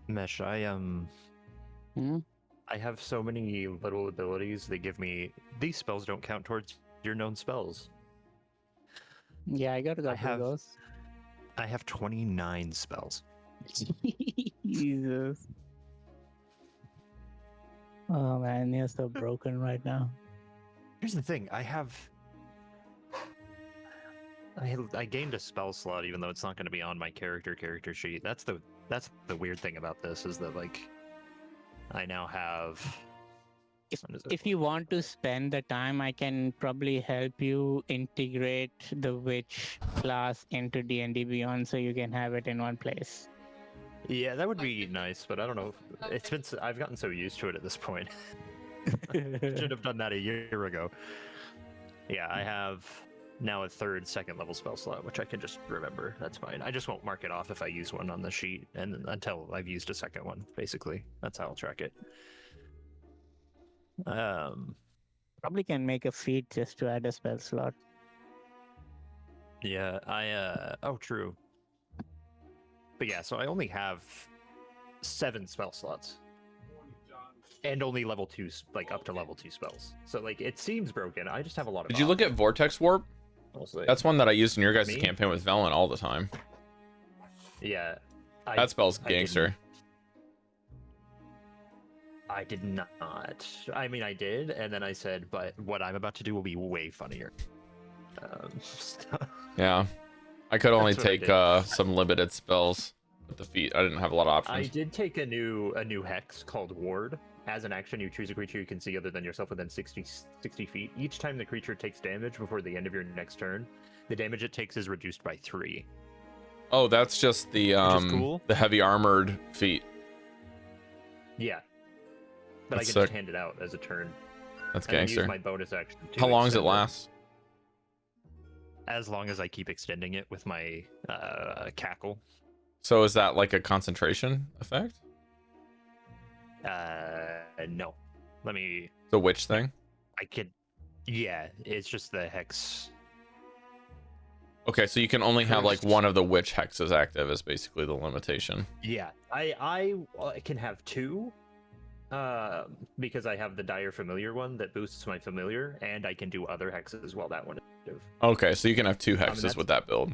Mesh, Hmm? I have so many little abilities that give me these spells don't count towards your known spells. Yeah, I got a couple of those. I have 29 spells. Jesus. Oh man, you're so broken right now. Here's the thing, I gained a spell slot even though it's not going to be on my character sheet. That's the weird thing about this is that like I now have If you want to spend the time, I can probably help you integrate the witch class into D&D Beyond so you can have it in one place. Yeah, that would be nice, but I don't know. I've gotten so used to it at this point. Should have done that a year ago. Yeah, I have now a second level spell slot, which I can just remember. That's fine. I just won't mark it off if I use one on the sheet, and until I've used a second one. Basically, that's how I'll track it. Probably can make a feat just to add a spell slot. Yeah, oh, true. But yeah, so I only have 7 spell slots. And only level 2, like up to level 2 spells. So like it seems broken. I just have a lot of Did you look at Vortex Warp? Mostly. That's one that I used in your guys' Me? campaign with Velen all the time. Yeah. That spell's gangster. I did not. I mean, I did, and then I said, but what I'm about to do will be way funnier. Yeah. I could only That's what I take did. some limited spells with the feet. I didn't have a lot of I options. did take a new hex called Ward. As an action, you choose a creature you can see other than yourself within 60 feet. Each time the creature takes damage before the end of your next turn, the damage it takes is reduced by 3. Oh, that's just the cool. the heavy armored feet. Yeah. But That's I can just sick. hand it out as a turn. That's And then use gangster. my bonus action to How long does it extend last? As long as I keep extending it with my cackle. So is that like a concentration effect? No. Let me. The witch thing? I could. Yeah, it's just the hex. Okay, so you can only have like Cursed. one of the witch hexes active is basically the limitation. Yeah, I can have 2. Because I have the dire familiar one that boosts my familiar, and I can do other hexes while that one is active. Okay, so you can have 2 hexes that's- with that build.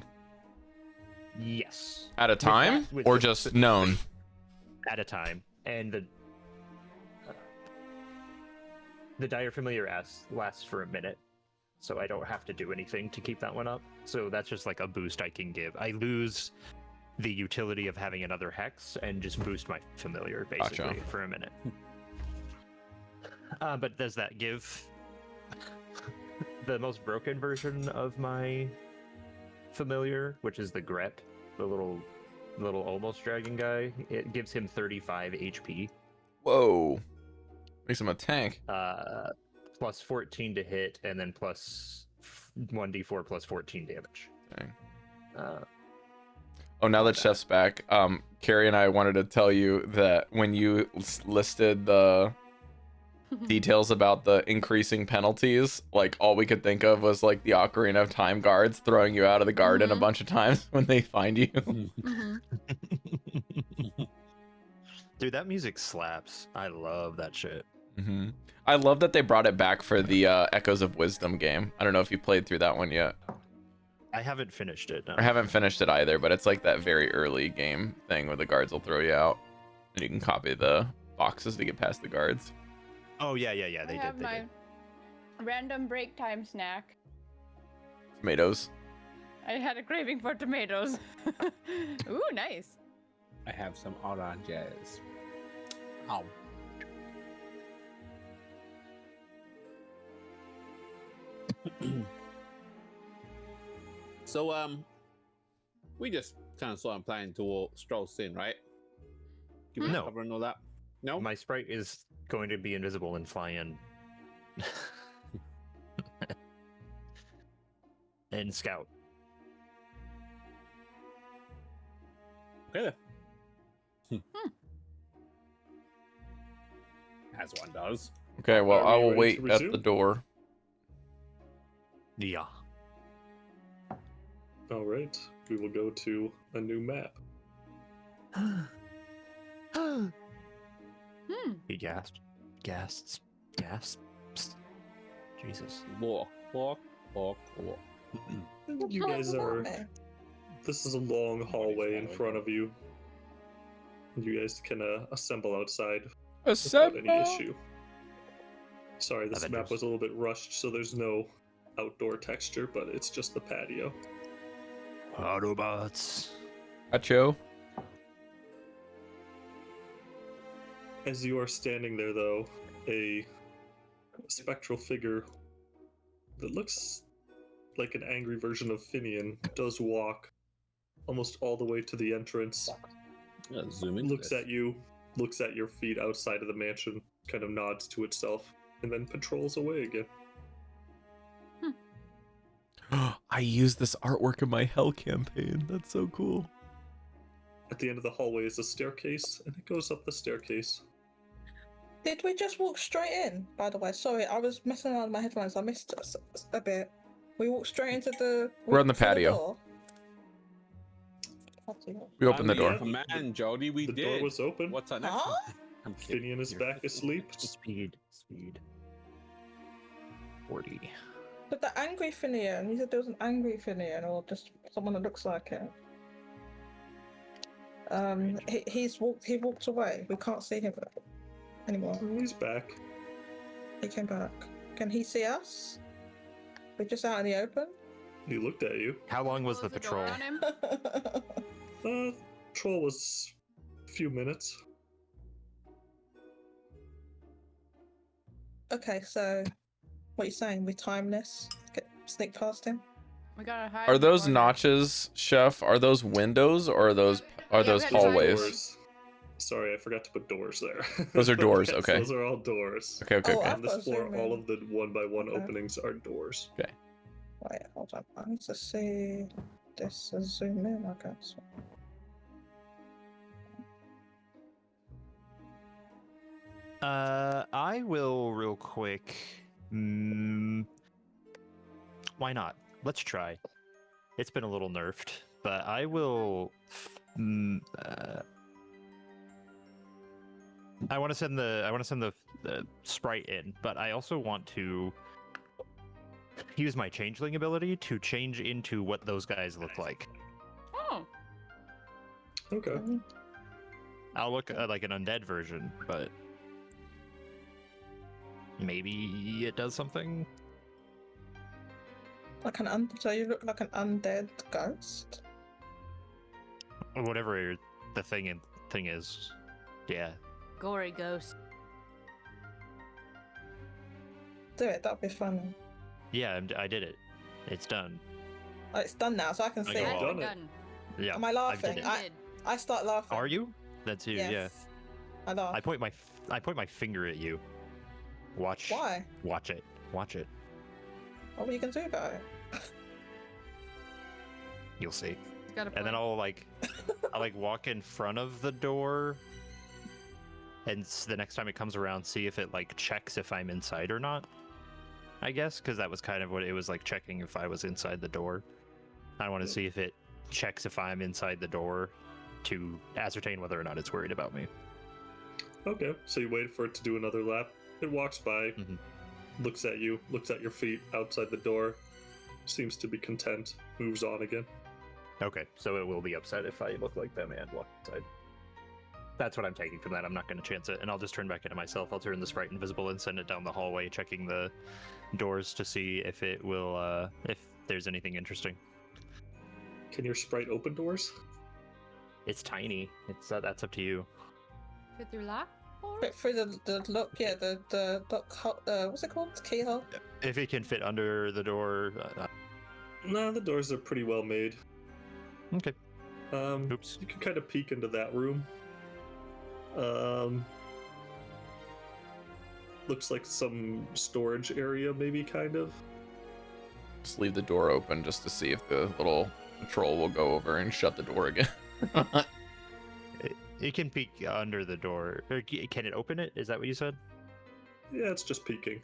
Yes. At a time? with Or the- just known? At a time. And the dire familiar lasts for a minute, so I don't have to do anything to keep that one up. So that's just like a boost I can give. I lose the utility of having another hex and just boost my familiar basically Gotcha. for a minute. But does that give the most broken version of my familiar, which is the Grep, the little almost dragon guy? It gives him 35 HP. Whoa. Makes him a tank. Plus 14 to hit, and then plus 1d4 plus 14 damage. Dang. Oh, now that Chef's back, Cari and I wanted to tell you that when you listed the details about the increasing penalties, like all we could think of was like the Ocarina of Time guards throwing you out of the garden a bunch of times when they find you. Dude, that music slaps. I love that shit. I love that they brought it back for the Echoes of Wisdom game. I don't know if you played through that one yet. I haven't finished it. No. I haven't finished it either, but it's like that very early game thing where the guards will throw you out and you can copy the boxes to get past the guards. Oh yeah, they I did. have They my did. random break time snack. Tomatoes. I had a craving for tomatoes. Ooh, nice. I have some oranges. Ow. So we just kind of saw him planning to stroll in, right? Give him No. cover and all that. No. My sprite is going to be invisible and fly in. And scout. Okay. As one does. Okay, well, Are I we will ready wait to at the resume? door. Yeah. All right, we will go to a new map. He gasped. Gasps. Gasps. Jesus. Walk, walk, walk, walk. You guys are. This is a long hallway in front of you. You guys can assemble outside without any issue. Sorry, this map Avengers. was a little bit rushed, so there's no outdoor texture, but it's just the patio. Autobots. Acho. As you are standing there, though, a spectral figure that looks like an angry version of Finian does walk almost all the way to the entrance, Zoom into looks this. at you, looks at your feet outside of the mansion, kind of nods to itself, and then patrols away again. I used this artwork in my Hell campaign. That's so cool. At the end of the hallway is a staircase, and it goes up the staircase. Did we just walk straight in? By the way, sorry, I was messing around with my headphones. I missed a bit. We walked straight into the. We're on the through patio. door? We opened the I'm door. Command, Jodie, we The did. door was open. What's that next? Huh? I'm kidding. Finian is back asleep. Speed. 40. But the angry Finian, you said there was an angry Finian, or just someone that looks like it. He walked away. We can't see him anymore. He's back. He came back. Can he see us? We're just out in the open. He looked at you. How long was the Close door patrol? on him. Troll was a few minutes. Okay, so what are you saying? We're timeless. Sneak past him. We gotta hide. Are in the those corner. notches, Chef? Are those windows or are those Yeah, those we gotta try hallways? Doors. Sorry, I forgot to put doors there. Those are doors, Yes, okay. Those are all doors. Okay, okay, Oh, okay. On this thought floor, zoom all in. of the one-by-one Okay. openings are doors. Wait, hold on. I need to see this zoom in, I guess. I will real quick. Why not? Let's try. It's been a little nerfed, but I will. I want to send the sprite in, but I also want to use my changeling ability to change into what those guys look like. Oh, Okay. I'll look like an undead version, but maybe it does something. Like so you look like an undead ghost? Whatever the thing is, yeah. gory ghost. Do it, that'd be funny. Yeah, I did it. It's done. Oh, it's done now, so I can I see go it. all- done it. Done. Yeah. Am I I laughing? did it. You did. I start laughing. Are you? That's you. Yes. Yeah. I laugh. I point my finger at you. Watch. Why? Watch it. Watch it. What were you gonna do about it? You'll see. He's got a And then point. I'll walk in front of the door, and the next time it comes around, see if it checks if I'm inside or not. I guess because that was kind of what it was checking if I was inside the door. I want to see if it checks if I'm inside the door to ascertain whether or not it's worried about me. Okay. So you wait for it to do another lap. It walks by, Mhm. looks at you, looks at your feet outside the door, seems to be content, moves on again. Okay, so it will be upset if I look like them and walk inside. That's what I'm taking from that. I'm not going to chance it, and I'll just turn back into myself. I'll turn the sprite invisible and send it down the hallway, checking the doors to see if it will, if there's anything interesting. Can your sprite open doors? It's tiny. It's that's up to you. Fit through lock? But through the look, yeah, the lock, what's it called? Keyhole? If it can fit under the door. No, the doors are pretty well made. Okay. Oops. You can kind of peek into that room. looks like some storage area, maybe, kind of. Just leave the door open just to see if the little patrol will go over and shut the door again. It can peek under the door. Or can it open it? Is that what you said? Yeah, it's just peeking.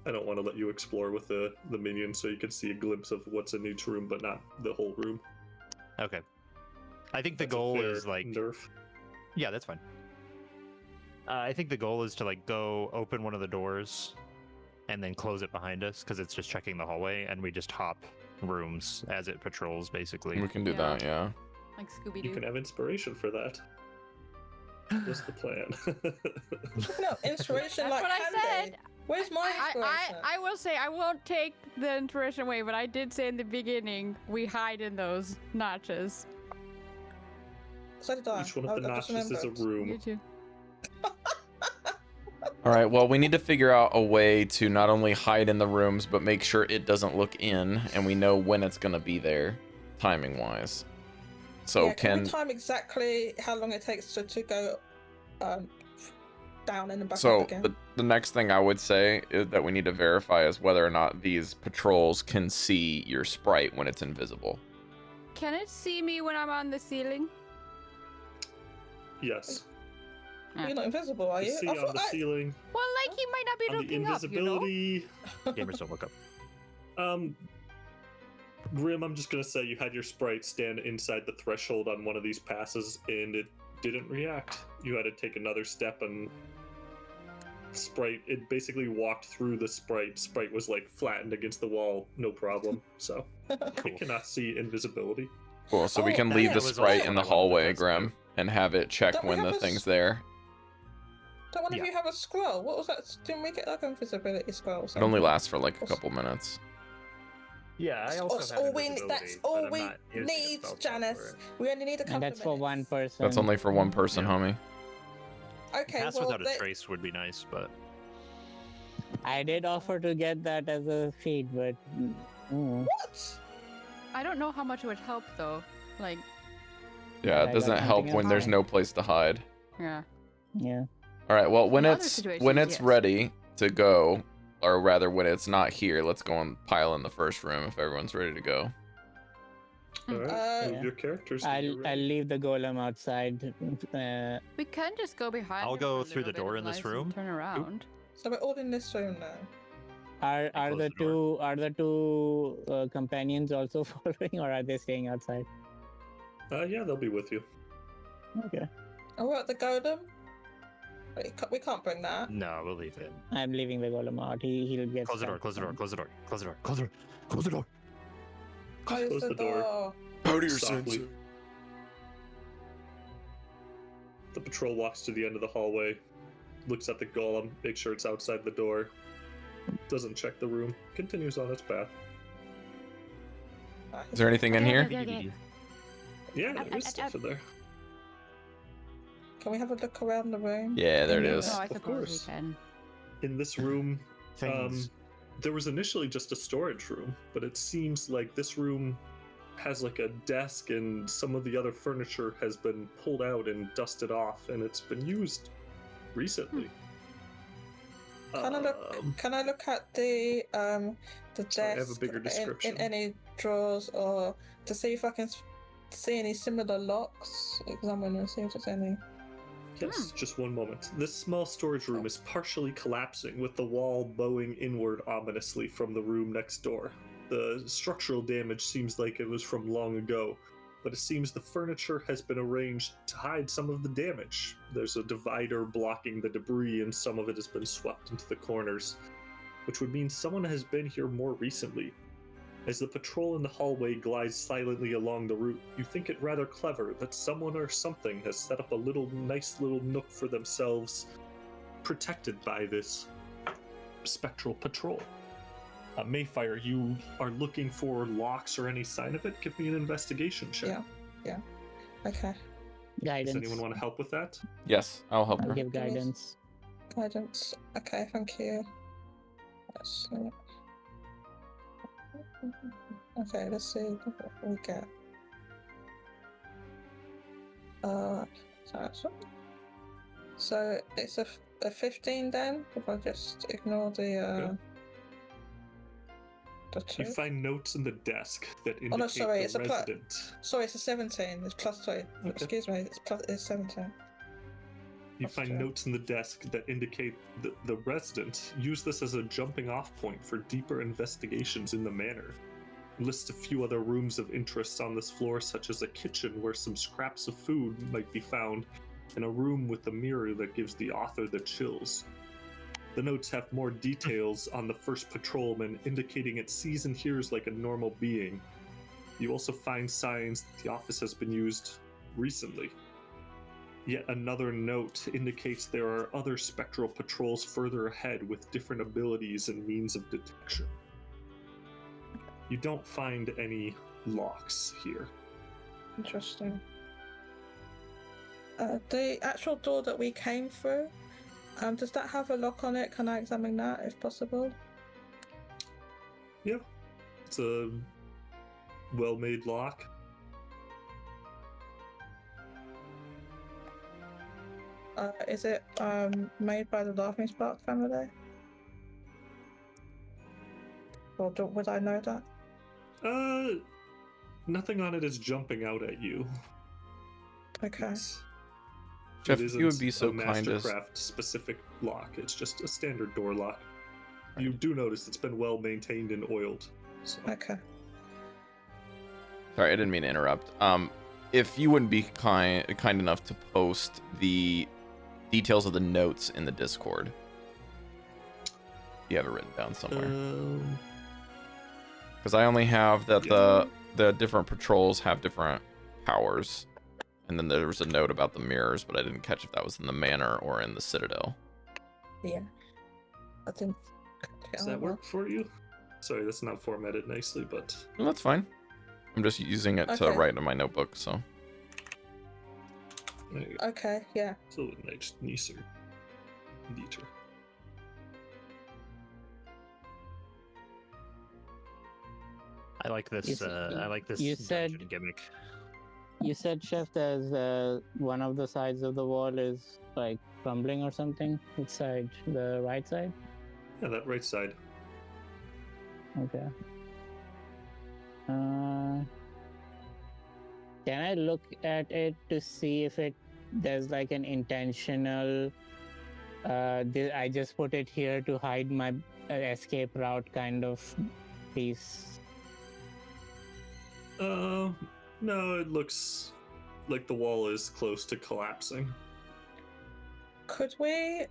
I don't want to let you explore with the minion so you can see a glimpse of what's in each room, but not the whole room. Okay. I think the That's a goal fair is like nerf. Yeah, that's fine. I think the goal is to like go open one of the doors and then close it behind us because it's just checking the hallway and we just hop rooms as it patrols basically. We can do that, yeah. Like Scooby You can Doo. have inspiration for that. What's the plan? No, inspiration That's like what I candy. said. Where's my inspiration? I will say I won't take the inspiration away, but I did say in the beginning we hide in those notches. So did I. Each one of the I just notches is a remembered. room. You too. All right, well, we need to figure out a way to not only hide in the rooms, but make sure it doesn't look in, and we know when it's going to be there, timing-wise. So Yeah, can we time exactly how long it takes to go down and then back up So again? the next thing I would say is that we need to verify is whether or not these patrols can see your sprite when it's invisible. Can it see me when I'm on the ceiling? Yes. You're not invisible, are You you? see on the ceiling, Well, like he might not be on the looking up, you know? invisibility. Gamers don't look up. Grim, I'm just gonna say you had your sprite stand inside the threshold on one of these passes and it didn't react. You had to take another step and sprite, it basically walked through the sprite. Sprite was like flattened against the wall, no problem. So it cannot see invisibility. Cool, so we Oh, can that- leave that the was sprite also in what the I wanted to hallway, test Grim, out. and have it check Don't we when have the a thing's s- there. Don't one of Yeah. you have a scroll? What was that? Didn't we get like invisibility scroll? It only lasts for like a couple minutes. Yeah, That's all we need, Janus. We only need a couple And that's of for minutes. one person. That's only for one person, Yeah. homie. Okay, Pass well, without a trace would be nice, but I did offer to get that as a feat, but what? I don't know how much it would help though. Like, Yeah, I it got doesn't help something when else there's then. no place to hide. yeah. yeah. All right, well, when In other it's situations, yes. ready to go, or rather when it's not here, let's go and pile in the first room if everyone's ready to go. Alright, move Yeah. your characters. when you're I'll ready. leave the golem outside. We can just go behind. I'll him go for a through little the door bit in of this light and room. Turn around. So we're all in this room now. Are close the the door. two companions also following, or are they staying outside? Yeah, they'll be with you. Okay, Oh, what, the golem? Wait, we can't bring that. no, we'll leave it. I'm leaving the golem out. He'll get. Close the door, stuck. close the door, close the door, close the door, close the door, close the door. Close the door. Powder Softly. The patrol walks to the end of the hallway, looks at the golem, makes sure it's outside the door, doesn't check the room, continues on its path. Ah, Is there anything in here? Yeah, there is stuff in there. Can we have a look around the room? Yeah, there it Yeah. is. Oh, I Of suppose course. we can. In this room, Things. there was initially just a storage room, but it seems like this room has like a desk and some of the other furniture has been pulled out and dusted off, and it's been used recently. Can I look at the desk Sorry, I have a bigger description. in any drawers, or to see if I can see any similar locks? Examine and see if there's any. Yes, just one moment. This small storage room is partially collapsing, with the wall bowing inward ominously from the room next door. The structural damage seems like it was from long ago, but it seems the furniture has been arranged to hide some of the damage. There's a divider blocking the debris, and some of it has been swept into the corners, which would mean someone has been here more recently. As the patrol in the hallway glides silently along the route, you think it rather clever that someone or something has set up a nice little nook for themselves, protected by this spectral patrol. Maefyre, you are looking for locks or any sign of it? Give me an investigation check. Yeah. Okay. Guidance. Does anyone want to help with that? Yes, I'll help I'll her. give guidance. Guidance. Okay, thank you. Let's see. Okay, let's see what we get. So it's a 15 then? If I just ignore the You 2. find notes in the desk that indicate Oh no, sorry, the it's a resident. Sorry, it's a 17. It's plus 3. Okay. Excuse me, it's 17. You That's find true. notes in the desk that indicate the resident used this as a jumping off point for deeper investigations in the manor. Lists a few other rooms of interest on this floor, such as a kitchen where some scraps of food might be found, and a room with a mirror that gives the author the chills. The notes have more details on the first patrolman, indicating it sees and hears like a normal being. You also find signs that the office has been used recently. Yet another note indicates there are other spectral patrols further ahead with different abilities and means of detection. You don't find any locks here. Interesting. The actual door that we came through, does that have a lock on it? Can I examine that if possible? Yeah, it's a well-made lock. Is it made by the Laughing Spark family? Or would I know that? Nothing on it is jumping out at you. Okay. Jeff, It if you would isn't be so a kind as Mastercraft specific lock. It's just a standard door lock. You do notice it's been well maintained and oiled. So. Okay. Sorry, I didn't mean to interrupt. If you wouldn't be kind enough to post the details of the notes in the Discord. You have it written down somewhere. Because I only have that the different patrols have different powers. And then there was a note about the mirrors, but I didn't catch if that was in the manor or in the citadel. Yeah. I didn't. Does that work for you? Sorry, that's not formatted nicely, but... No, that's fine. I'm just using it to write in my notebook, so... There you go. Okay, yeah. So nice, nicer. Neater. I like this. I like this you said- dungeon gimmick. You said, Chef, there's one of the sides of the wall is like crumbling or something. Which side? The right side? Yeah, that right side. Okay. Can I look at it to see if there's like an intentional I just put it here to hide my escape route kind of piece? No, it looks like the wall is close to collapsing. Could we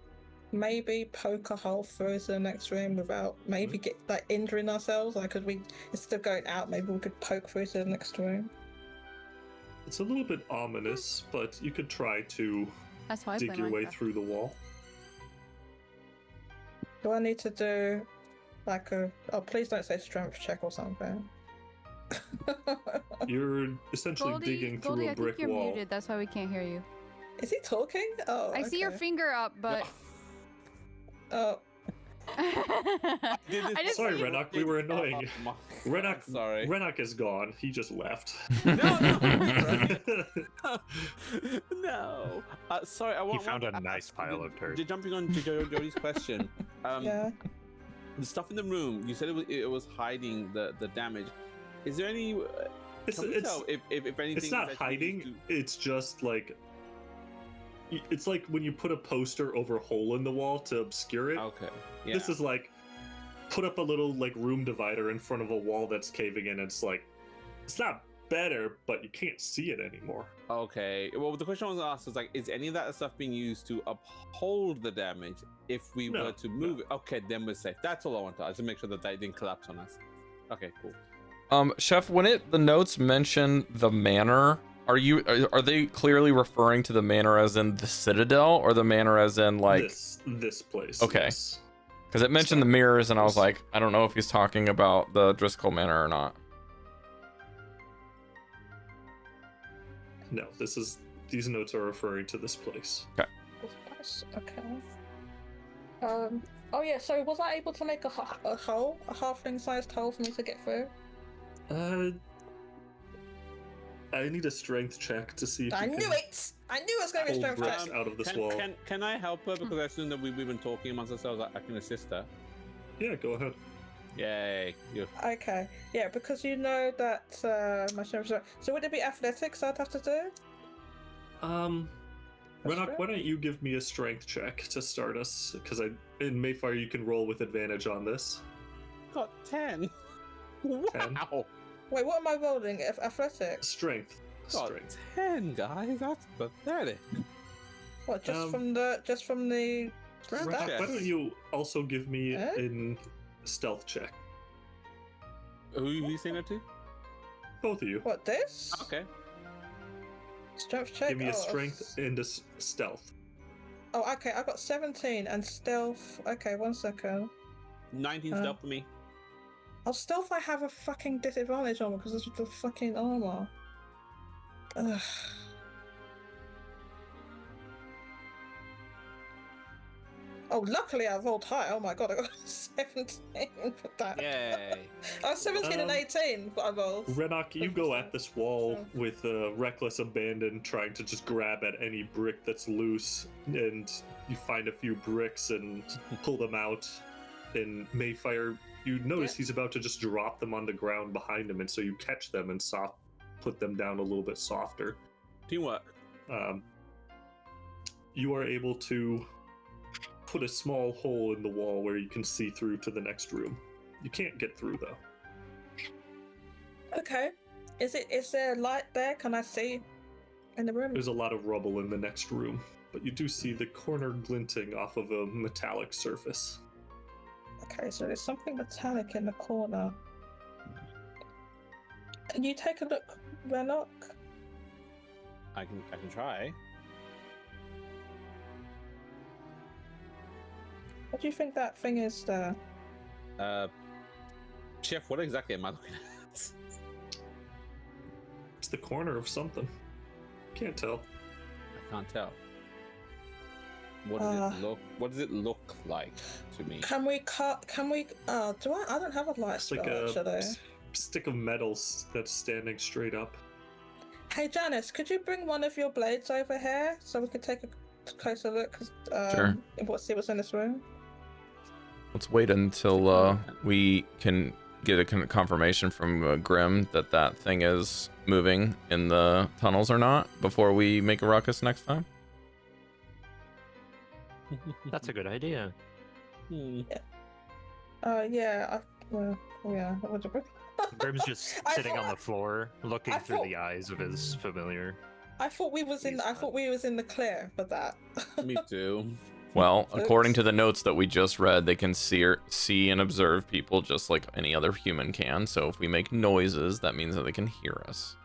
maybe poke a hole through to the next room without maybe get like injuring ourselves? Like, could we, instead of going out, maybe we could poke through to the next room? It's a little bit ominous, but you could try to That's why I dig play your way Minecraft. through the wall. Do I need to do like oh, please don't say strength check or something. You're essentially digging through Goldy, a I brick think you're wall. muted. That's why we can't hear you. Is he talking? Oh, I see your okay. finger up, but Oh, I just Sorry, see- Renok, we were annoying. Renok, Sorry. Renok is gone. He just left. No. Sorry, I He want. found a nice pile of dirt. Jumping on to Jodie's question. yeah. The stuff in the room. You said it was hiding the damage. Is there any? Can we tell if anything? It's is not actually hiding. used It's just like it's like when you put a poster over a hole in the wall to obscure it. Okay. Yeah. This is like put up a little like room divider in front of a wall that's caving in. It's like it's not better, but you can't see it anymore. Okay. Well, the question I was asked was like, is any of that stuff being used to uphold the damage if we No, were to move it? Okay, then we're safe. That's all I wanted. I just to make sure that didn't collapse on us. Okay, cool. Chef, when the notes mention the manor, are they clearly referring to the manor as in the citadel or the manor as in like this place. Okay. Yes. because it mentioned the mirrors and I was like, I don't know if he's talking about the Driscoll manor or not. No, these notes are referring to this place. Okay. Oh yeah. So was I able to make a halfling-sized hole for me to get through? I need a strength check to see if I you knew can it! I knew it was going to be a pull strength bricks check. out of this wall. Can I help her? Because I assume that we've been talking amongst ourselves. I can assist her. Yeah, go ahead. Yay. Okay, yeah, because you know that my strength. So would it be athletics I'd have to do? Renok, why don't you give me a strength check to start us? Because in Maefyre you can roll with advantage on this. Got 10. 10? Wow. Wait, what am I rolling? Athletics? Strength. Got Strength. 10, guys. That's pathetic. What? Just from the Strength Renok, check. why don't you also give me Eh? a stealth check? Who are you saying that to? Both of you. What, this? Okay. Strength check. Give me a Oh, strength and a stealth. Oh, okay. I got 17 and stealth. Okay, 1 second. 19 stealth for me. Oh, stealth I have a fucking disadvantage on because of the fucking armor. Ugh. Oh, luckily I rolled high. Oh my god, I got 17 for that. Yay. I was 17 and 18, but I rolled. Renok, you go at this wall with reckless abandon, trying to just grab at any brick that's loose, and you find a few bricks and pull them out. In Maefyre, you notice he's about to just drop them on the ground behind him, and so you catch them and put them down a little bit softer. Teamwork. You are able to put a small hole in the wall where you can see through to the next room. You can't get through though. Okay. Is there light there? Can I see in the room? There's a lot of rubble in the next room, but you do see the corner glinting off of a metallic surface. Okay, so there's something metallic in the corner. Can you take a look, Renok? I can try. What do you think that thing is there? Chef, what exactly am I looking at? It's the corner of something. Can't tell. I can't tell. What does it look? What does it look like to me? Can we cut? Can we? Do I? I don't have a light It's like spell, a actually. stick of metal that's standing straight up. Hey Janus, could you bring one of your blades over here so we could take a closer look? Sure. See what's in this room. Let's wait until we can get a confirmation from Grim that that thing is moving in the tunnels or not before we make a ruckus next time. That's a good idea. Yeah. Yeah. Grim's just I sitting on thought- the floor, looking I through thought- the eyes of his familiar. I thought we was in. He's I thought we was in the clear for that. Me too. Well, according Oops. to the notes that we just read, they can see and observe people just like any other human can. So if we make noises, that means that they can hear us.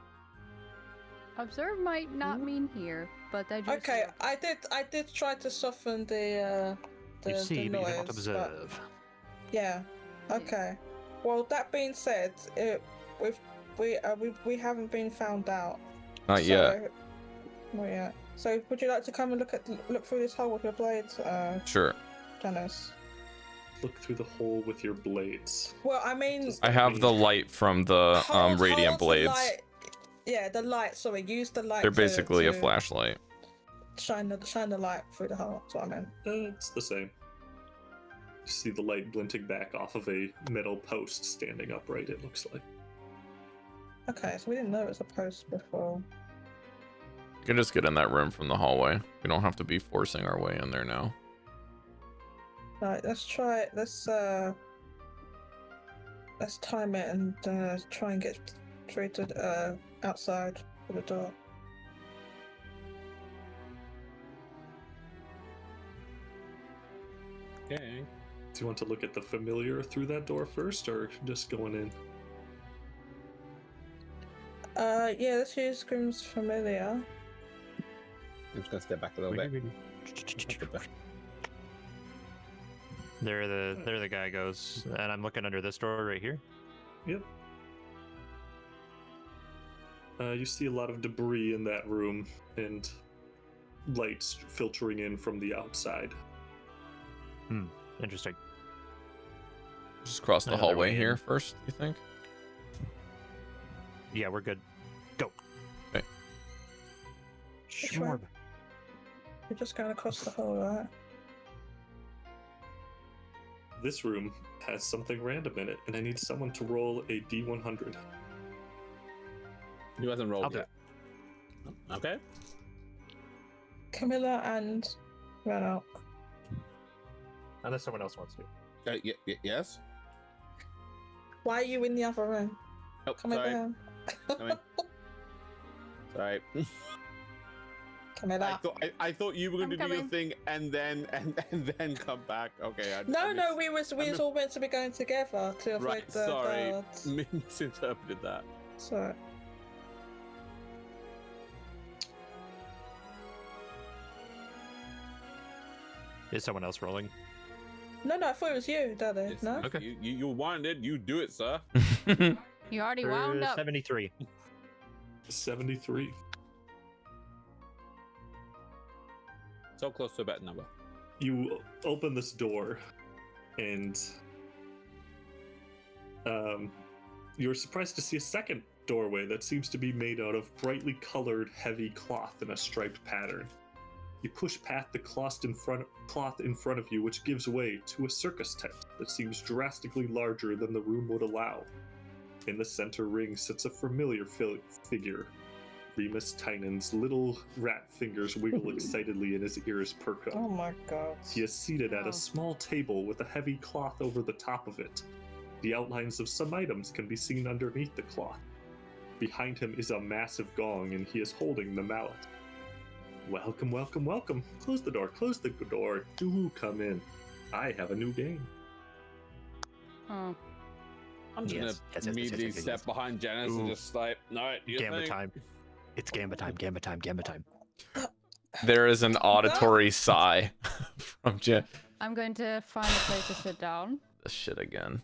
Observe might not mean here, but I do. Okay, I did try to soften the You see, the but noise. you don't but- observe. Yeah. Okay. Well, that being said, we haven't been found out. Not yet. Not yet. So, would you like to come and look through this hole with your blades, Sure. Janus? Look through the hole with your blades. Well, I mean, I have the light from the hold radiant the blades. light- Yeah, the light. Sorry, use the light. They're to- basically a to flashlight. Shine the light through the hole. That's what I meant. It's the same. You see the light glinting back off of a metal post standing upright, it looks like. Okay, so we didn't know it was a post before. You can just get in that room from the hallway. We don't have to be forcing our way in there now. Right, let's try it. Let's time it and try and get through to outside for the door. Okay. Do you want to look at the familiar through that door first, or just going in? Yeah, let's use Grim's familiar. I'm just gonna step back a little bit. There the guy goes, and I'm looking under this door right here. Yep. You see a lot of debris in that room and lights filtering in from the outside. Interesting. Just cross the Another hallway way in. here first, you think? Yeah, we're good. Go. Which one? We're just going across the hall, right? This room has something random in it, and I need someone to roll a D100. Who hasn't rolled I'll do yet? Okay. Chamilla and Renok. Unless someone else wants to. Yes. Why are you in the other room? Oh, Come sorry. over here. Come in. Sorry. Chamilla. I thought you were going I'm to do your coming. thing and then come back. Okay. No, we was all meant to be going together to avoid Right. the Sorry. guards. Misinterpreted that. Sorry. Is someone else rolling? No, I thought it was you, Daddy. Yes, No? Okay. You wanted. You do it, sir. You already wound up. 73. 73. So close to a better number. You open this door, and you're surprised to see a second doorway that seems to be made out of brightly colored heavy cloth in a striped pattern. You push past the cloth in front of you, which gives way to a circus tent that seems drastically larger than the room would allow. In the center ring sits a familiar figure. Remus Tynan's little rat fingers wiggle excitedly and his ears perk up. Oh my god. He is seated at Oh. a small table with a heavy cloth over the top of it. The outlines of some items can be seen underneath the cloth. Behind him is a massive gong, and he is holding the mallet. Welcome, welcome, welcome. Close the door, close the door. Do come in. I have a new game. Oh. I'm just Yes, gonna immediately yes. step behind Janus and Ooh. just like, alright, you Gamba think? time. It's Gamba time, Gamba time, Gamba time. There is an auditory sigh from Jen. I'm going to find a place to sit down. This shit again.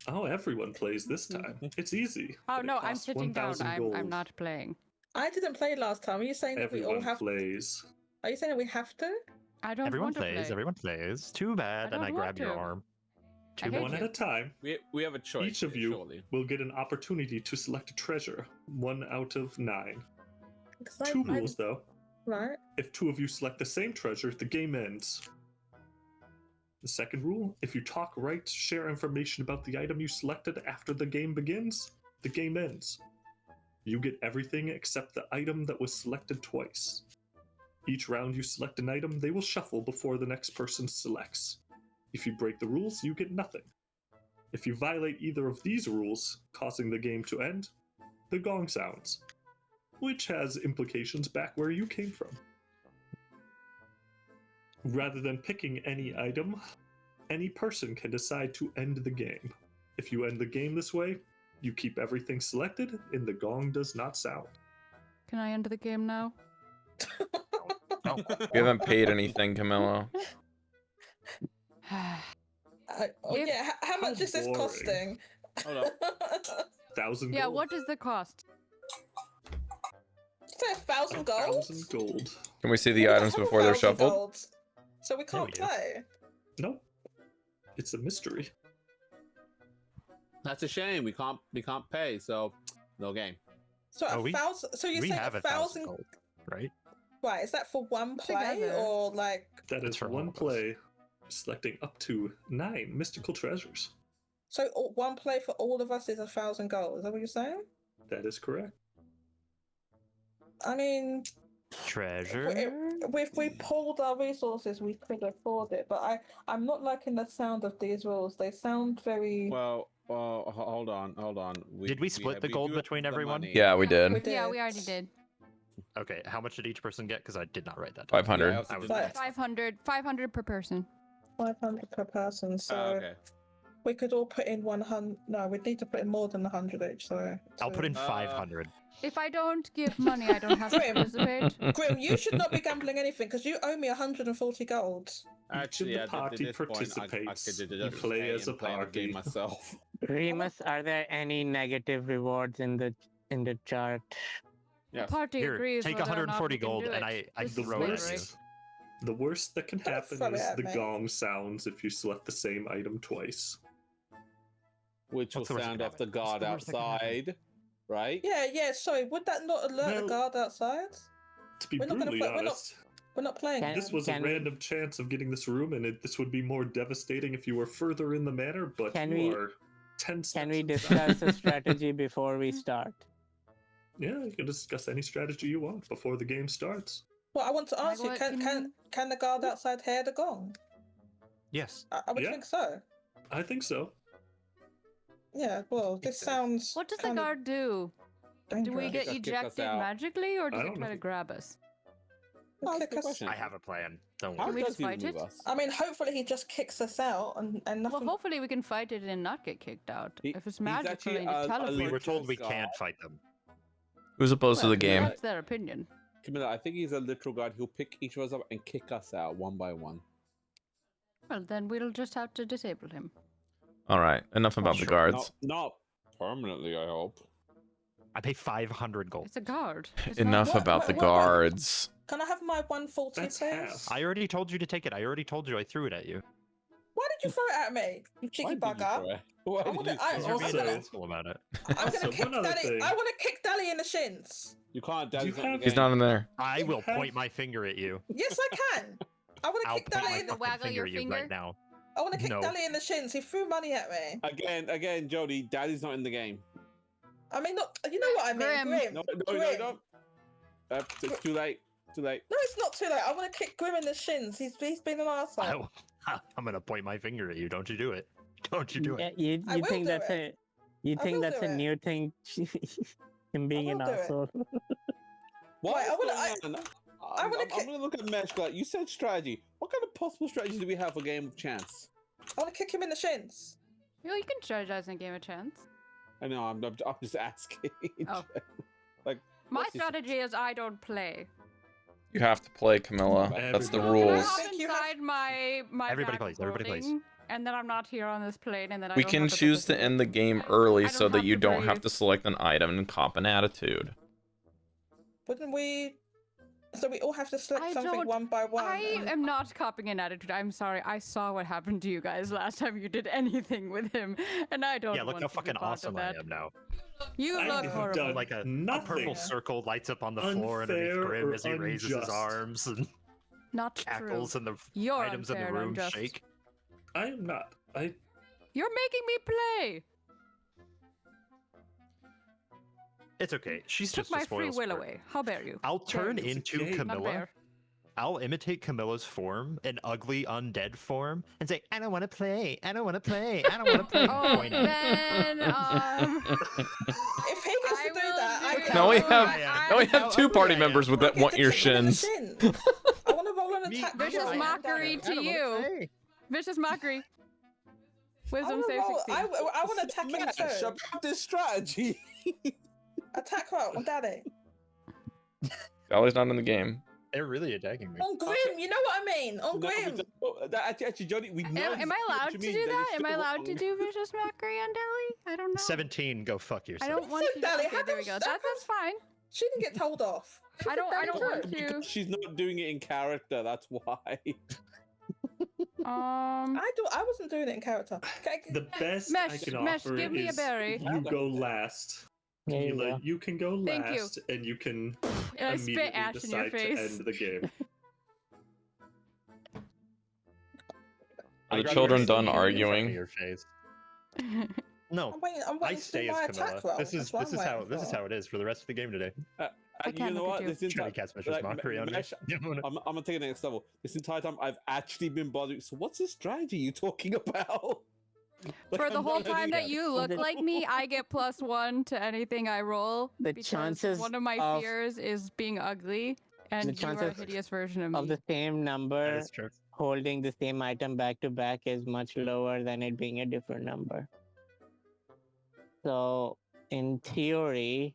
Oh, everyone plays this time. It's easy. Oh but it no, I'm costs sitting down. 1,000 I'm gold. not playing. I didn't play last time. Are you saying that we all Everyone have plays. Are you saying that we have to? I don't Everyone want to plays, play. everyone plays. Too bad, I and I don't want grab your to. arm. I hate One you. at a time. We have a choice. Each of here, you surely. will get an opportunity to select a treasure. 1 out of 9. 'Cause 2 rules, though. Right. If 2 of you select the same treasure, the game ends. The second rule, if you talk, write, share information about the item you selected after the game begins, the game ends. You get everything except the item that was selected twice. Each round you select an item, they will shuffle before the next person selects. If you break the rules, you get nothing. If you violate either of these rules, causing the game to end, the gong sounds, which has implications back where you came from. Rather than picking any item, any person can decide to end the game. If you end the game this way, you keep everything selected and the gong does not sound. Can I end the game now? We haven't paid anything, Camilla. If- Yeah, how much is this boring. costing? Hold up. 1,000 Yeah, gold. what is the cost? Is that 1,000 gold? 1,000 gold. Can we see the We don't items have before they're 1,000 shuffled? gold, so we can't we do. play. Nope. It's a mystery. That's a shame. We can't pay, so no game. So Oh, a thousand. So you're we saying have 1,000 gold, right? Right? Is that for one play Together. or like? That That's is for all one of us. play, selecting up to 9 mystical treasures. So one play for all of us is 1,000 gold. Is that what you're saying? That is correct. I mean, Treasure. if we pulled our resources, we could afford it. But I'm not liking the sound of these rules. They sound very. Well, hold on. Did we split the gold do have between the everyone? money. Yeah, we did. We did. Yeah, we already did. Okay, how much did each person get? Because I did not write that down. 500. Yeah, I also I was- did that. 500 per person. 500 per person. So Okay. we could all put in 100. No, we'd need to put in more than 100 each. So I'll put in Uh, 500. If I don't give money, I don't have to Grim. participate. Grim, you should not be gambling anything because you owe me 140 gold. Actually, the at party this point, participates. I could You just play pay as and a play the party. game myself. Remus, are there any negative rewards in the chart? The Yes. party Here, agrees take whether or 140 not we can gold, do and it. I This The is throw it at slavery. you. The worst that can Don't happen throw it is at the me. gong sounds if you select the same item twice. Which will What's the worst sound that off the can happen? guard What's the worst that can happen? outside, right? Yeah. Sorry, would that not alert Well- the guard outside? To be We're not gonna brutally play- we're not- honest, We're not playing. Can- this was a Can we- random chance of getting this room, and this would be more devastating if you were further in the manor. But Can you we- are 10 steps. Can we inside. discuss a strategy before we start? Yeah, you can discuss any strategy you want before the game starts. Well, I want to ask you: what can the guard outside hear the gong? Yes. I would Yeah. think so. I think so. Yeah. Well, this sounds. What does the kind of guard do? Do we dangerous. get Kick us ejected out. magically, or I does it don't try know. to grab us? He'll Oh, kick good us- question. I have a plan. Don't How worry. we does just he fight remove it? us? I mean, hopefully he just kicks us out and Well, nothing. hopefully we can fight it and not get kicked out. He- if it's he's magical actually and it a We teleports, were told we God. can't fight them. Who's opposed to well, the game? That's their opinion. Camilla, I think he's a literal guard. He'll pick each of us up and kick us out one by one. Well, then we'll just have to disable him. All right, enough about the sure. guards. Not permanently, I hope. I pay 500 gold. It's a guard. It's Enough not- about the what- guards. Can I have my 140, That's please? half. I already told you to take it. I already told you I threw it at you. Why did you throw it at me? You Why cheeky did you bugger. throw it? Why I did wanna- you I- throw Because it? you're being gonna- an asshole about it. I'm gonna Also, kick one other Daddy. thing. I want to kick Daddy in the shins. You can't. Do you Daddy's not in the have- game. He's not in there. I will have- point my finger at you. Yes, I can. I want to I'll kick point my Daddy in. fucking Waggle finger your at you finger? right now. I want to kick No. Daddy in the shins. He threw money at me. Again, Jodie. Daddy's not in the game. I mean, not. You know what I mean, Grim. Grim. No. Grim. It's too late. Too late. No, it's not too late. I want to kick Grim in the shins. He's been an arsehole. I'm gonna point my finger at you. Don't you do it? Don't you do Yeah, it? you I will think do that's it. you I think will that's do a it. new thing? Him being an will do it. asshole. What Wait, is I wanna- going on? I wanna I'm kick- gonna look at Mesh. Like, you said strategy. What kind of possible strategy do we have for game of chance? I want to kick him in the shins. Well, you can strategize and give him a chance. I know. I'm just asking. Oh. Like, My what's his- strategy is I don't play. You have to play, Camilla. That's the Everybody Can I rules. hop Think you have- inside my Everybody bag plays, of everybody plays. holding, and then I'm not here on this plane, and then I We don't can have to choose to participate? end the game I early don't so that have you to don't have breathe. to select an item and cop an attitude. Wouldn't we? So we all have to select I something don't- one by one. I and- am not copying an attitude. I'm sorry. I saw what happened to you guys last time you did anything with him, and I don't Yeah, look want how to be fucking part of awesome I that. am now. You I look have horrible. done Like a nothing. purple circle lights up on the floor underneath Unfair Grim or as he raises his unjust. arms and Not true. cackles and the You're items in the unfair and room unjust. shake. I am not. You're making me play. It's okay. She's Took just my a free spoil will sport. away. How dare you? I'll turn It's into okay. Not Not Camilla. fair. I'll imitate Camilla's form, an ugly undead form, and say, "I don't want to play. I don't want to play. I don't want to play." Oh, Point at then If he gets to do that, I get Now we to- have I now we am. have two party I am. members with I that get want to your kick him in the shins. shin. I want to roll an Me- attack. Vicious roll. mockery to you. Vicious mockery. Wisdom save 16. I want to attack him Mesh, too. about this strategy. Attack roll on Daddy. Sally's not in the game. They're really attacking me. On Grim, you know what I mean. On No, we Grim. don't- oh, actually, Jodie, we know. Am I allowed to do that? Am I allowed to do vicious mockery on Deli? I don't know. 17, go fuck I yourself. don't want So, to. Dali, Okay, how there we come go. that That's fine. She didn't get told off. She I don't- did I don't damage want too. to. Because she's not doing it in character. That's why. I wasn't doing it in character. Okay, The best I Mesh, can Mesh, offer give me a is berry. you go last. There you Camilla, go. you can go Thank you. last, and you can And I spit immediately ash in your decide to face. end the game. Are the I'd children rather done see you in arguing? Your face. No, I'm I waiting stay to do as my Camilla. attack roll. This is That's what I'm how waiting for. it is for the rest of the game today. I You can't know look what? at you. This Trying entire to cast Mesh's like, mockery on me. Mesh, You wanna- I'm gonna take it next level. This entire time, I've actually been bothering. So, what's the strategy you talking about? Like, For the I'm whole not letting time that it- you look like me, I get +1 to anything I roll. The because chances one of my of- fears is being ugly, and The you are a chances hideous version of me. Of the same That number is true. holding the same item back to back is much lower than it being a different number. So, in theory,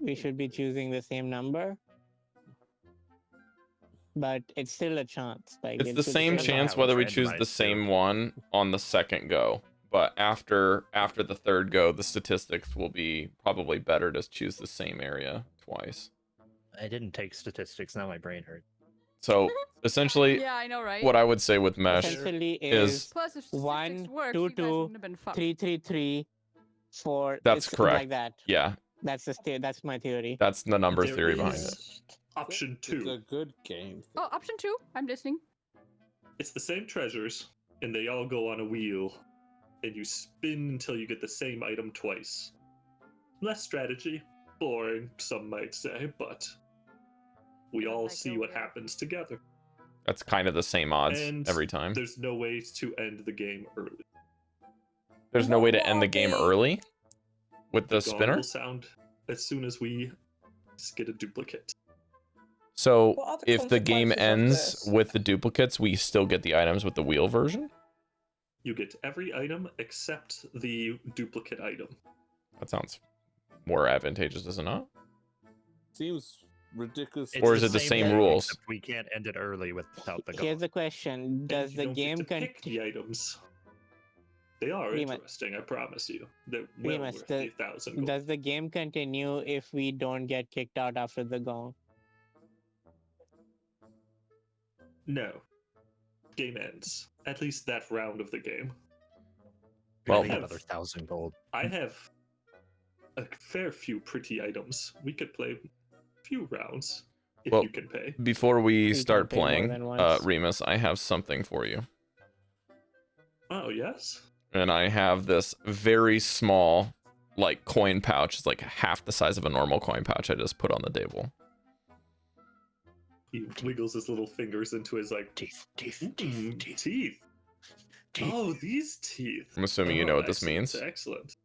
we should be choosing the same number. But it's still a chance. Like It's the same depends on chance how whether it's we choose randomized, the too. same one on the second go. But after the third go, the statistics will be probably better to choose the same area twice. I didn't take statistics. Now my brain hurts. So essentially, Yeah, I know, right? what I would say with Mesh essentially is- is Plus, if statistics 1, works, 2, you guys 2, wouldn't have been fucked. 3, 3, 3, 4. That's it's correct. Like that. yeah, That's my theory. That's the number There theory behind it. is Option It's a 2. good game. Oh, option 2. I'm listening. It's the same treasures, and they all go on a wheel, and you spin until you get the same item twice. Less strategy, boring, some might say, but we all Like see a what wheel. happens together. That's kind of the same odds And every time. There's no way to end the game early. There's no way to What end the are game the- early with the gong spinner. will sound as soon as we get a duplicate. So What are the if the game consequences of ends this? with the duplicates, we still get the items with the wheel version. You get every item except the duplicate item. That sounds more advantageous, does it not? Seems ridiculous. Or is it the same thing, rules? except we can't end it early without the Here's gong. the question: And does you the don't get game to pick the items? They are Remus. interesting, I promise you. They're well Remus, worth the 1,000 gold. does the game continue if we don't get kicked out after the gong? No. Game ends. At least that round of the game. Well- Getting another 1,000 gold. I have a fair few pretty items. We could play a few rounds if Well, you can pay. Before we We start can't pay more playing, than once. Remus, I have something for you. Oh, yes? And I have this very small, like, coin pouch. It's like half the size of a normal coin pouch I just put on the table. He wiggles his little fingers into his, like, Teeth. teeth. Oh, these teeth. I'm assuming you know what this excellent, means. Excellent.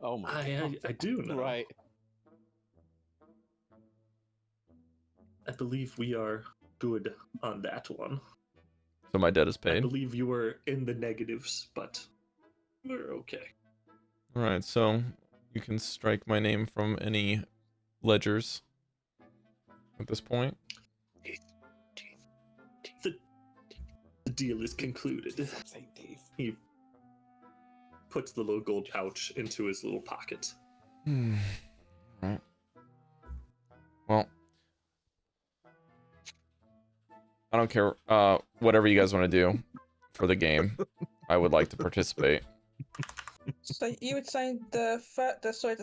Oh my god. I do know. Right. I believe we are good on that one. So my debt is I paid. believe you were in the negatives, but we're okay. All right, so you can strike my name from any ledgers at this point. The deal is concluded. Same teeth. He puts the little gold pouch into his little pocket. Right. Well, I don't care. Whatever you guys want to do for the game, I would like to participate. So you would say the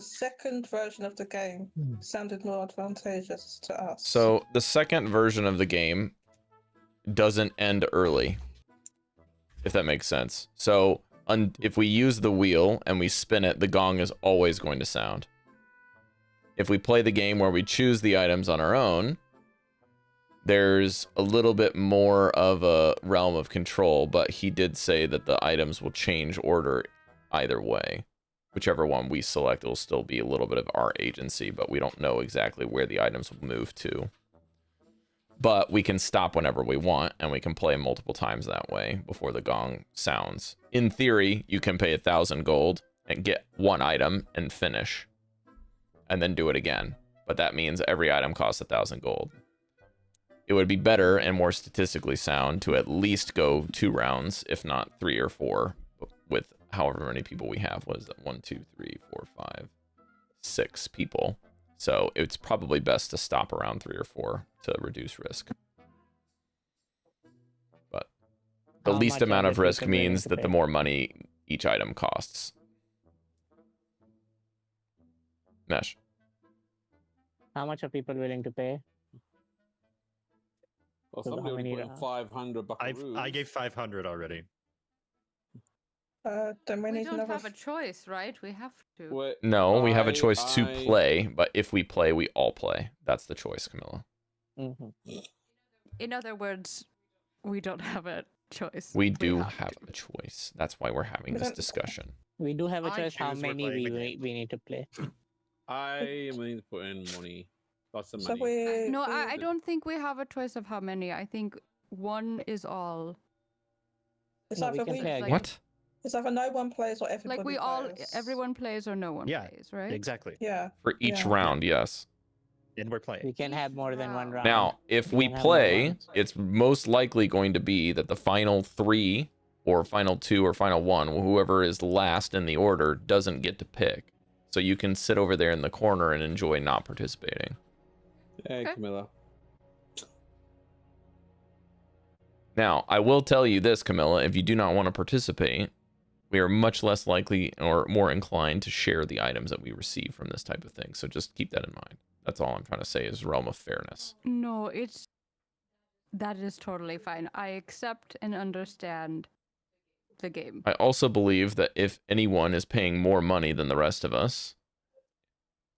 second version of the game sounded more advantageous to us. So the second version of the game doesn't end early, if that makes sense. So if we use the wheel and we spin it, the gong is always going to sound. If we play the game where we choose the items on our own, there's a little bit more of a realm of control, but he did say that the items will change order either way. Whichever one we select, it will still be a little bit of our agency, but we don't know exactly where the items will move to. But we can stop whenever we want, and we can play multiple times that way before the gong sounds. In theory, you can pay 1,000 gold and get one item and finish, and then do it again. But that means every item costs 1,000 gold. It would be better and more statistically sound to at least go 2 rounds, if not 3 or 4, with however many people we have. What is it? 1, 2, 3, 4, 5, 6 people. So it's probably best to stop around 3 or 4 to reduce risk. But the How least much amount are of the risk people willing means to that the pay? more money each item costs. Mesh. How much are people willing to pay? Well, So how somebody many put in rounds? 500 buckaroos. I gave 500 already. then we We need don't another. have a choice, right? We have to. Wait, No, we have a I- choice to I- play, but if we play, we all play. That's the choice, Camilla. In other words, we don't have a choice. We do have have to. a choice. That's why we're having We this don't- discussion. We do have a I choice how choose we're many playing the we game. need to play. I am willing to put in money. Lots of So money. No, I don't think we have a choice of how many. I think one is all. It's No, we either can we, play like- again. What? it's either no one plays or everybody Like we all, plays. everyone plays or no one Yeah, plays, right? Exactly. Yeah. For each Yeah. round, yes. And we're playing. We can have more than one round. Now, if We we can have more play, rounds. it's most likely going to be that the final 3 or final 2 or final 1, whoever is last in the order, doesn't get to pick. So you can sit over there in the corner and enjoy not participating. Hey, Okay. Camilla. Now, I will tell you this, Camilla, if you do not want to participate, we are much less likely or more inclined to share the items that we receive from this type of thing. So just keep that in mind. That's all I'm trying to say is realm of fairness. No, that is totally fine. I accept and understand the game. I also believe that if anyone is paying more money than the rest of us,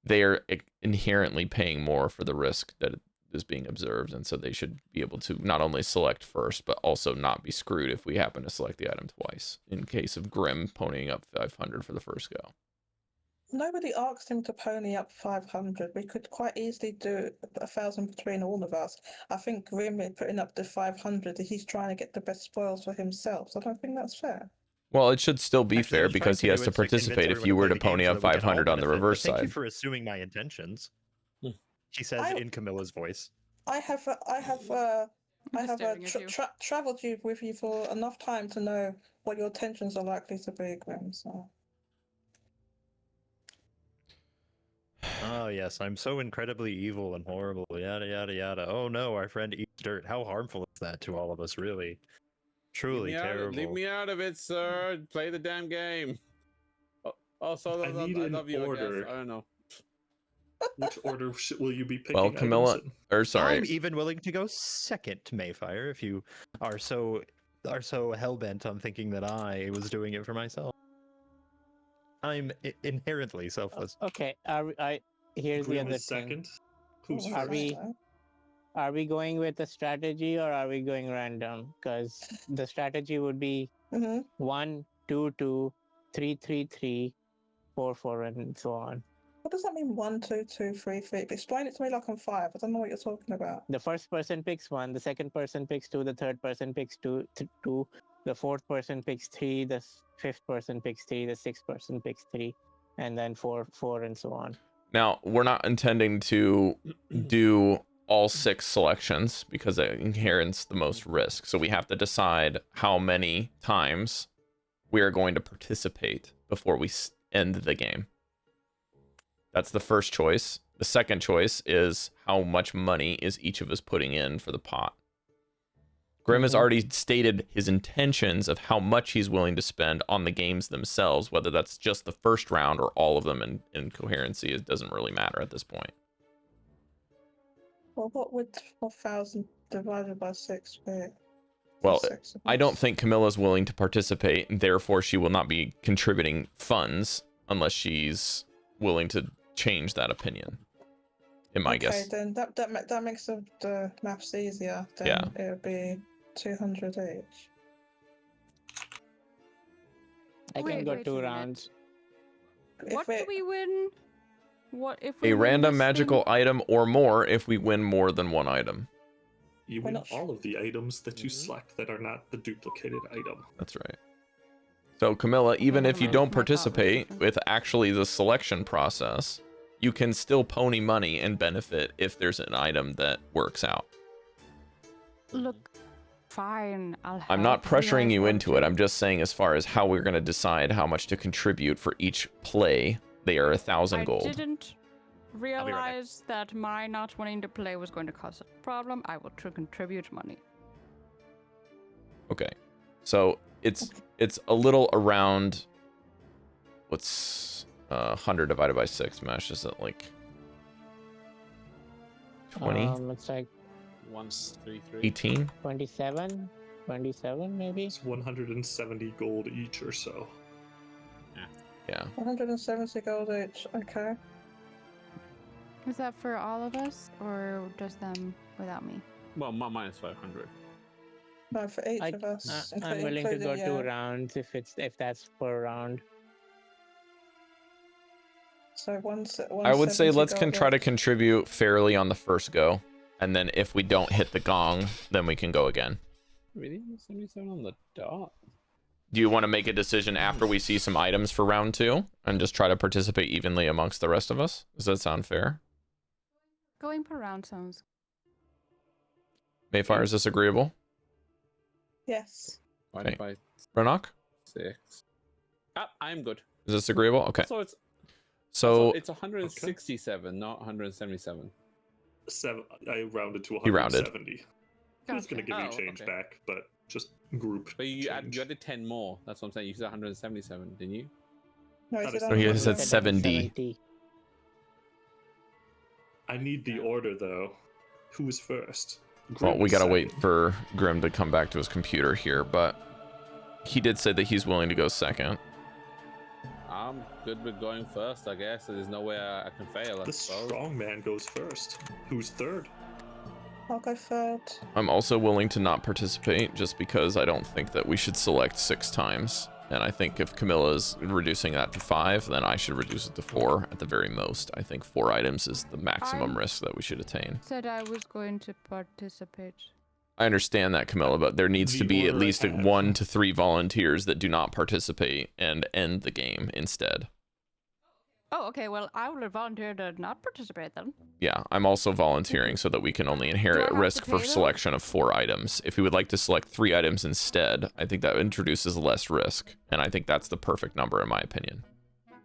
they are inherently paying more for the risk that is being observed, and so they should be able to not only select first, but also not be screwed if we happen to select the item twice, in case of Grim ponying up 500 for the first go. Nobody asked him to pony up 500. We could quite easily do 1,000 between all of us. I think Grim is putting up the 500. He's trying to get the best spoils for himself. So I don't think that's fair. Well, it should still be Actually, fair what I was because he trying has to to do is convince participate if everyone you were play to the game pony so up that we can all 500 on the benefit, but reverse Thank you side. for assuming my intentions. She says I- in Camilla's voice. I have staring at you. traveled with you for enough time to know what your intentions are likely to be, Grim. So. Oh yes, I'm so incredibly evil and horrible. Yada yada yada. Oh no, our friend eats dirt. How harmful is that to all of us? Really, truly terrible. Leave me out of it, sir. Play the damn game. Also, I need I an love you. order. I guess. I don't know. Which order will you be picking? Well, Camilla, items or sorry, I'm even willing to go second, Maefyre, if you are so hell bent on thinking that I was doing it for myself. I'm inherently selfless. Okay, here's the Grim other is thing. second. Who's Are first? we- Are we going with a strategy or are we going random? Because the strategy would be Mm-hmm. 1, 2, 2, 3, 3, 3, 4, 4, and so on. What does that mean? 1, 2, 2, 3, 3. Explain it to me like I'm 5. I don't know what you're talking about. The first person picks 1, the second person picks 2, the third person picks 2, the fourth person picks 3, the fifth person picks 3, the sixth person picks 3, and then 4, 4, and so on. now we're not intending to do all 6 selections because it inherits the most risk. So we have to decide how many times we are going to participate before we end the game. That's the first choice. The second choice is how much money is each of us putting in for the pot. Grim has already stated his intentions of how much he's willing to spend on the games themselves, whether that's just the first round or all of them in coherency. It doesn't really matter at this point. Well, what would 4,000 divided by 6 be? Well, Six of I don't us. think Camilla's willing to participate, and therefore she will not be contributing funds unless she's willing to change that opinion. In my guess. Okay, then that makes the maths easier. Then Yeah. it would be 200 each. I can Wait go a 2 minute. rounds. What do we win? What if we A win random this magical thing? item or more if we win more than one item. You We're win not all of the items that you select that are not the duplicated item. That's right. So Camilla, even Okay, if you my- don't my thought was participate different. with actually the selection process, you can still pony money and benefit if there's an item that works out. Look, fine. I'm not help pressuring guys you want into to. it. I'm just saying as far as how we're going to decide how much to contribute for each play, they are 1,000 gold. I didn't right back. realize that my not wanting to play was going to cause a problem. I will contribute money. Okay. So it's a little around what's 100 divided by 6 Mash, is it like 20? It's like 1, 3, 3. 18? 27, 27 maybe. It's 170 gold each or so. Yeah. 170 gold each. Okay. Is that for all of us, or just them without me? Well, minus 500. No, for each of us. I'm willing to go including, 2 rounds if that's per round. So I would say 170 let's gold try to each. contribute fairly on the first go. And then if we don't hit the gong, then we can go again. Really? 77 on the dot? Do you want to make a decision after we see some items for round 2 and just try to participate evenly amongst the rest of us? Does that sound fair? Going per round sounds. Maefyre, is this agreeable? Yes. Divided by Renok? 6. I'm good. Is this agreeable? Okay. So So it's 167, not 177. I rounded to He rounded. 170. I was going to give you Gotcha. change okay. back, but just group. But you change. added 10 more. That's what I'm saying. You said 177, didn't you? No, That he is said not he what I said said. 70. I need the order though. Who is first? Well, Grim we is gotta second. wait for Grim to come back to his computer here, but he did say that he's willing to go second. I'm good with going first, I guess. There's no way I can fail, I The suppose. strong man goes first. Who's third? I'll go third. I'm also willing to not participate just because I don't think that we should select 6 times. And I think if Chamilla is reducing that to 5, then I should reduce it to 4 at the very most. I think 4 items is the maximum risk that we should attain. Said I was going to participate. I understand that, Chamilla, but there needs The to be at order I least have. 1 to 3 volunteers that do not participate and end the game instead. Oh, okay. Well, I will volunteer to not participate then. Yeah, I'm also volunteering so that we can only inherit have to risk for pay, though? selection of 4 items. If we would like to select 3 items instead, I think that introduces less risk, and I think that's the perfect number in my opinion. So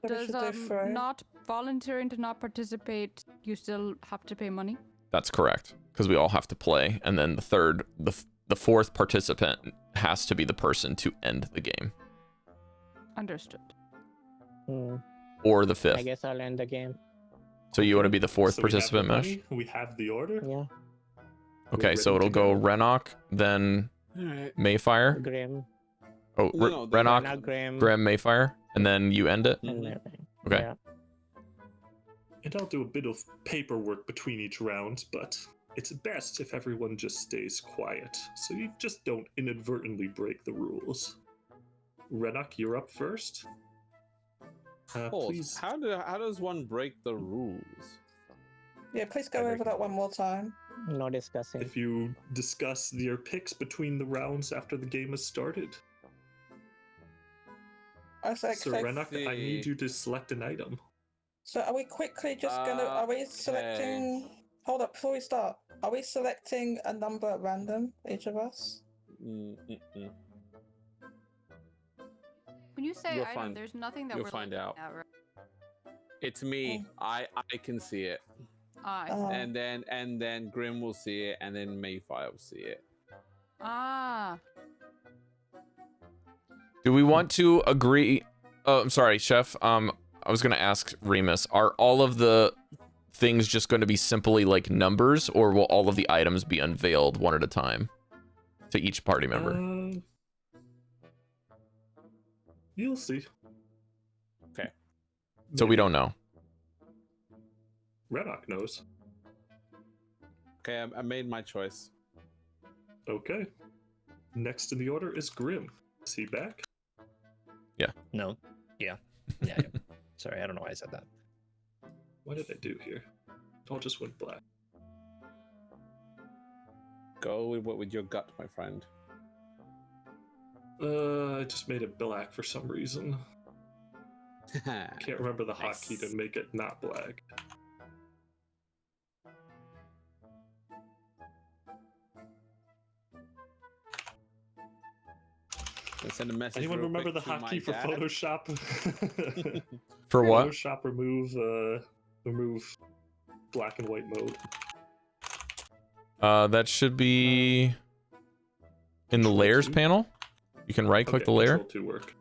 we Does should do three. not volunteering to not participate, you still have to pay money? That's correct, because we all have to play, and then the fourth participant has to be the person to end the game, Understood. or the I 5th. guess I'll end the game. So you want to be the 4th So we have the participant, Mesh? money, we have the order. Yeah. Okay, We're so ready it'll to go Renok, then Alright. Maefyre. Grim. Oh, No, the Renok, Not Grim. Grim, Maefyre, and then you end it. And Maefyre. Okay. Yeah. And I'll do a bit of paperwork between each round, but it's best if everyone just stays quiet, so you just don't inadvertently break the rules. Renok, you're up first. Pause. Please. How does one break the rules? Yeah, please go I over that one more time. No discussing. If you discuss your picks between the rounds after the game has started. I say, So so, Renok, I need you to select an item. so are we quickly just gonna? Are we selecting? Hold up, before we start, are we selecting a number at random, each of us? Mm-mm-mm. When you say You'll item, find- there's nothing that you'll we're find looking out. at, right? It's me. I can see it, I see. Oh. and then Grim will see it, and then Maefyre will see it. Ah. Do we want to agree? Oh, I'm sorry, Chef. I was gonna ask Remus, are all of the things just going to be simply like numbers, or will all of the items be unveiled one at a time to each party member? You'll see. Okay. So we don't know. Renok knows. Okay, I made my choice. Okay. Next in the order is Grim. Is he back? No. Yeah. Yeah. Sorry, I don't know why I said that. What did I do here? It all just went black. Go with your gut, my friend. I just made it black for some reason. Can't remember the hotkey to make it not black. Send a message. Anyone real remember the quick to my hotkey for dad. Photoshop? For what? Photoshop remove black and white mode. That should be in the Control layers 2? panel. You can right click Okay, the layer. Control 2 work.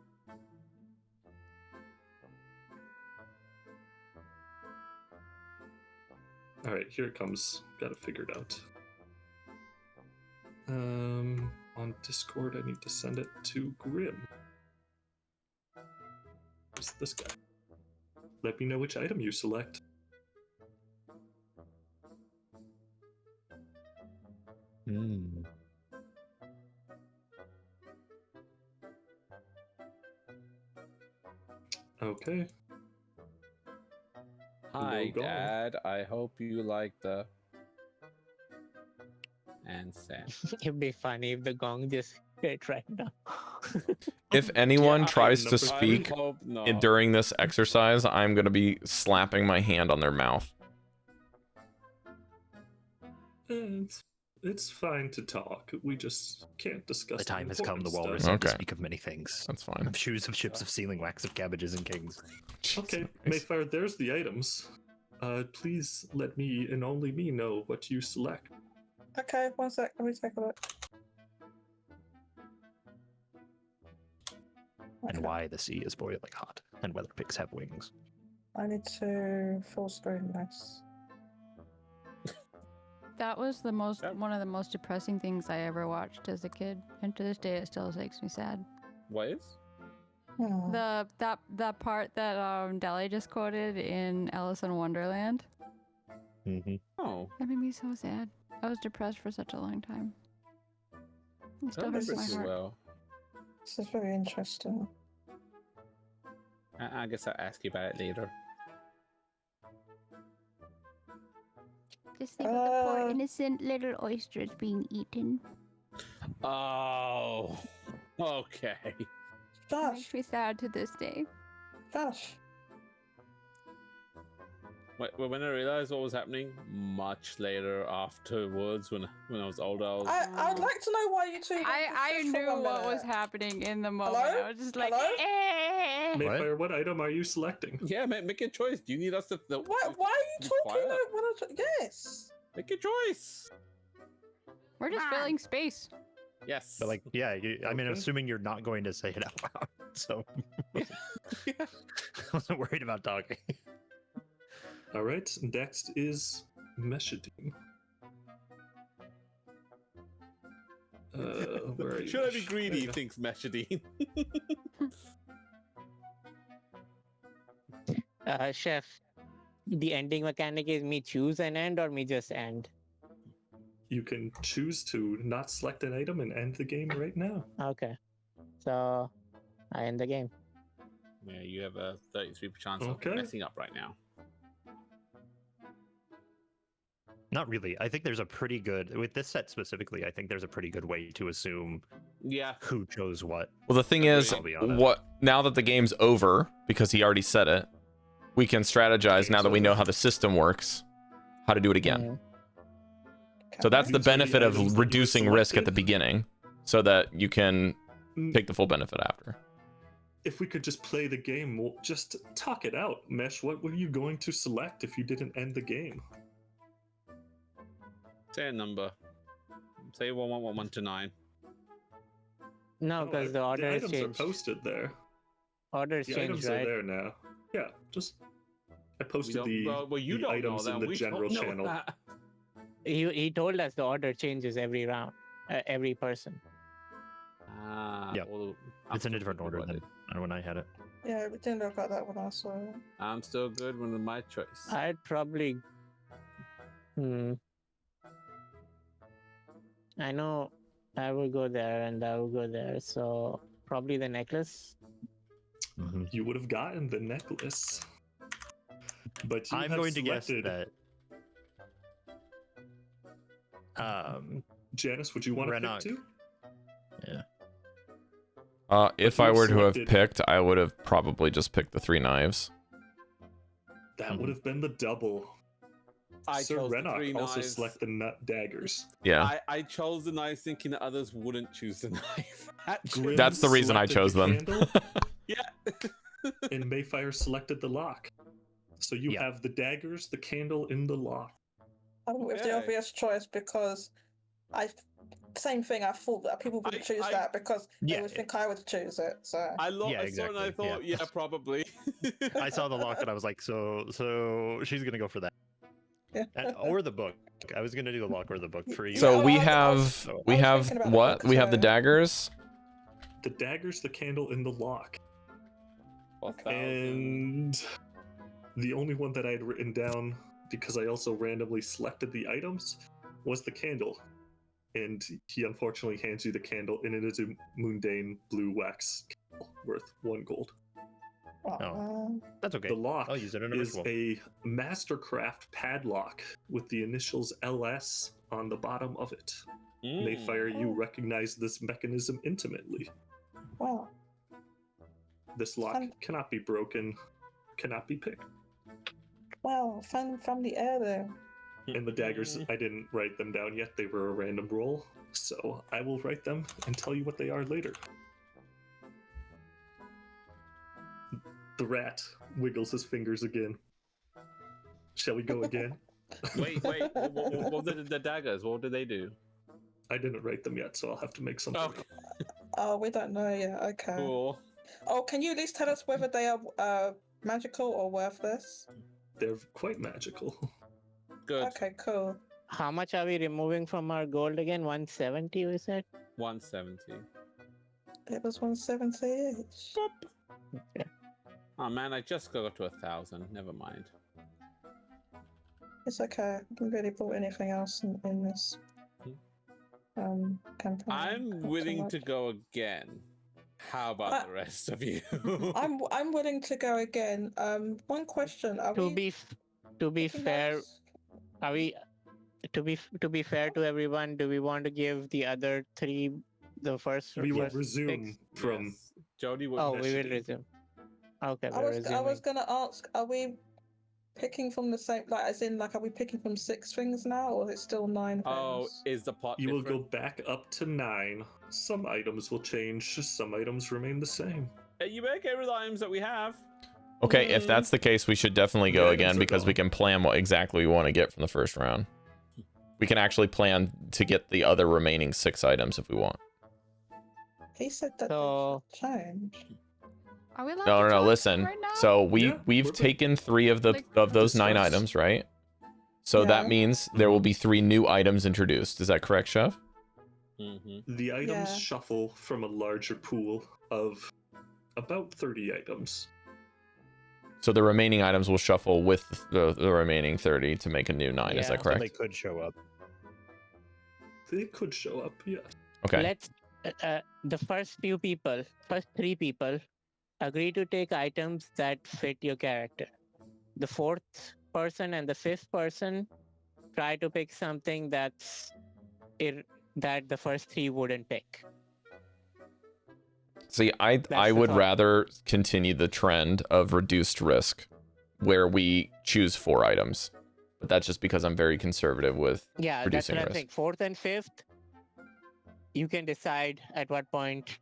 All right, here it comes. Got to figure it out. On Discord, I need to send it to Grim. Who's this guy? Let me know which item you select. Okay. Hi, Logo. Dad. I hope you like the. And send. It'd be funny if the gong just hit right now. If anyone Yeah, tries to number speak three. hope no. during this exercise, I'm going to be slapping my hand on their mouth. It's fine to talk. We just can't discuss. The time has come. The important walrus stuff. had to Okay. speak of many things. That's fine. Of shoes, of ships, of sealing wax, of cabbages and kings. Okay, Jesus Christ. Maefyre, there's the items. Please let me and only me know what you select. Okay, one sec. Let me take a look. and Okay. why the sea is boiling hot, and whether pigs have wings. I need to full screen this. That was the most Yeah. one of the most depressing things I ever watched as a kid, and to this day it still makes me sad. What is? Hmm. That part that Dallan just quoted in Alice in Wonderland. Mm-hmm. Oh, That made me so sad. I was depressed for such a long time. It I still don't hurts remember my it too heart. well. This is very interesting. I guess I'll ask you about it later. Just think of the poor Uh, innocent little oysters being eaten. Oh, okay. It Josh, makes me sad to this day. Josh. When I realized what was happening, much later afterwards, when I was older, I was I'd like to know why you two. went to I shush for knew one what was minute. happening in the moment. Hello? I was just like, Hello? eh. Maefyre, what item are you selecting? yeah, make a choice. Do you need us to? Why are you Be talking? quiet. Yes. Make a choice. We're just filling space. Yes. But like, yeah, I mean, Okay. assuming you're not going to say it out loud, so yeah. I wasn't worried about talking. All right, next is Meshadine. Where are you? Should I be Mesh? greedy? There you go. Thinks Meshadine. Chef, the ending mechanic is me choose an end or me just end? You can choose to not select an item and end the game right now. Okay. So, I end the game. Yeah, you have a 33% chance Okay. of messing up right now. Not really. I think there's a pretty good, with this set specifically, I think there's a pretty good way to assume Yeah. who chose what. Well, the thing is, I'll be honest. what now that the game's over, because he already said it, we can strategize now that we know how the system works, how to do it again. Mm. So that's the These are the benefit items that of you reducing risk at the selected. beginning, so that you can Mm, take the full benefit after. If we could just play the game, we'll just talk it out. Mesh, what were you going to select if you didn't end the game? Say a number. Say 1111 to 9. No, Oh, because the order the is items changed. are posted there. Order is The changed, items right? are there now. Yeah, just I posted the, well, you the don't items know in that. the We general don't know channel. that. He told us the order changes every round, every person. Ah, Yep. well, It's in a I'm different still order good than with when I had it. Yeah, we didn't look at that when I saw it. it. I'm still good with my choice. I'd probably. I know I will go there and I will go there, so probably the necklace. You would have gotten the necklace. But you I'm have going to guess selected... that. Janice, would you want to Renok. pick two? If you I have were to have selected- picked, I would have probably just picked the 3 knives. That would have been the double. I Sir chose the 3 Renok also knives. select the nut daggers. Yeah, I chose the knife thinking that others wouldn't choose the knife. Grim that's the reason I selected chose the them. candle, Yeah. and Maefyre selected the lock. So you Yeah. have the daggers, the candle, in the lock. I went with the Okay. obvious choice because same thing. I thought that people would choose that because they Yeah. would think I would choose it. So Yeah, Yeah, I saw it and I exactly, thought, yeah. yeah, probably. I saw the lock and I was like, so she's gonna go for that, or the book. I was gonna do the lock or the book for you. So Yeah, we I have was thinking about the what? book, We have the so- daggers. The daggers, the candle, in the lock. 4,000. And the only one that I had written down, because I also randomly selected the items, was the candle. And he unfortunately hands you the candle, and it is a mundane blue wax candle worth 1 gold. That's okay. The lock I'll use it in a is ritual. a Mastercraft padlock with the initials LS on the bottom of it. Maefyre, you recognize this mechanism intimately. wow. This lock cannot be broken, cannot be picked. Wow, family heirloom. And the daggers, I didn't write them down yet. They were a random roll. So I will write them and tell you what they are later. The rat wiggles his fingers again. Shall we go again? Wait. What did the daggers? What did they do? I didn't write them yet, so I'll have to make something Oh, up. Oh, we don't know yet. Okay. cool. Oh, can you at least tell us whether they are magical or worthless? They're quite magical. Good. Okay, cool. How much are we removing from our gold again? 170, we said? 170. It was 170 each. Okay. Oh man, I just got to 1,000. Never mind. It's okay. I haven't really bought anything else in this campaign. I'm Not too willing to much. go again. How about the rest of you? I'm willing to go again. One question: Are To we be picking fair, those? are we to be fair to everyone, do we want to give the other three the first We will first resume picks? from. Yes. Jodie, what? Oh, we will initiative. resume. Okay, I we're was resuming. gonna ask: Are we picking from the same? Like, as in, like, are we picking from 6 things now, or is it still 9 Oh, things? is the plot You will different? go back up to 9. Some items will change. Some items remain the same. Hey, you better get rid of the items that we have. Okay, if that's the case, we should definitely The go items again are because we gone. can plan what exactly we want to get from the first round. We can actually plan to get the other remaining 6 items if we want. He said that So- they should change. Are we allowed No, to no, no. talk Listen. right now? So we've we're taken 3 of the like, of those 9 discussed. items, right? So that Yeah. means there will be 3 new items introduced. Is that correct, Chef? Mm-hmm. The items Yeah. shuffle from a larger pool of about 30 items. So the remaining items will shuffle with the remaining 30 to make a new 9. Is Yeah. that So correct? they could show up. They could show up, yes. Okay. Let's the first 3 people agree to take items that fit your character. The 4th person and the 5th person try to pick something that the first 3 wouldn't pick. See, I the would thought. rather continue the trend of reduced risk where we choose 4 items. But that's just because I'm very conservative with Yeah, that's reducing what I risk. think. 4th and 5th, you can decide at what point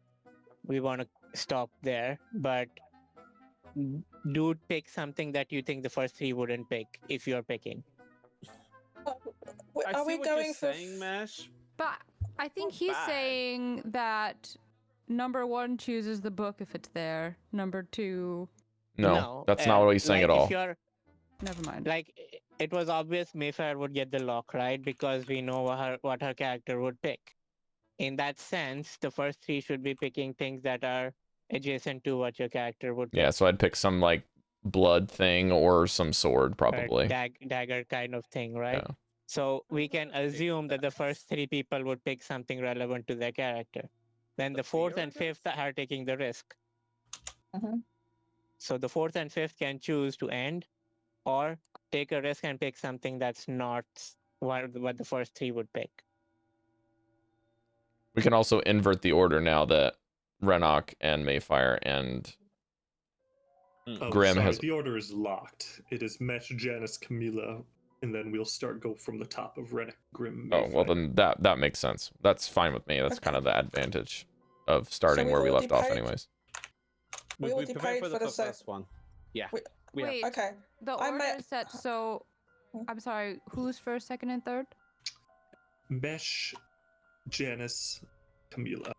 we want to stop there, but do pick something that you think the first 3 wouldn't pick if you're picking. I Are see we what going you're for? saying, Mash. But I think Not he's bad. saying that number 1 chooses the book if it's there. Number 2, No, that's not what he's saying like at all. If you're never mind. like, it was obvious Maefyre would get the lock, right? Because we know what her character would pick. In that sense, the first 3 should be picking things that are adjacent to what your character would pick. Yeah, so I'd pick some like blood thing or some sword Or probably. dagger kind of thing, right? Yeah. So we can assume that the first 3 people would pick something relevant to their character. Then the 4th and 5th are taking the risk. Mhm. So the 4th and 5th can choose to end or take a risk and pick something that's not what the first 3 would pick. We can also invert the order now that Renok and Maefyre and Oh, Grim sorry, has. the order is locked. It is Mesh, Janus, Chamilla, and then we'll go from the top of Renok, Grim, Oh, well Maefyre. then that makes sense. That's fine with me. That's kind of the advantage of starting we've where we already left off paid- anyways. We We already prepared paid for the for the first one. Yeah. Wait, We have- Wait, Okay. the I order met- is set, so I'm sorry, who's first, second, and third? Mesh, Janus, Chamilla.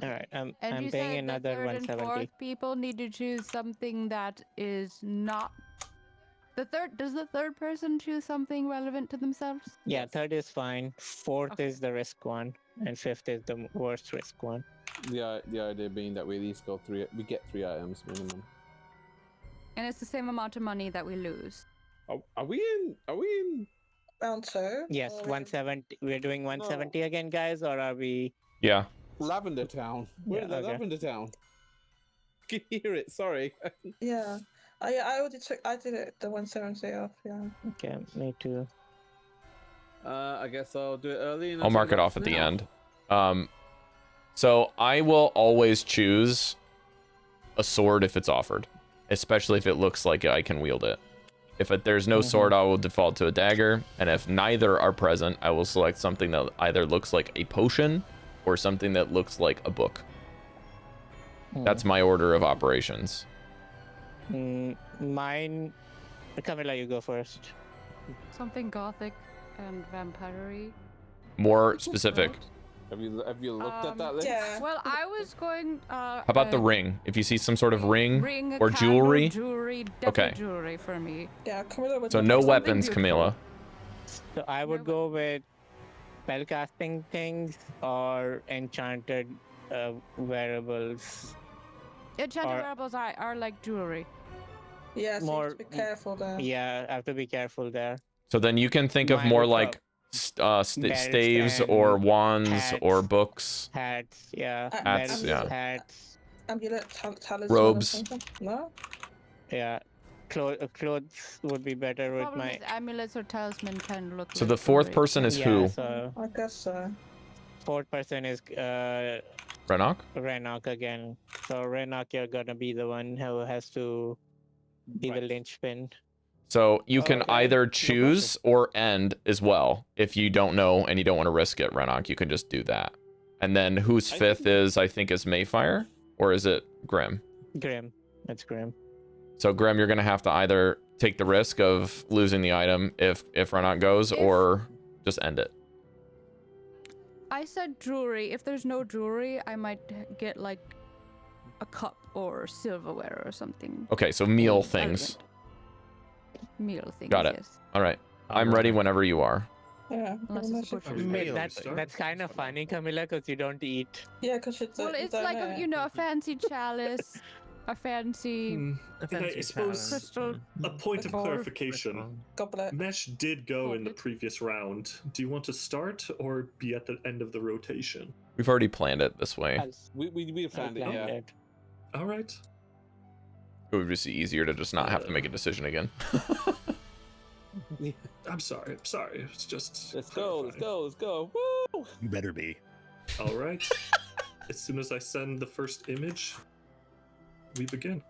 All right, And I'm you paying said the another third and 170. fourth people need to choose something that is not. Does the third person choose something relevant to themselves? Yeah, Yes. 3rd is fine. 4th Okay. is the risk one, and 5th is the worst risk one. The idea being that we at least we get 3 items minimum. And it's the same amount of money that we lose. Are we in? Round 2. Yes, or we- 170. We're doing 170 again, guys, or are we? Yeah. Lavender Town. We're in Yeah, the okay. Lavender Town. Can you hear it? Sorry. Yeah. I already took. I did it. The 170 off. Yeah. Okay, me too. I guess I'll do it early. And I'll mark it off at the end. So I will always choose a sword if it's offered, especially if it looks like I can wield it. If there's no sword, I will default to a dagger, and if neither are present, I will select something that either looks like a potion or something that looks like a book. That's my order of operations. Mine. Camilla, you go first. Something gothic and vampire-y. More specific. Have you looked at that list? Yeah. Well, I was going. How about the ring? If you see some sort of ring or candle, jewelry. definitely Okay. jewelry for me. Yeah, Camilla would So look no at something weapons, beautiful. Camilla. So I would go with spellcasting things or enchanted wearables. Enchanted Or- wearables are like jewelry. Yeah, so you have More- to be careful there. Yeah, I have to be careful there. So then you can think of Mine more would like Belts staves or and wands or hats. books. Hats, yeah. Hats, belts, yeah. Hats, Amulet, talisman, Robes. or something? No? yeah. Clothes would be better with Problem my. is amulets or talisman can look. So like the fourth jewelry. person is Yeah, who? so I guess so. fourth person is Renok? Renok again. So Renok, you're gonna be the one who has to be the Right. linchpin. So you can Okay. either No choose or end as well. If you don't know and you don't want to risk it, Renok, you can just do that. And then whose I fifth think- is, I think, is Maefyre? Or is it Grim? Grim. It's Grim. So Grim, you're gonna have to either take the risk of losing the item if Renok goes, If- or just end it. I said jewelry. If there's no jewelry, I might get like a cup or silverware or something. Okay, so meal Elegant. things. Meal things. Got it. Yes. All right, I'm ready whenever you are. Yeah. Unless it's a unless butcher. you- Maybe That's start. that's kind of funny, Camilla, because you don't eat. Yeah, because you Well, don't, it's like a fancy chalice, a fancy And I suppose crystal. a point of Or- clarification. goblet. Mesh did go in the Goblet. previous round. Do you want to start or be at the end of the rotation? We've already planned it this way. We have found it. planned Yeah. it. All right. It would just be easier to just not have to make a decision again. I'm sorry. It's just. Let's go. Woo! You better be. All right. As soon as I send the first image, we begin.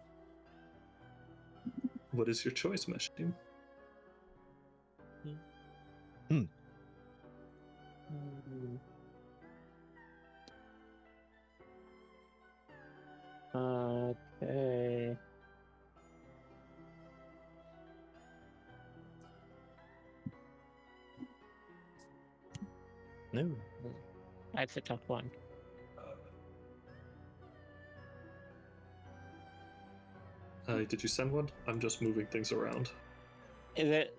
What is your choice, Mesh Team? Okay. No. That's a tough one. Did you send one? I'm just moving things around. Is it?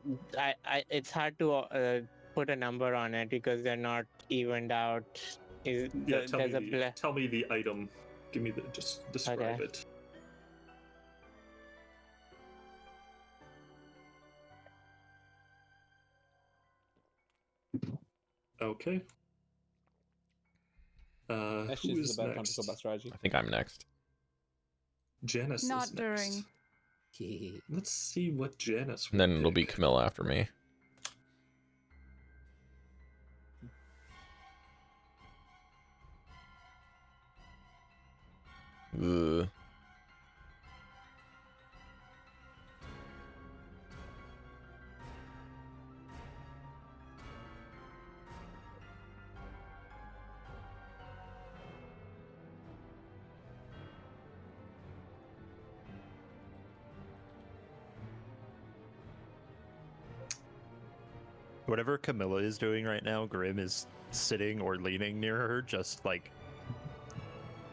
It's hard to put a number on it because they're not evened out. Yeah, There's a tell me the item. Give me just describe Okay. it. Okay. Mesh Who is is the better time to next? talk about strategy. I think I'm next. Janus Not is next. during. Let's see what Janus. And then would it'll be pick. Camilla after me. Ugh. Whatever Camilla is doing right now, Grim is sitting or leaning near her, just like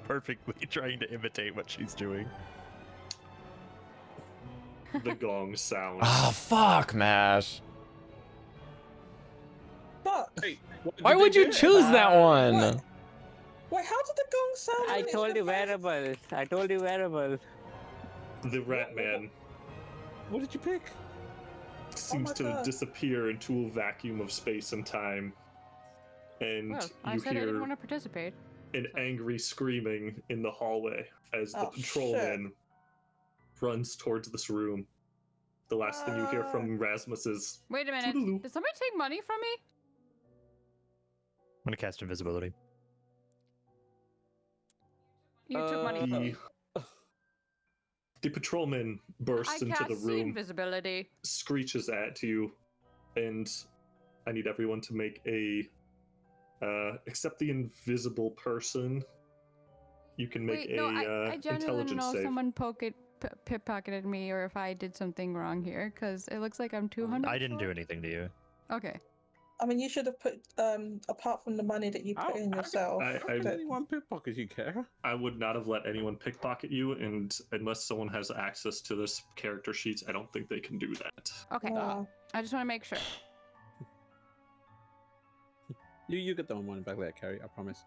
perfectly trying to imitate what she's doing. The gong sound. Ah, fuck, Mash. Fuck! Hey, Why would you choose that one? What? Wait, how did the gong sound? I when it's told the you first- wearables. I told you wearables. The Rat Man What did you pick? seems my to God. disappear into a vacuum of space and time. And Well, I you said I didn't hear want to participate. an angry screaming in the hallway as the Oh, patrolman runs towards this room. The last thing you hear from Rasmus is, Wait a minute. Toodaloo. Did somebody take money from me? I'm gonna cast invisibility. You took money from me. the patrolman bursts I into cast the see room, invisibility. screeches at you, and I need everyone to make a except the invisible person. You can make Wait, no, I genuinely want to intelligence know if save. someone pickpocketed me or if I did something wrong here, because it looks like I'm 200. I didn't do anything to you. Okay. I mean, you should have put apart from the money that you put in yourself. I- How can anyone pickpocket you, Cari? I would not have let anyone pickpocket you, and unless someone has access to this character sheets, I don't think they can do that. Okay. No. I just want to make sure. You get the money back there, Cari. I promise.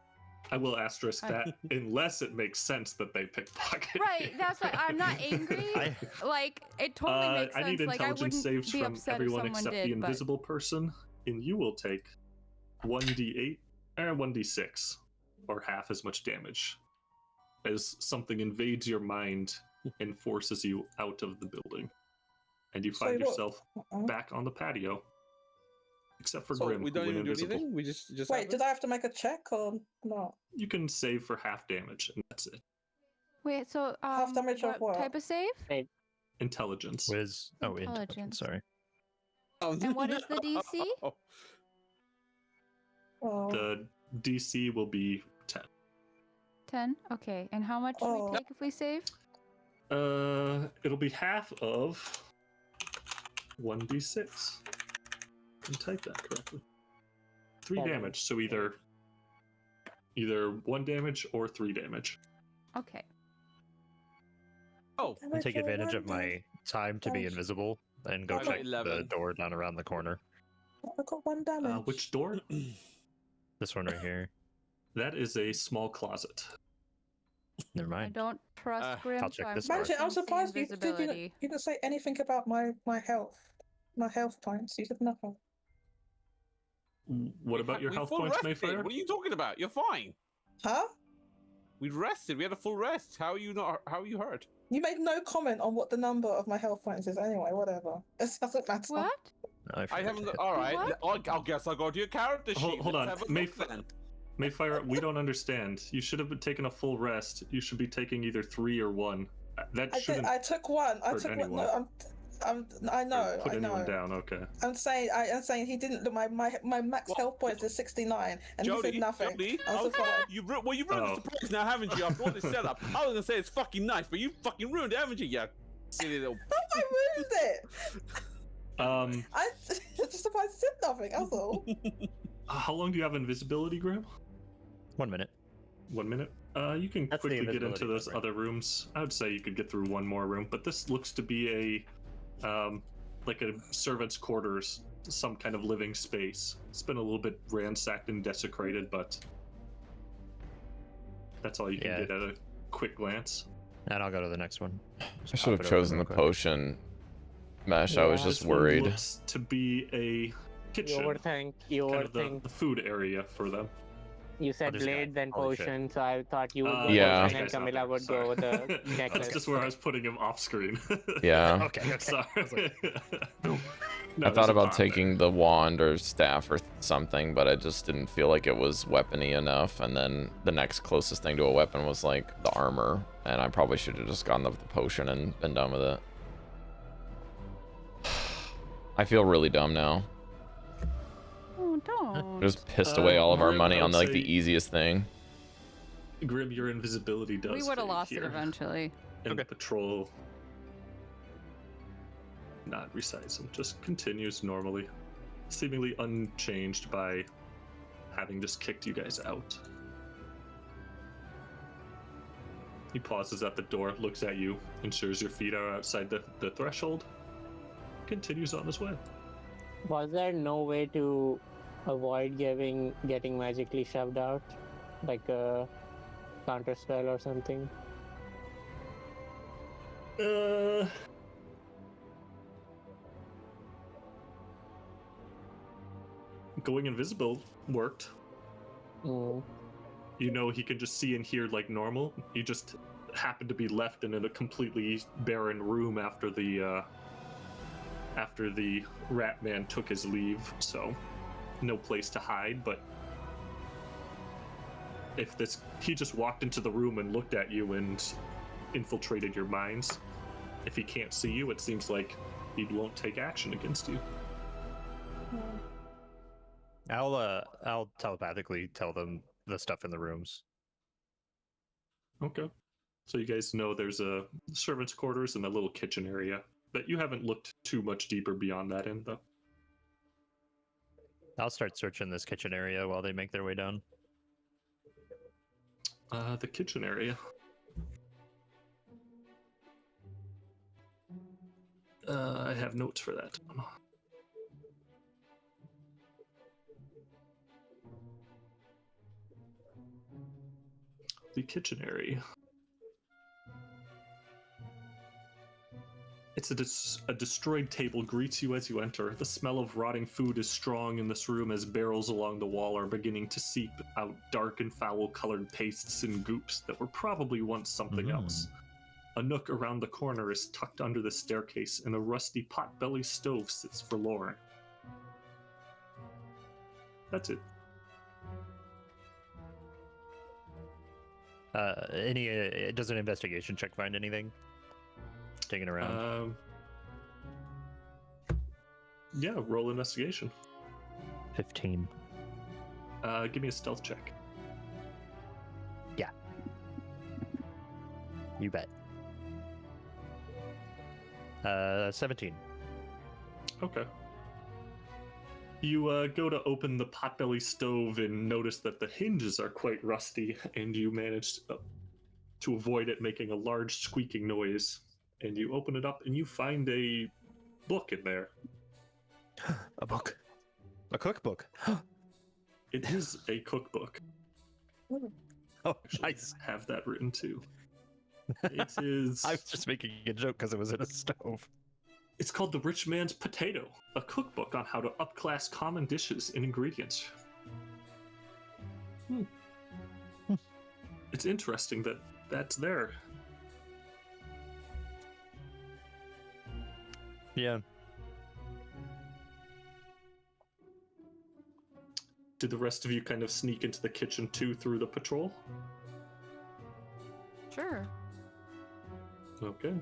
I will asterisk that unless it makes sense that they pickpocket. Right. That's why I'm not angry. Like it totally makes sense. I need Like I intelligence wouldn't saves be from upset everyone if someone except did, the invisible person, and you will take 1d8 or 1d6, or half as much damage, as something invades your mind and forces you out of the building, and you find So what- yourself back on the patio. Except for So Grim, we who don't went even do invisible. anything. We just Wait, have did it? I have to make a check or not? You can save for half damage, and that's it. Wait, so Half damage of what? type of save? Intelligence. Wiz. Oh, intelligence. Intelligence. Sorry. Oh, And what is the DC? Oh, The DC will be 10. 10. Okay. And how much do Oh. we take if we save? It'll be half of 1d6. Can type that correctly. 3 Seven. damage, so either 1 damage or 3 damage. Okay. Oh, I take advantage of Damage. my time to be Damage. invisible and go I got check the 11. door down around the corner. I got 1 damage. Which door? This one right here. That is a small closet. Never I mind. don't trust Grim. I'll check so I'm this gonna part. Manji, I'm cancel surprised you invisibility. didn't say anything about my health points. You said nothing. What about your we health full points, rested. Maefyre? What are you talking about? You're fine. Huh? We rested. We had a full rest. How are you not? How are you hurt? You made no comment on what the number of my health points is. Anyway, whatever. It doesn't matter. What? I I forgot haven't. to hit All right. What? I'll guess I'll go to your character sheet. Hold Let's on. have a look then. Maefyre, we don't understand. You should have been taking a full rest. You should be taking either 3 or 1. That shouldn't I took 1. I hurt took 1. anyone. No, I know. put I anyone know. down. Okay. I'm saying he didn't. My max Well, health points is 69, and he said Jodie, nothing. Jodie, I'm surprised. you you've ruined Oh. the surprise now, haven't you? After all this setup, I was gonna say it's fucking nice, but you fucking ruined it, haven't you? You silly little. I moved it. I just surprised he said nothing. That's all. How long do you have invisibility, Graham? 1 minute. 1 minute. You can That's the quickly get into invisibility those cover. other rooms. I would say you could get through 1 more room, but this looks to be like a servant's quarters, some kind of living space. It's been a little bit ransacked and desecrated, but that's all you can Yeah. get at a quick glance. And I'll go to the next one. I Just should pop have it over chosen real the quick. potion mesh. I was Yeah. just This one worried. looks to be a You kitchen, overthink. kind of the food area for them. You said this guy. blade, then Holy shit. potion, so I thought you would go Yeah. potion and Chamilla would go with the That's necklace. just where I was putting him off screen. Yeah. Okay. Sorry. I thought about taking the wand or staff or something, but I just didn't feel like it was weapony enough. And then the next closest thing to a weapon was like the armor, and I probably should have just gotten the potion and been done with it. I feel really dumb now. Oh, don't. Just pissed away all of our Grim, money I on would like say- the easiest thing. Grim, your invisibility does. We would have fade lost here. it eventually. And Okay. patrol not resize him, just continues normally, seemingly unchanged by having just kicked you guys out. He pauses at the door, looks at you, ensures your feet are outside the threshold, continues on his way. Was there no way to avoid getting magically shoved out, like a counter spell or something? Going invisible worked. Mm. You know he can just see and hear like normal. He just happened to be left in a completely barren room after the rat man took his leave, so no place to hide. But if he just walked into the room and looked at you and infiltrated your minds. If he can't see you, it seems like he won't take action against you. I'll telepathically tell them the stuff in the rooms. Okay. So you guys know there's a servant's quarters and a little kitchen area, but you haven't looked too much deeper beyond that end, though. I'll start searching this kitchen area while they make their way down. The kitchen area. I have notes for that. The kitchen area. It's a destroyed table greets you as you enter. The smell of rotting food is strong in this room as barrels along the wall are beginning to seep out dark and foul-colored pastes and goops that were probably once something else. A nook around the corner is tucked under the staircase, and a rusty pot-belly stove sits forlorn. That's it. Does an investigation check find anything? Taking around. Yeah, roll investigation. 15. Give me a stealth check. Yeah. You bet. 17. Okay. You go to open the potbelly stove and notice that the hinges are quite rusty, and you manage to avoid it making a large squeaking noise. And you open it up and you find a book in there. A book. A cookbook. It is a cookbook. Oh, nice. I have that written too. It is. I was just making a joke because it was in a stove. It's called The Rich Man's Potato, a cookbook on how to upclass common dishes and ingredients. It's interesting that that's there. Yeah. Did the rest of you kind of sneak into the kitchen too through the patrol? Sure. Okay.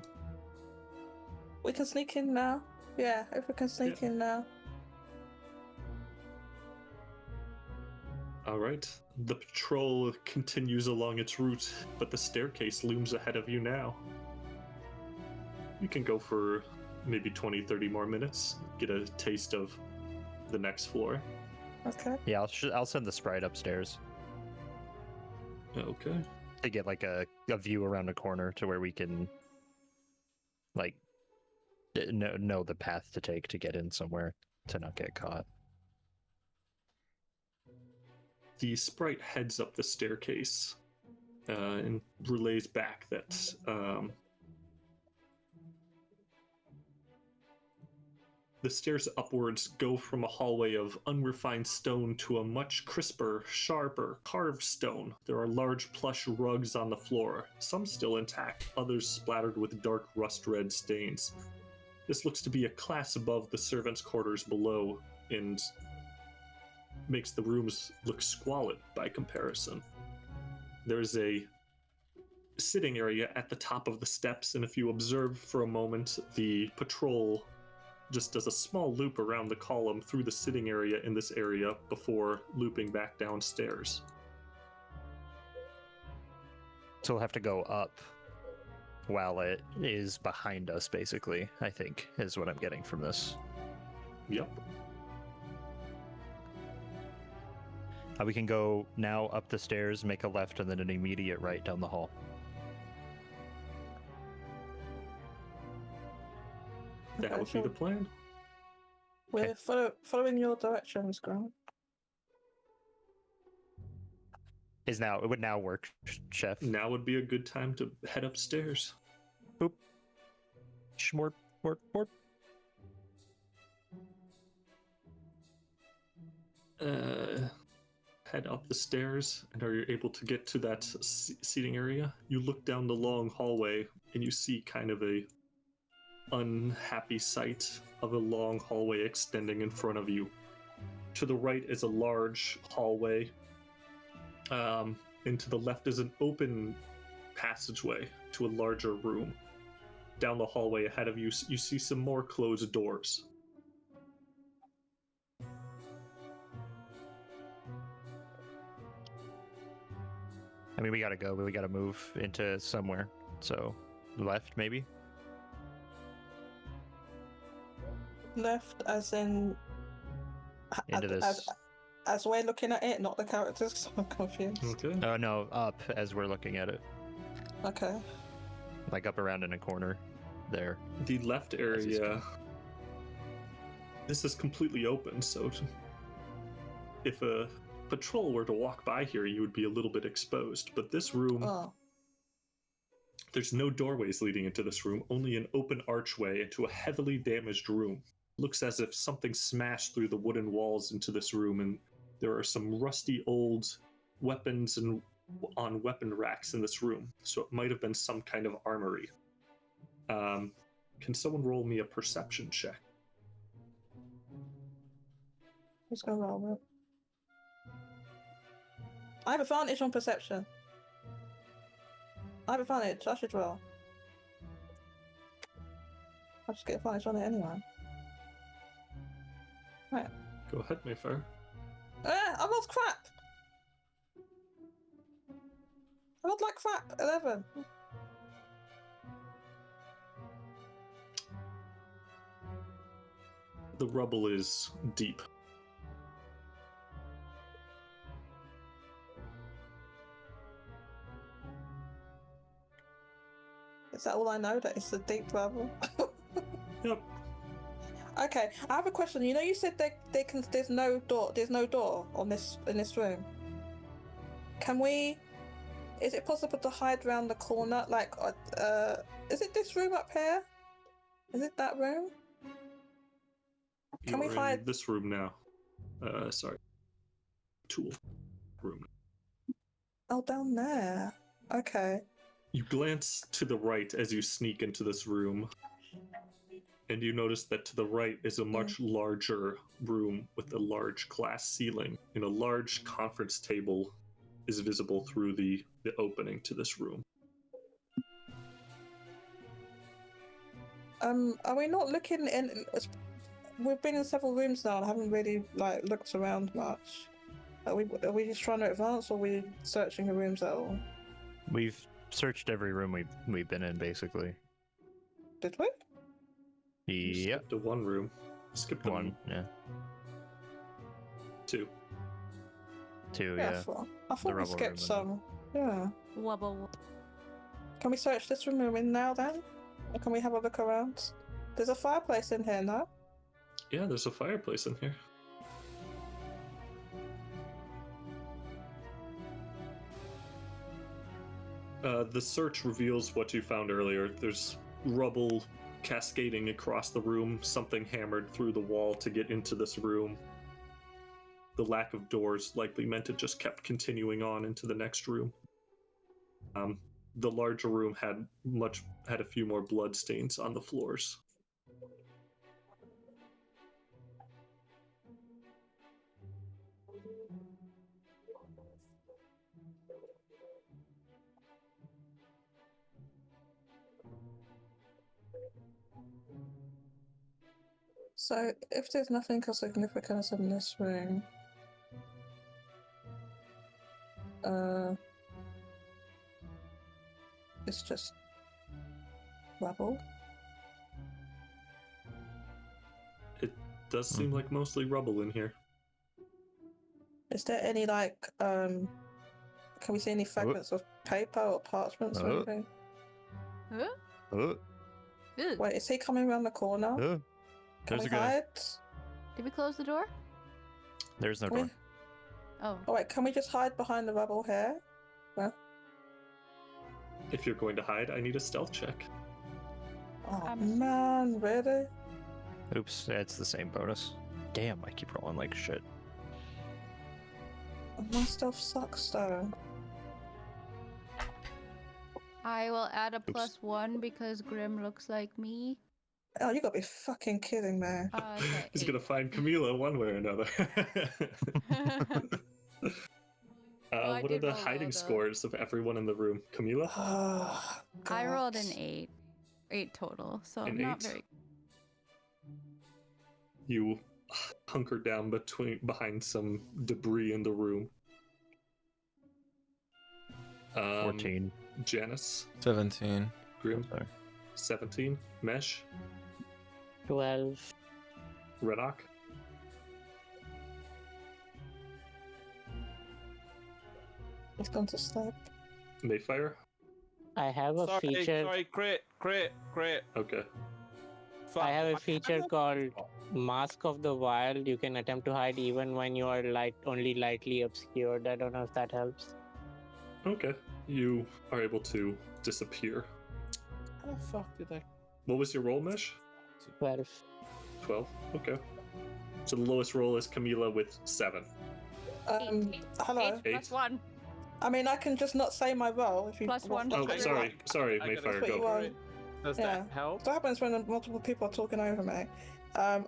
We can sneak in now. Yeah, if we can sneak in now. All right. The patrol continues along its route, but the staircase looms ahead of you now. You can go for maybe 20, 30 more minutes, get a taste of the next floor. Okay. Yeah, I'll send the sprite upstairs Okay. to get like a view around a corner to where we can like know the path to take to get in somewhere to not get caught. The sprite heads up the staircase and relays back that the stairs upwards go from a hallway of unrefined stone to a much crisper, sharper, carved stone. There are large plush rugs on the floor, some still intact, others splattered with dark rust-red stains. This looks to be a class above the servants' quarters below, and makes the rooms look squalid by comparison. There's a sitting area at the top of the steps, and if you observe for a moment, the patrol just does a small loop around the column through the sitting area in this area before looping back downstairs. So we'll have to go up while it is behind us, basically, I think, is what I'm getting from this. Yep. We can go now up the stairs, make a left, and then an immediate right down the hall. That would be the plan. We're following your directions, Grant. It would now work, Chef. Now would be a good time to head upstairs. Boop. Shmort, mort, mort. Head up the stairs, and are you able to get to that seating area? You look down the long hallway, and you see kind of a unhappy sight of a long hallway extending in front of you. To the right is a large hallway, and to the left is an open passageway to a larger room. Down the hallway ahead of you, you see some more closed doors. I mean, we gotta go, but we gotta move into somewhere. So, left, maybe? Left, as in into this. As we're looking at it, not the characters, 'cause I'm confused. Okay. Oh no, up as we're looking at it, Okay. like up around in a corner, there. The left area. This is completely open, so if a patrol were to walk by here, you would be a little bit exposed. But this room, Oh. there's no doorways leading into this room, only an open archway into a heavily damaged room. Looks as if something smashed through the wooden walls into this room, and there are some rusty old weapons and on weapon racks in this room. So it might have been some kind of armory. Can someone roll me a perception check? Let's go roll with. I have advantage on perception. I have advantage. I should roll. I'll just get advantage on it anyway. Right. Go ahead, Maefyre. I rolled crap! I rolled like crap. 11. The rubble is deep. Is that all I know? That it's a deep rubble? Yep. Okay, I have a question. You know, you said they can. There's no door. There's no door on this in this room. Can we? Is it possible to hide around the corner? Like, is it this room up here? Is it that room? Can we You're in hide? this room now? Sorry. Tool room. Oh, down there. Okay. You glance to the right as you sneak into this room, and you notice that to the right is a much larger room with a large glass ceiling, and a large conference table is visible through the opening to this room. Are we not looking in? We've been in several rooms now and haven't really looked around much. Are we just trying to advance, or are we searching the rooms at all? We've searched every room we've been in, basically. Did we? You Yep. skipped to one room. Skipped to One, yeah. two. Two, Yeah, yeah. I thought we rubble skipped room, some. Yeah. Wubble. Can we search this room we're in now then? Or can we have a look around? There's a fireplace in here, no? Yeah, there's a fireplace in here. The search reveals what you found earlier. There's rubble cascading across the room, something hammered through the wall to get into this room. The lack of doors likely meant it just kept continuing on into the next room. The larger room had a few more blood stains on the floors. So, if there's nothing of significance in this room, it's just rubble. It does seem like mostly rubble in here. Is there any can we see any fragments of paper or parchments or anything? Huh? Ew. Wait, is he coming around the corner? Can There's we a guy. hide? Did we close the door? There's no Can we- door. Oh. Oh wait, can we just hide behind the rubble here? If you're going to hide, I need a stealth check. Oh man, really? Oops, it's the same bonus. Damn, I keep rolling like shit. My stuff sucks though. I will add a +1 because Grim looks like me. Oh, you gotta be fucking kidding me. Okay. He's gonna find Chamilla one way or another. I What are did the roll low, hiding though. scores of everyone in the room? Chamilla? Oh, I rolled an God. 8. 8 total, so An not 8? very. You hunker down behind some debris in the room. 14. Janus, 17. Grim, Sorry. 17, Mesh, 12. Renok, It's gone to sleep. Maefyre? I have a feature. Sorry, crit. Okay. I have a feature called Mask of the Wild. You can attempt to hide even when you are only lightly obscured. I don't know if that helps. Okay. You are able to disappear. How the fuck did I? What was your roll, Mesh? 12. 12. Okay. So the lowest roll is Chamilla with 7. Hello. 8 plus 1. I mean, I can just not say my roll if you Plus one. Oh, that's sorry, what Maefyre, That's what you go. want. Does Yeah. that help? What happens when multiple people are talking over me? I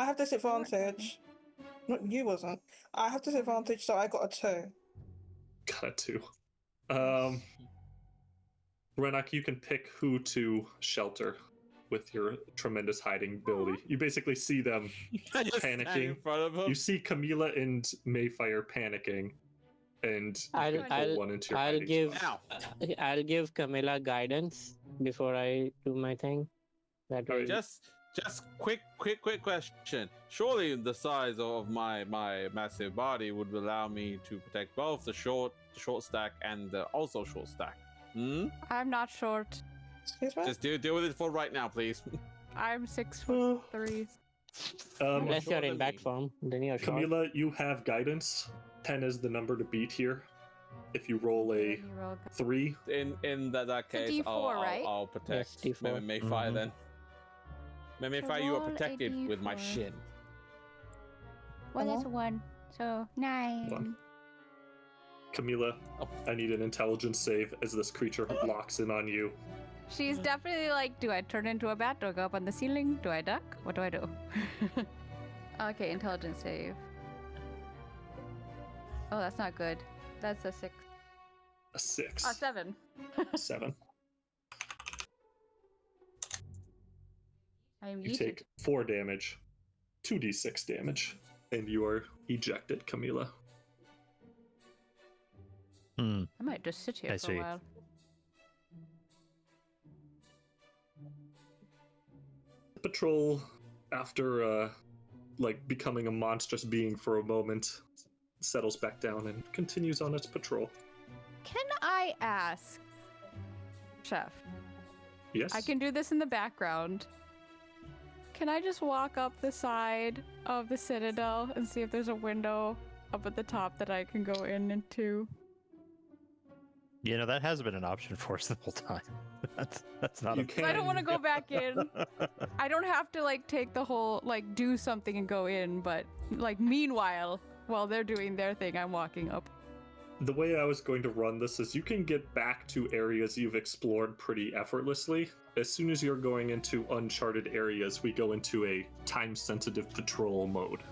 have disadvantage. Not you wasn't. I have disadvantage, so I got a 2. Got a 2. Renok, you can pick who to shelter with your tremendous hiding ability. You basically see them I just stand in panicking. front of him. You see Chamilla and Maefyre panicking, and you can pull one into your hiding spot. I'll give Camilla guidance before I do my thing. That way. Just quick question. Surely the size of my massive body would allow me to protect both the short stack and the also short stack. I'm not short. Excuse me? Just deal with it for right now, please. I'm 6'3". Unless you're shorter in than bat me. form, then you're short. Camilla, you have guidance. 10 is the number to beat here. If you roll a 3, In that case, D4, right? I'll protect. Yes, D4. Maefyre then. Maefyre, you are roll a protected with my D4. shin. Well, that's 1. So 9. 1. Camilla, I need an intelligence save as this creature locks in on you. She's definitely like, do I turn into a bat? Do I go up on the ceiling? Do I duck? What do I do? Okay, intelligence save. Oh, that's not good. That's a 6. A 6. 7. 7. I am You yeeted. take 4 damage, 2d6 damage, and you are ejected, Camilla. Hmm. I might just sit here I for see. a while. Patrol, after becoming a monstrous being for a moment, settles back down and continues on its patrol. Can I ask, Chef? Yes? I can do this in the background. Can I just walk up the side of the citadel and see if there's a window up at the top that I can go into? You know, that has been an option for us the whole time. That's not You a can. I don't want to go back in. I don't have to take the whole do something and go in, but meanwhile, while they're doing their thing, I'm walking up. The way I was going to run this is you can get back to areas you've explored pretty effortlessly. As soon as you're going into uncharted areas, we go into a time-sensitive patrol mode.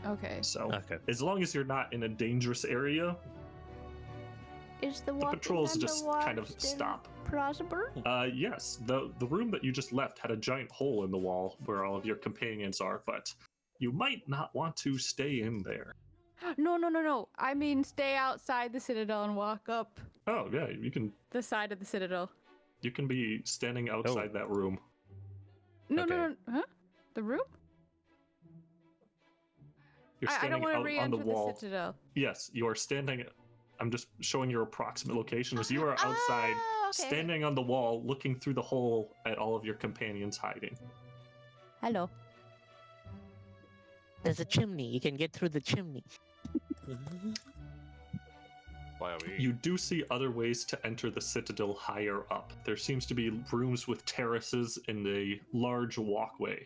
Okay. So, Okay. as long as you're not in a dangerous area, Is the the walking patrols just underwater kind of still stop. plausible? Yes, the room that you just left had a giant hole in the wall where all of your companions are, but you might not want to stay in there. No. I mean, stay outside the citadel and walk up Oh yeah, you can the side of the citadel. be standing outside that room. No. Huh? The room? You're I standing don't want to out on re-enter the the wall. citadel. Yes, you are standing. I'm just showing your approximate location as you are outside, Oh, okay. standing on the wall, looking through the hole at all of your companions hiding. Hello. There's a chimney. You can get through the chimney. You do see other ways to enter the citadel higher up. There seems to be rooms with terraces and a large walkway.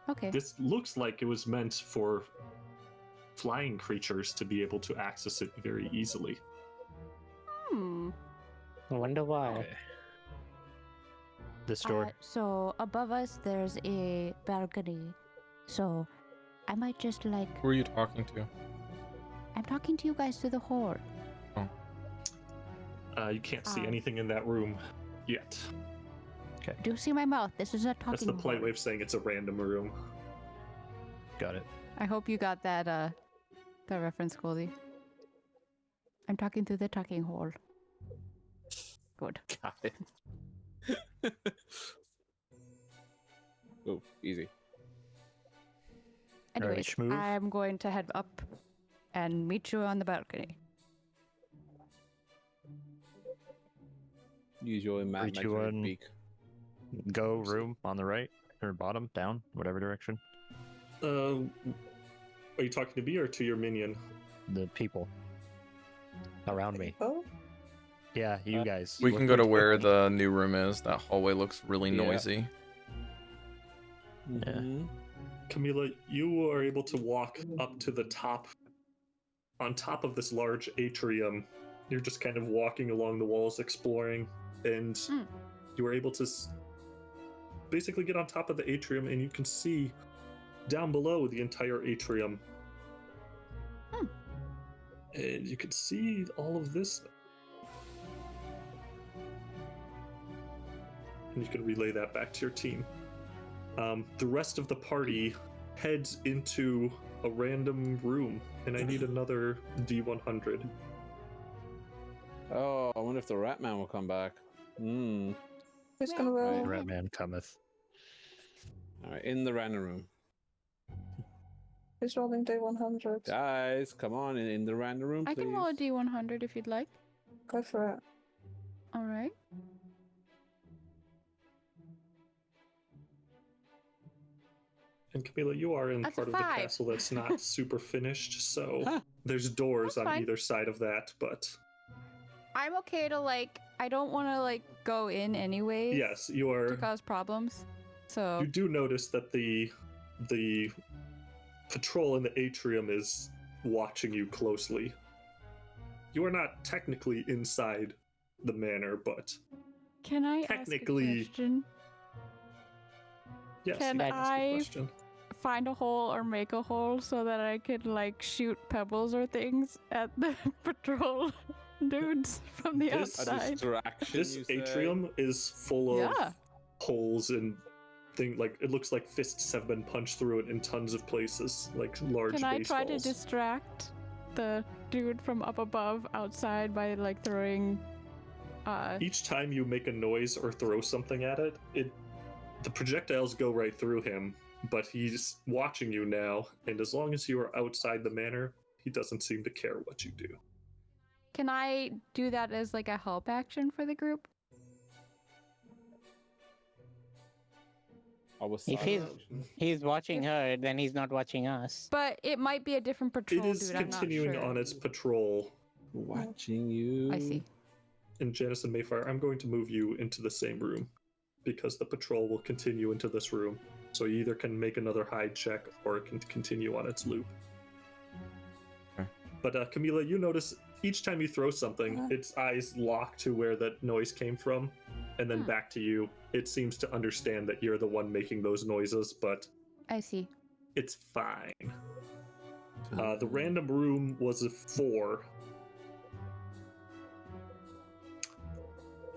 Okay. This looks like it was meant for flying creatures to be able to access it very easily. I wonder why. Okay. This door. So above us, there's a balcony. So I might just Who are you talking to? I'm talking to you guys through the hole. You can't see anything in that room yet. Do you see my mouth? This is a talking That's the hole. polite way of saying it's a random room. Got it. I hope you got that reference, Goldy. I'm talking through the talking hole. Good. Got it. Oh, easy. Anyways, move. I'm going to head up and meet you on the balcony. Use your Reach you imaginary in. beak. Go room on the right or bottom, down, whatever direction. Are you talking to me or to your minion? The people around me. Oh, Yeah, you guys. We Look can go to towards where me. the new room is. That hallway looks really Yeah. noisy. Mhm. Chamilla, you are able to walk up to the top. On top of this large atrium, you're just kind of walking along the walls, exploring, and you are able to basically get on top of the atrium, and you can see down below the entire atrium. And you can see all of this. And you can relay that back to your team. The rest of the party heads into a random room, and I need another D100. Oh, I wonder if the rat man will come back. Hmm. who's gonna roll? Rat man cometh. All right, in the random room. Who's rolling D100? Guys, come on, in the random room, I please. can roll a D100 if you'd like. Go for it. All right. And Chamilla, you are in That's a part of the 5. castle that's not super finished, so Huh. there's doors That's on fine. either side of that, but I'm okay to I don't want to go in anyways. yes, you To are. cause problems. So You do notice that the patrol in the atrium is watching you closely. You are not technically inside the manor, but can I technically- ask a question? yes, Can you can ask a I question. Find a hole or make a hole so that I could shoot pebbles or things at the patrol dudes from the This- A outside? distraction. This you say? atrium is full of Yeah. holes and it looks like fists have been punched through it in tons of places, like large Can I try to baseballs. distract the dude from up above outside by throwing Each time you make a noise or throw something at it, the projectiles go right through him, but he's watching you now, and as long as you are outside the manor, he doesn't seem to care what you do. Can I do that as a help action for the group? I was If silent. he's watching her, then he's not watching us. But it might be a different It patrol is dude, I'm not continuing sure. on its patrol. Watching you. I see. And Janus and Maefyre, I'm going to move you into the same room, because the patrol will continue into this room. So you either can make another hide check, or it can continue on its loop. Okay. But Chamilla, you notice each time you throw something, its eyes lock to where that noise came from, and then back to you. It seems to understand that you're the one making those noises, but I see. it's fine. The random room was a 4.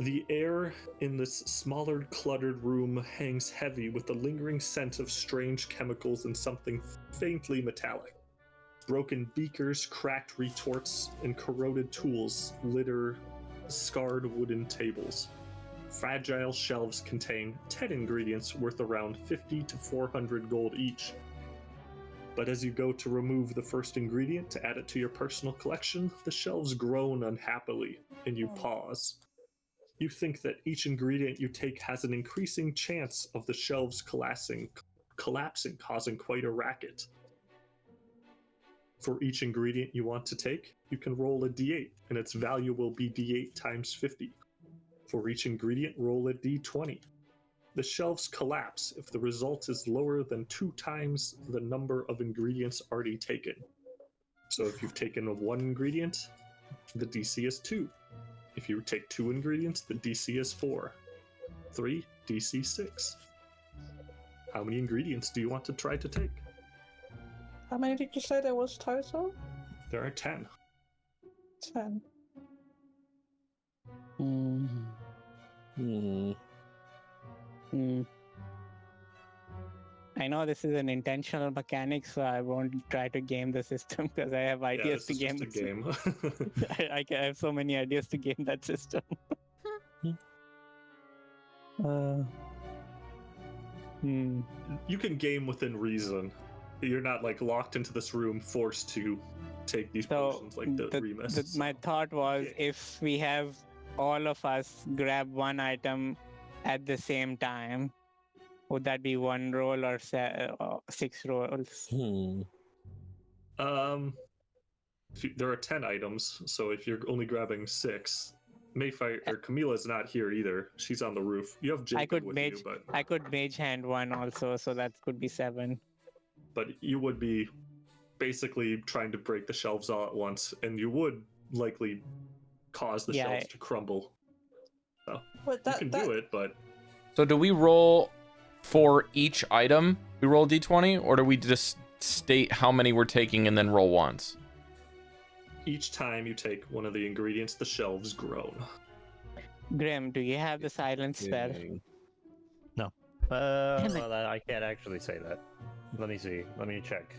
The air in this smaller, cluttered room hangs heavy with the lingering scent of strange chemicals and something faintly metallic. Broken beakers, cracked retorts, and corroded tools litter scarred wooden tables. Fragile shelves contain 10 ingredients worth around 50 to 400 gold each. But as you go to remove the first ingredient to add it to your personal collection, the shelves groan unhappily, and you pause. You think that each ingredient you take has an increasing chance of the shelves collapsing, causing quite a racket. For each ingredient you want to take, you can roll a d8, and its value will be d8 times 50. For each ingredient, roll a d20. The shelves collapse if the result is lower than 2 times the number of ingredients already taken. So if you've taken 1 ingredient, the DC is 2. If you take 2 ingredients, the DC is 4. 3, DC 6. How many ingredients do you want to try to take? How many did you say there was total? There are 10. 10. Hmm. I know this is an intentional mechanic, so I won't try to game the system because I have ideas to game. This is just a game. I have so many ideas to game that system. You can game within reason. You're not locked into this room, forced to take these So potions like the Remus. my thought was, Okay. if we have all of us grab one item at the same time, would that be one roll or 6 rolls? There are 10 items, so if you're only grabbing 6, Maefyre or Camilla's not here either. She's on the roof. You have Jacob with you, but I could mage hand one also, so that could be 7. you would be basically trying to break the shelves all at once, and you would likely cause the shelves to crumble. So But you can do it, but So do we roll for each item? We roll d20, or do we just state how many we're taking and then roll once? each time you take one of the ingredients, the shelves groan. Grim, do you have the silence spell? No. Damn it. Well, I can't actually say that. Let me see. Let me check.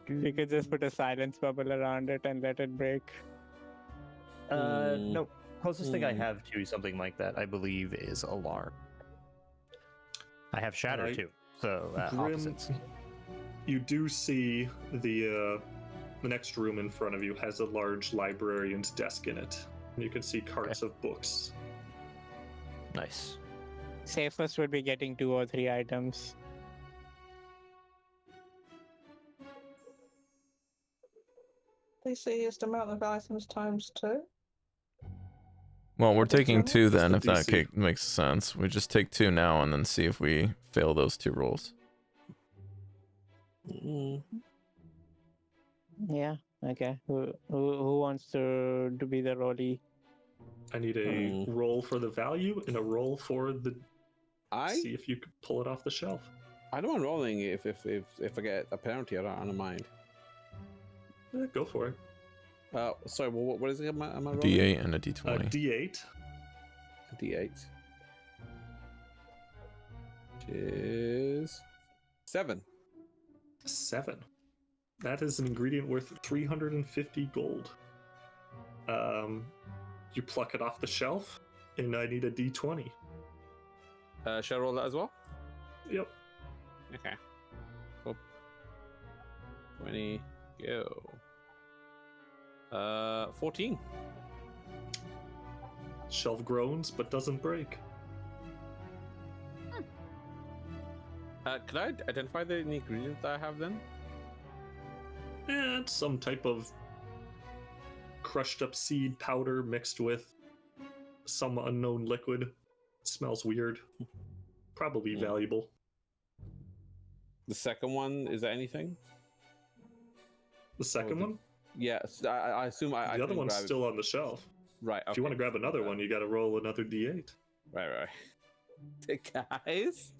You could just put a silence bubble around it and let it break. No. Closest thing I have to something like that, I believe, is alarm. I have shatter Alright. too, so Grim, opposites. you do see the next room in front of you has a large librarian's desk in it. You can see carts of books. Nice. Safest would be getting 2 or 3 items. DC is the amount of items times 2. Well, we're I think taking so. 2 Just then, the if that DC. makes sense. We just take 2 now and then see if we fail those 2 rolls. Yeah, okay. Who wants to be the rollie? I need a roll for the value and a roll for the. See if you can pull it off the shelf. I don't mind rolling if I get a penalty. I don't mind. Yeah, go for it. Sorry, what is it? Am I rolling? D8 and a D20. D8. D8. Which is 7. 7. That is an ingredient worth 350 gold. You pluck it off the shelf, and I need a D20. Shall I roll that as well? Yep. Okay. Cool. 20. Go. 14. Shelf groans but doesn't break. Could I identify the ingredient that I have then? It's some type of crushed up seed powder mixed with some unknown liquid. It smells weird. Probably valuable. The second one, is there anything? The second one? Yes, I assume I The other can one's grab it. still on the shelf. Right. If you want to grab another one, you got to roll another D8. Right. Guys,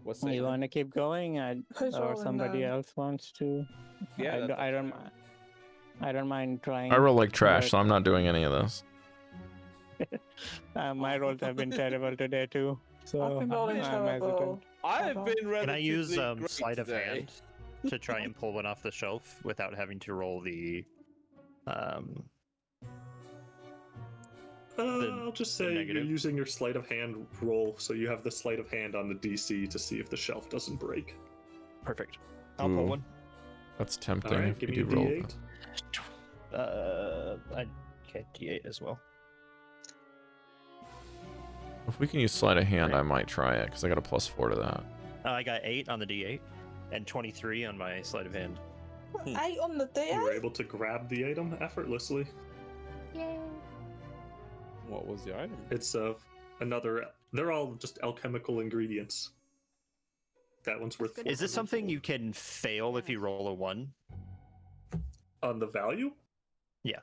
what's You it? want to keep going, Who's or rolling somebody now? else wants to? Yeah, I don't mind trying. I roll like trash, but, so I'm not doing any of this. my rolls have been terrible today too. So I've been rolling I'm terrible. hesitant. I've been relatively Can I use great sleight of today. hand to try and pull one off the shelf without having to roll the I'll just say you're negative. using your sleight of hand roll, so you have the sleight of hand on the DC to see if the shelf doesn't break. Perfect. I'll pull Ooh. one. That's tempting All right, if give you me a do roll D8. that. I get D8 as well. If we can use sleight of hand, I might try it, because I got a +4 to that. I got 8 on the D8 and 23 on my sleight of hand. 8 on the You were D8? able to grab the item effortlessly. Yay. What was the item? It's another. They're all just alchemical ingredients. That one's worth. Is this something you can fail if you roll a 1? On the value? Yeah.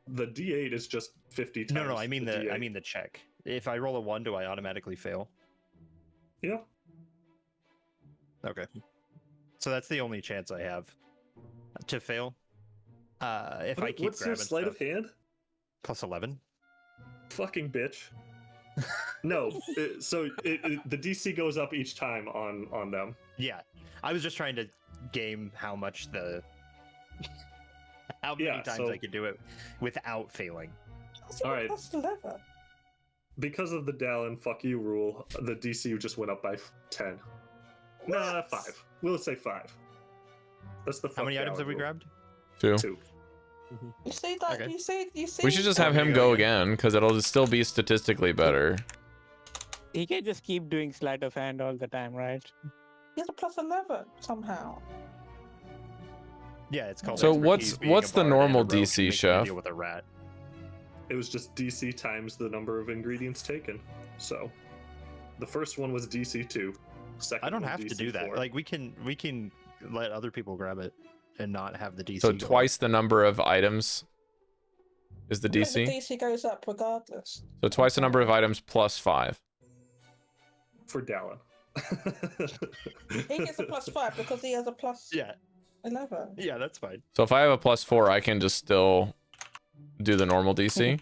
The D8 is just 50 times. No, I mean the D8. the check. If I roll a 1, do I automatically fail? Yeah. Okay. So that's the only chance I have to fail. If I keep What's your grabbing sleight stuff. of hand? Plus 11. Fucking bitch. No. The DC goes up each time on them. Yeah, I was just trying to game how much how many Yeah, times so- I could do it without failing. All right. That's 11. Because of the Dallan fuck you rule, the DC just went up by 10. Nah, 5. We'll say 5. That's the How many fuck items have we rule. grabbed? 2. 2. You see that? Okay. You see. We should just have Oh, him yeah, go yeah. again, because it'll still be statistically better. He can just keep doing sleight of hand all the time, right? He has a plus 11 somehow. Yeah, it's called. So expertise being what's a the bard and a normal rogue to DC, make you Chef? Deal with a rat. It was just DC times the number of ingredients taken. So, the first one was DC 2. Second I don't one have to DC do that. 4. Like we can let other people grab it and not have the DC. So go up. twice the number of items is the I think DC. The DC goes up regardless. So twice the number of items plus 5. for Dallan. He gets a plus 5 because he has a plus Yeah, 11. yeah, that's fine. So if I have a plus 4, I can just still do the normal DC.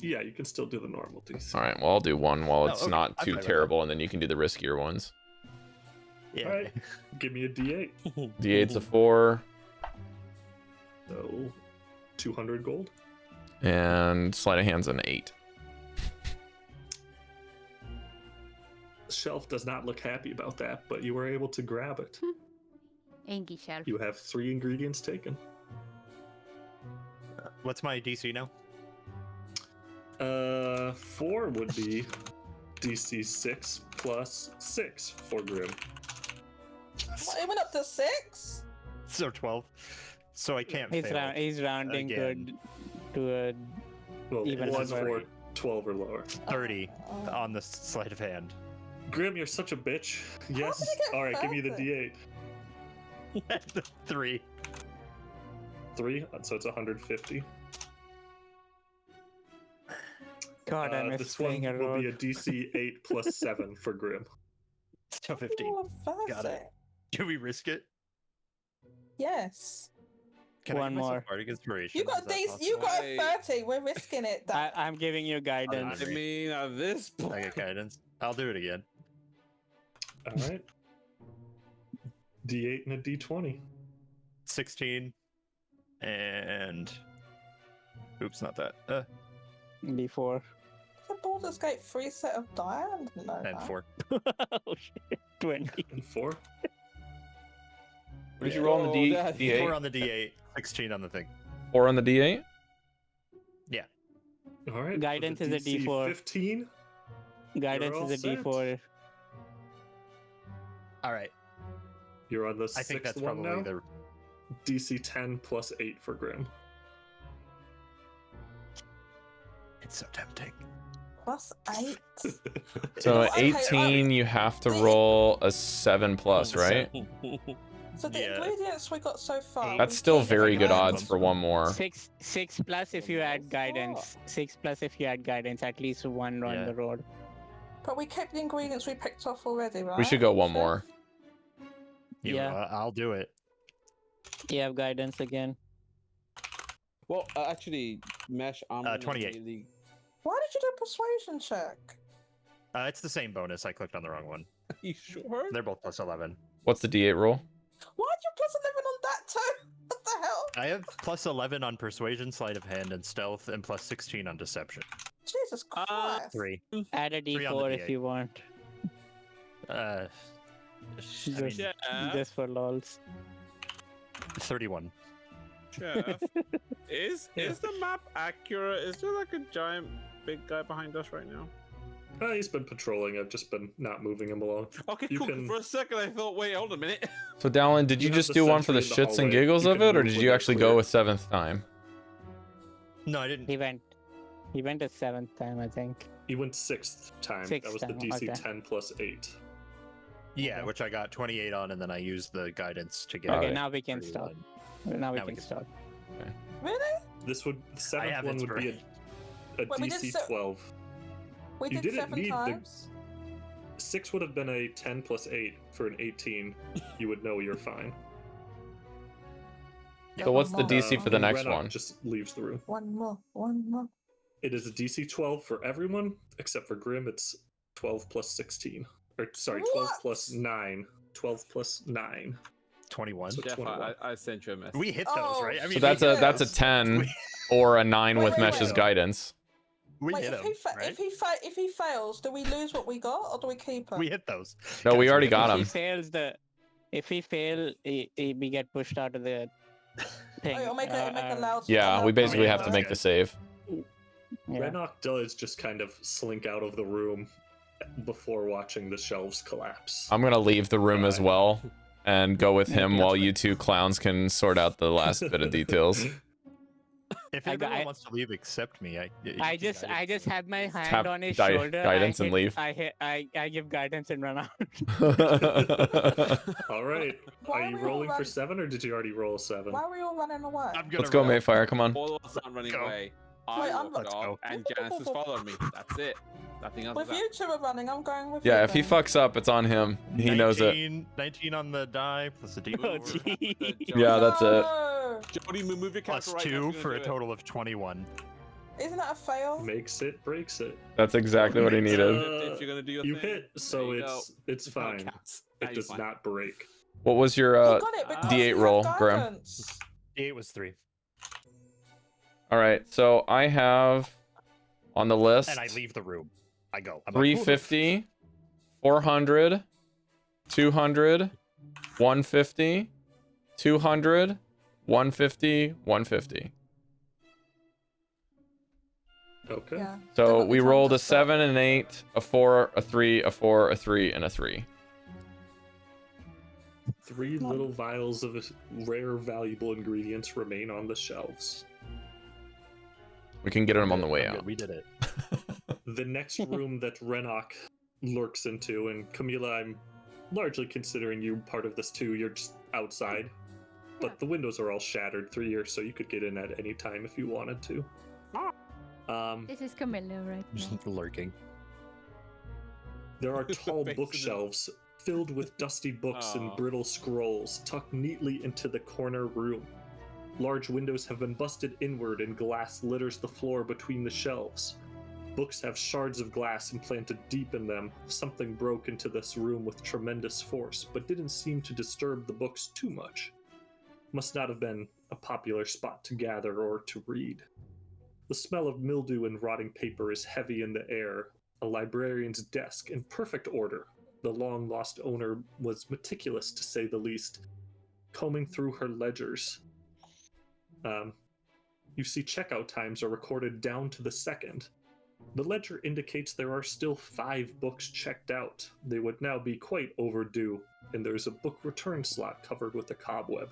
Yeah, you can still do the normal DC. All right, well, I'll do 1 while it's okay. not I'm too fine with terrible, and then you can do the riskier ones. Yeah. All right, give me a D8. D8's a 4, So, 200 gold. and sleight of hand's an 8. Shelf does not look happy about that, but you were able to grab it. Angie Shelf. You have 3 ingredients taken. What's my DC now? 4 would be DC 6 plus 6 for Grim. What, it went up to 6? So 12. So I can't fail. He's rounding Again. to a Well, Even one number. for 12 or lower. 30 Oh. on the sleight of hand. Grim, you're such a bitch. Yes. did you get All right, give me the 30? D8. 3. 3, so it's 150. God, I miss This one playing a will be a rogue. DC 8 plus 7 for Grim. So 15. Oh, Got it. Do we risk it? Yes. Can One I use my more. Bardic Inspiration? You got Is that these. possible? You got a 30. We're risking it. I'm giving you guidance. I mean, at this I point, get guidance. I'll do it again. All right. D8 and a D20. 16. And... Oops, not that. D4. The Baldur's Gate 3 set of die. I didn't know And that. 4. Oh shit. 20. And 4. What did you roll on the Oh, D8? 4 on the D8, 16 on the thing. 4 on the D8? Yeah. All right. for Guidance the is a DC D4. 15. Guidance all is a set. D4. All right. You're on the I think 6th that's one probably now. the... DC 10 plus 8 for Grim. It's so tempting. Plus 8. So Okay, 18, you have to the- roll a 7 plus, right? So the Yeah. ingredients we got so far. That's we still keep very good them. odds for one more. 6 plus if you add guidance. 6 plus if you add guidance. At least one on Yeah. the road. But we kept the ingredients we picked off already, right? We should go one Chef? more. Yeah. I'll do it. You have guidance again. well, actually, Mesh, I'm 28. really- Why did you do a persuasion check? It's the same bonus. I clicked on the wrong one. Are you sure? They're both plus 11. What's the D8 roll? Why did you plus 11 on that too? What the hell? I have plus 11 on Persuasion, Sleight of Hand, and Stealth, and plus 16 on Deception. Jesus Christ. 3. Add a Three on the D4 if D8. you want. I mean, Just, Yeah. just for lols. 31. Chef, is the map accurate? Is there like a giant big guy behind us right now? He's been patrolling. I've just been not moving him along. Okay, You cool. can- For a second, I thought, wait, hold a minute. So Dallin, did you You have just the do one for the sentry in the shits and hallway. giggles You of can it, or move did when you they're actually clear. go with 7th time? No, I didn't. He went a 7th time, I think. He went 6th time. Sixth That was the time, DC okay. 10 plus 8. Yeah, Okay. which I got 28 on, and then I used the guidance to get. Got Okay, it. now we can stop. 31. Now we Now we can can stop. Really? This would the 7th have one would be a Wait, we did DC se- 12. We You did didn't 7 need the- times. 6 would have been a 10 plus 8 for an 18. You would know you're fine. So what's the DC for the and next Renok one? just leaves the room. One more. It is a DC 12 for everyone except for Grim. It's 12 plus 16. Or sorry, 12 What? plus 9. 12 plus 9. 21. So Jeff, 21. I sent you a message. We hit those, Oh, right? I mean, So that's we a hit that's a those. 10 or a 9 Wait, with wait, Mesh's wait. guidance. We Wait, hit if them, he right? if he fails, do we lose what we got or do we keep him? We hit those. No, we Guys, already hit got those. If he him. fails the If we fail, we get pushed out of the thing. Oh, it'll make a loud. Yeah, we basically yeah, have to that's make the good. save. Yeah. Renok does just kind of slink out of the room before watching the shelves collapse. I'm gonna leave the room as Right. well and go with him Yeah. while you two clowns can sort out the last bit of details. If I- everyone I- wants to leave except me, I just have my hand Tap on his di- shoulder. guidance I and hit- leave. I give guidance and run out. All right. Why Are are you we all rolling for running? 7 or did you already roll 7? Why are we all running away? I'm gonna Let's go, roll. Maefyre. Come on. All of us are running Go. away. Wait, I I'm- walked Let's off, go. and Janus has followed me. That's it. Nothing else. With is you two are running, I'm going with Yeah, you. if he then. fucks up, it's on him. He knows it. 19 on the die plus a Oh, d4 gee. Yeah, that's it. No! Jodie, move your plus character right 2 now, for a you're gonna do total of 21. Isn't that a fail? Makes it, breaks it. That's exactly what he needed. If you're gonna do your You thing, hit, so there you go. it's No fine. counts. It Now does you're fine. not break. What was your You got it because D8 you have roll, Graham? guidance. 8 was 3. All right, so I have on the list And I leave the room. I go. I'm like, 350, 400, 200, 150, 200, 150, 150. Okay. Yeah. So Then we it's time rolled to a stop. 7, an 8, a 4, a 3, a 4, a 3, and a 3. 3 little vials of rare, valuable ingredients remain on the shelves. We can get them on the way I'm good. out. We did it. The next room that Renok lurks into, and Chamilla, I'm largely considering you part of this too. You're just outside, but the windows are all shattered through here, so you could get in at any time if you wanted to. This is Camilla right now. Just lurking. There are tall Face bookshelves filled with dusty books and Aw. brittle scrolls tucked neatly into the corner room. Large windows have been busted inward and glass litters the floor between the shelves. Books have shards of glass implanted deep in them. Something broke into this room with tremendous force, but didn't seem to disturb the books too much. Must not have been a popular spot to gather or to read. The smell of mildew and rotting paper is heavy in the air. A librarian's desk in perfect order. The long-lost owner was meticulous, to say the least, combing through her ledgers. You see checkout times are recorded down to the second. The ledger indicates there are still 5 books checked out. They would now be quite overdue, and there's a book return slot covered with a cobweb.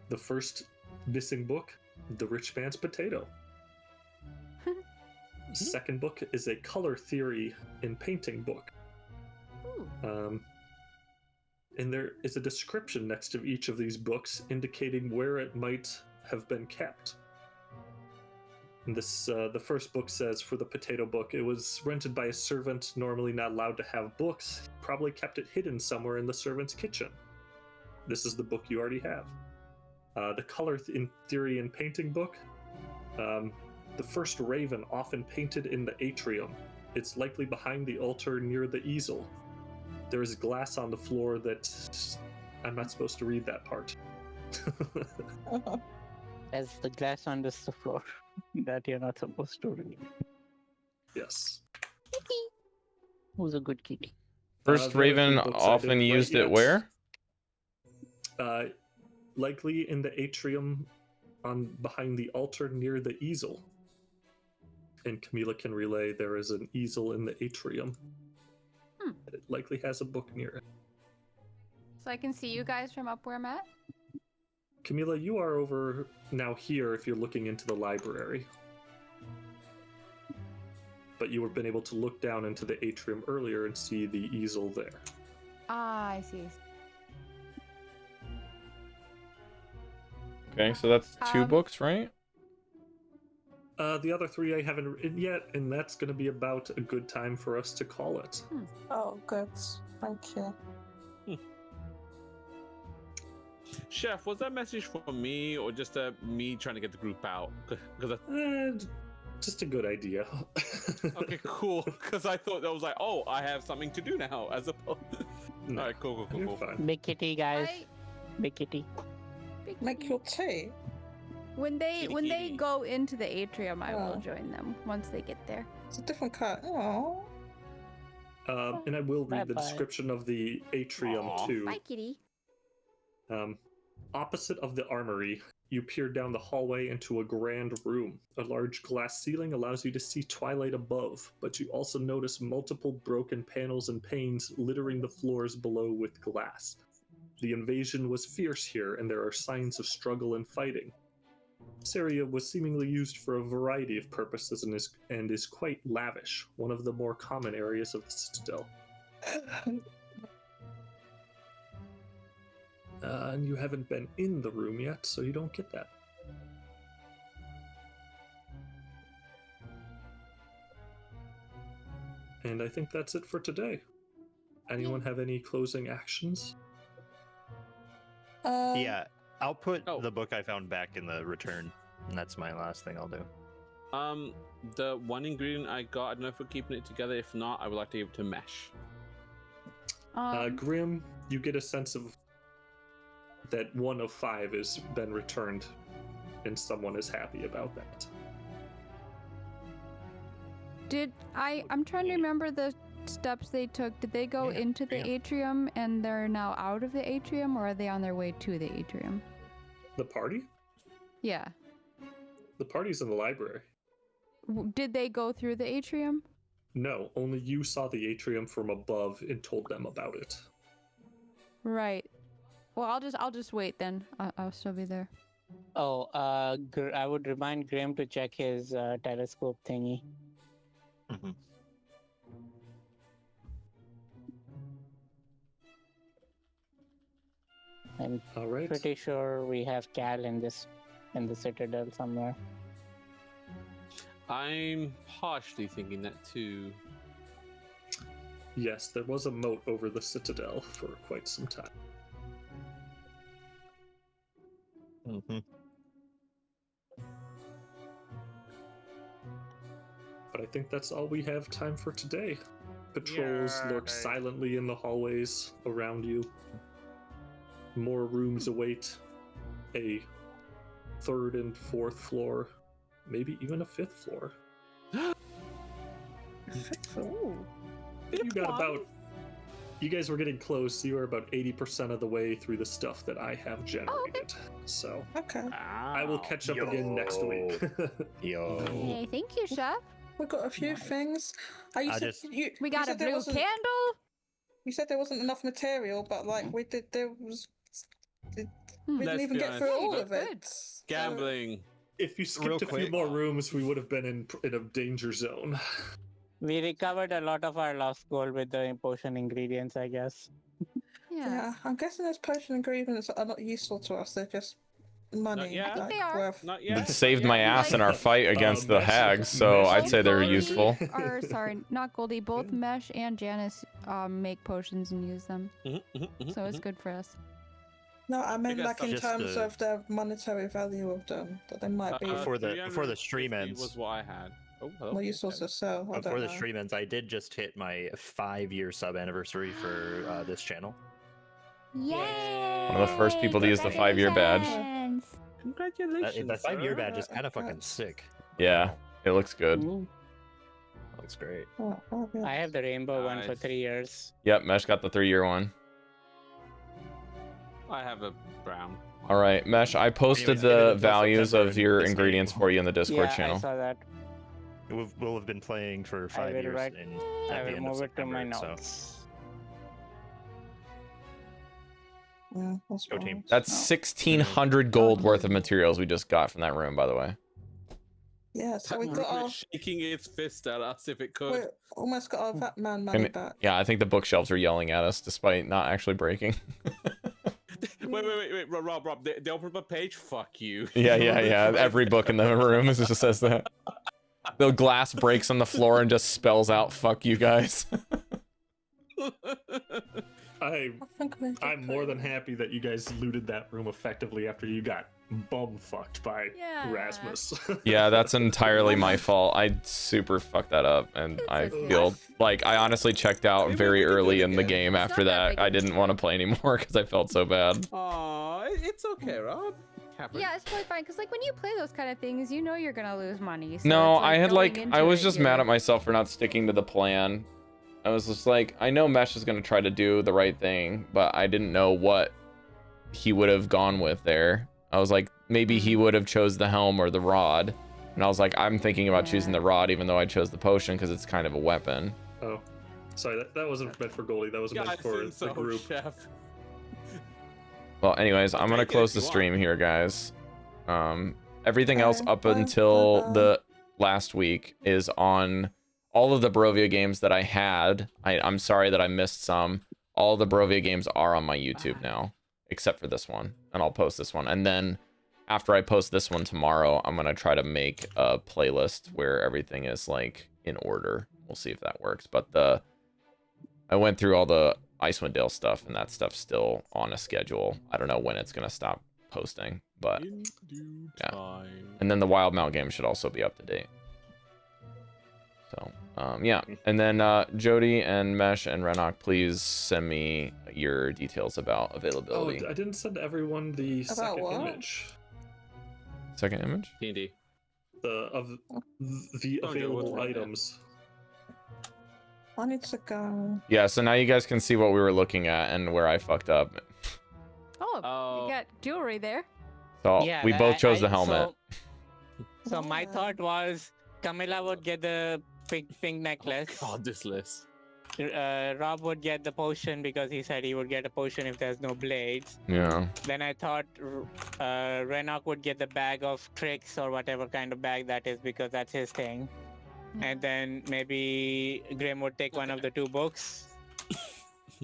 The first missing book, The Rich Man's Potato. Second book is a color theory and painting book. Ooh. And there is a description next to each of these books indicating where it might have been kept. And this, the first book says, for the potato book, it was rented by a servant, normally not allowed to have books. Probably kept it hidden somewhere in the servant's kitchen. This is the book you already have. The color in theory and painting book. The first raven often painted in the atrium. It's likely behind the altar near the easel. There is glass on the floor that I'm not supposed to read that part. As the glass on the floor that you're not supposed to read. Yes. Who's a good kitty? First the other Raven three books I often didn't write used it yet. where? Likely in the atrium on behind the altar near the easel. And Chamilla can relay there is an easel in the atrium. It likely has a book near it. So I can see you guys from up where I'm at? Chamilla, you are over now here if you're looking into the library. But you have been able to look down into the atrium earlier and see the easel there. Ah, I see. Okay, so that's 2 Um, books, right? The other 3 I haven't written yet, and that's going to be about a good time for us to call it. Oh, good. Thank you. Chef, was that message for me or just me trying to get the group out? Because Just a good idea. okay, cool. Because I thought that was like, oh, I have something to do now, as opposed. No, All right, cool. you're fine. Big kitty, guys. I- Big kitty. Big Make kitty. your tea. When they Kitty. go into the atrium, I will Oh. join them once they get there. It's a different cut. Oh. And I will read the Bye-bye. description of the atrium Aw. too. Bye, kitty. Opposite of the armory, you peer down the hallway into a grand room. A large glass ceiling allows you to see twilight above, but you also notice multiple broken panels and panes littering the floors below with glass. The invasion was fierce here, and there are signs of struggle and fighting. This area was seemingly used for a variety of purposes and is quite lavish, one of the more common areas of the Citadel. And you haven't been in the room yet, so you don't get that. And I think that's it for today. Anyone have any closing actions? Yeah, I'll put Oh. the book I found back in the return, and that's my last thing I'll do. The one ingredient I got, I don't know if we're keeping it together. If not, I would like to give it to Mesh. Grim, you get a sense of that 1 of 5 has been returned, and someone is happy about that. I'm trying to remember the steps they took. Did they go Yeah, into the yeah. atrium and they're now out of the atrium, or are they on their way to the atrium? The party? Yeah. The party's in the library. Did they go through the atrium? No, only you saw the atrium from above and told them about it. Right. Well, I'll just wait then. I'll still be there. Oh, I would remind Graham to check his telescope thingy. Mhm. I'm All right. pretty sure we have Cal in the Citadel somewhere. I'm partially thinking that too. Yes, there was a moat over the Citadel for quite some time. Mhm. But I think that's all we have time for today. Patrols lurk Yay. silently in the hallways around you. More rooms await. A 3rd and 4th floor, maybe even a 5th floor. You guys were getting close. You were about 80% of the way through the stuff that I have generated. So Okay. I will catch up again next week. Yo. Hey, thank you, chef. We got a few things. You I said, just- you, We you got a said there blue wasn't- candle. You said there wasn't enough material, but like we did, there was. We didn't Let's even be get honest, through you all did of it. good. So- Gambling. If you Real skipped a few quick. more rooms, we would have been in a danger zone. We recovered a lot of our lost gold with the potion ingredients, I guess. Yeah, I'm guessing those potion ingredients are not useful to us. They're just money. yet. I think like, they are. worth. Not It yet. saved my ass in our fight against the Mesh- hags, so Mesh- I'd say they're Goldie- useful. Or sorry, not Goldie. Both Mesh and Janus make potions and use them, so it's good for us. No, I meant guess like in that's terms just of the monetary value of them. That they might be Before the 350 stream ends. was what I had. Oh, hello. more useful to sell. I Before don't the know. stream ends, I did just hit my 5-year sub anniversary for this channel. Yay! One of the first people to use the 5-year badge. Congratulations. That 5-year sir. badge is kind of fucking sick. Yeah, it looks good. Looks great. Oh, yeah. I have the rainbow one for Nice. 3 years. Yep, Mesh got the 3-year one. I have a brown. All right, Mesh, I posted Anyways, give it the until values September of your this ingredients game. for you in the Discord yeah, I channel. saw that. We'll have been playing for 5 will years write- at I the will end of move it to my September. So notes. Yeah, that's Go right. team. That's 1,600 gold worth of materials we just got from that room, by the way. Yeah, so we That got room our. is shaking its fist at us if it could. We almost got our Vatman money mean, back. Yeah, I think the bookshelves are yelling at us despite not actually breaking. Wait, Rob, they open up a page? Fuck you. Yeah. Every book in the room just says that. The glass breaks on the floor and just spells out, fuck you guys. I think we did I'm more pretty than happy that you guys looted that room effectively after you got bum fucked by Yeah. Rasmus. Yeah, that's entirely my fault. I super fucked that up, and I okay. feel like I honestly checked out Maybe very we can do early it in the again. game It's after not that that. big I of a didn't want to play anymore because I felt so bad. Aw, it's okay, Rob. Happens. Yeah, it's totally fine. Cause like when you play those kind of things, you know you're gonna lose money. So No, it's, I had going like, into I was it, just you're- mad at myself for not sticking to the plan I was just like, I know Mesh is gonna try to do the right thing, but I didn't know what he would have gone with there. I was like, maybe he would have chose the helm or the rod, and I was like, I'm thinking about choosing the rod, even though I chose the potion because it's kind of a weapon. Oh, sorry, that wasn't meant for Goldy. That was Yeah, meant I for think so, the group. Chef. Well, anyways, I'm gonna take it close if the you stream here, guys. Everything else Okay, up bye, until bye-bye. the last week is on all of the Barovia games that I had. I'm sorry that I missed some. All the Barovia games are on my YouTube now, except for this one, and I'll post this one. And then after I post this one tomorrow, I'm gonna try to make a playlist where everything is like in order. We'll see if that works. But I went through all the Icewind Dale stuff, and that stuff's still on a schedule. I don't know when it's gonna stop posting, but In due yeah. time. And then the Wild Mount game should also be up to date. So yeah, and then Jodie and Mesh and Renok, please send me your details about Oh, availability. I didn't send everyone the About second what? image. Second image? D&D. The Okay, available what's- items. I need to go. Yeah, so now you guys can see what we were looking at and where I fucked up. Oh, Oh. you got jewelry there. So Yeah, we both chose the I- helmet. So my Yeah. thought was Chamilla would get the pink necklace. God, this list. Rob would get the potion because he said he would get a potion if there's no blades. Yeah. Then I thought Renok would get the bag of tricks or whatever kind of bag that is because that's his thing. And then maybe Grim would take one of the two books.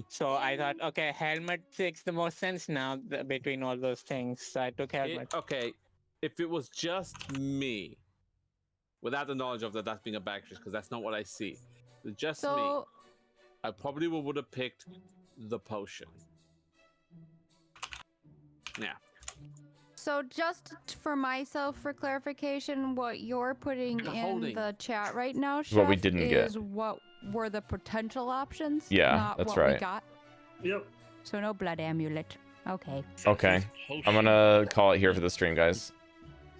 So I thought, okay, helmet makes the most sense now between all those things. So I took helmet. Okay, if it was just me, without the knowledge of that being a bag trick, because that's not what I see. Just me, So I probably would have picked the potion. Yeah. So just for myself, for clarification, what you're putting The in holding. the chat right now, Chef, What we didn't get. is what were the potential options. Yeah, not that's what we right. got. Yep. So no blood amulet. Okay. Okay. I'm gonna call it here for the stream, guys.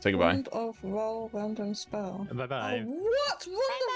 Say goodbye. Wand of roll random spell. Bye bye. Oh, what? What the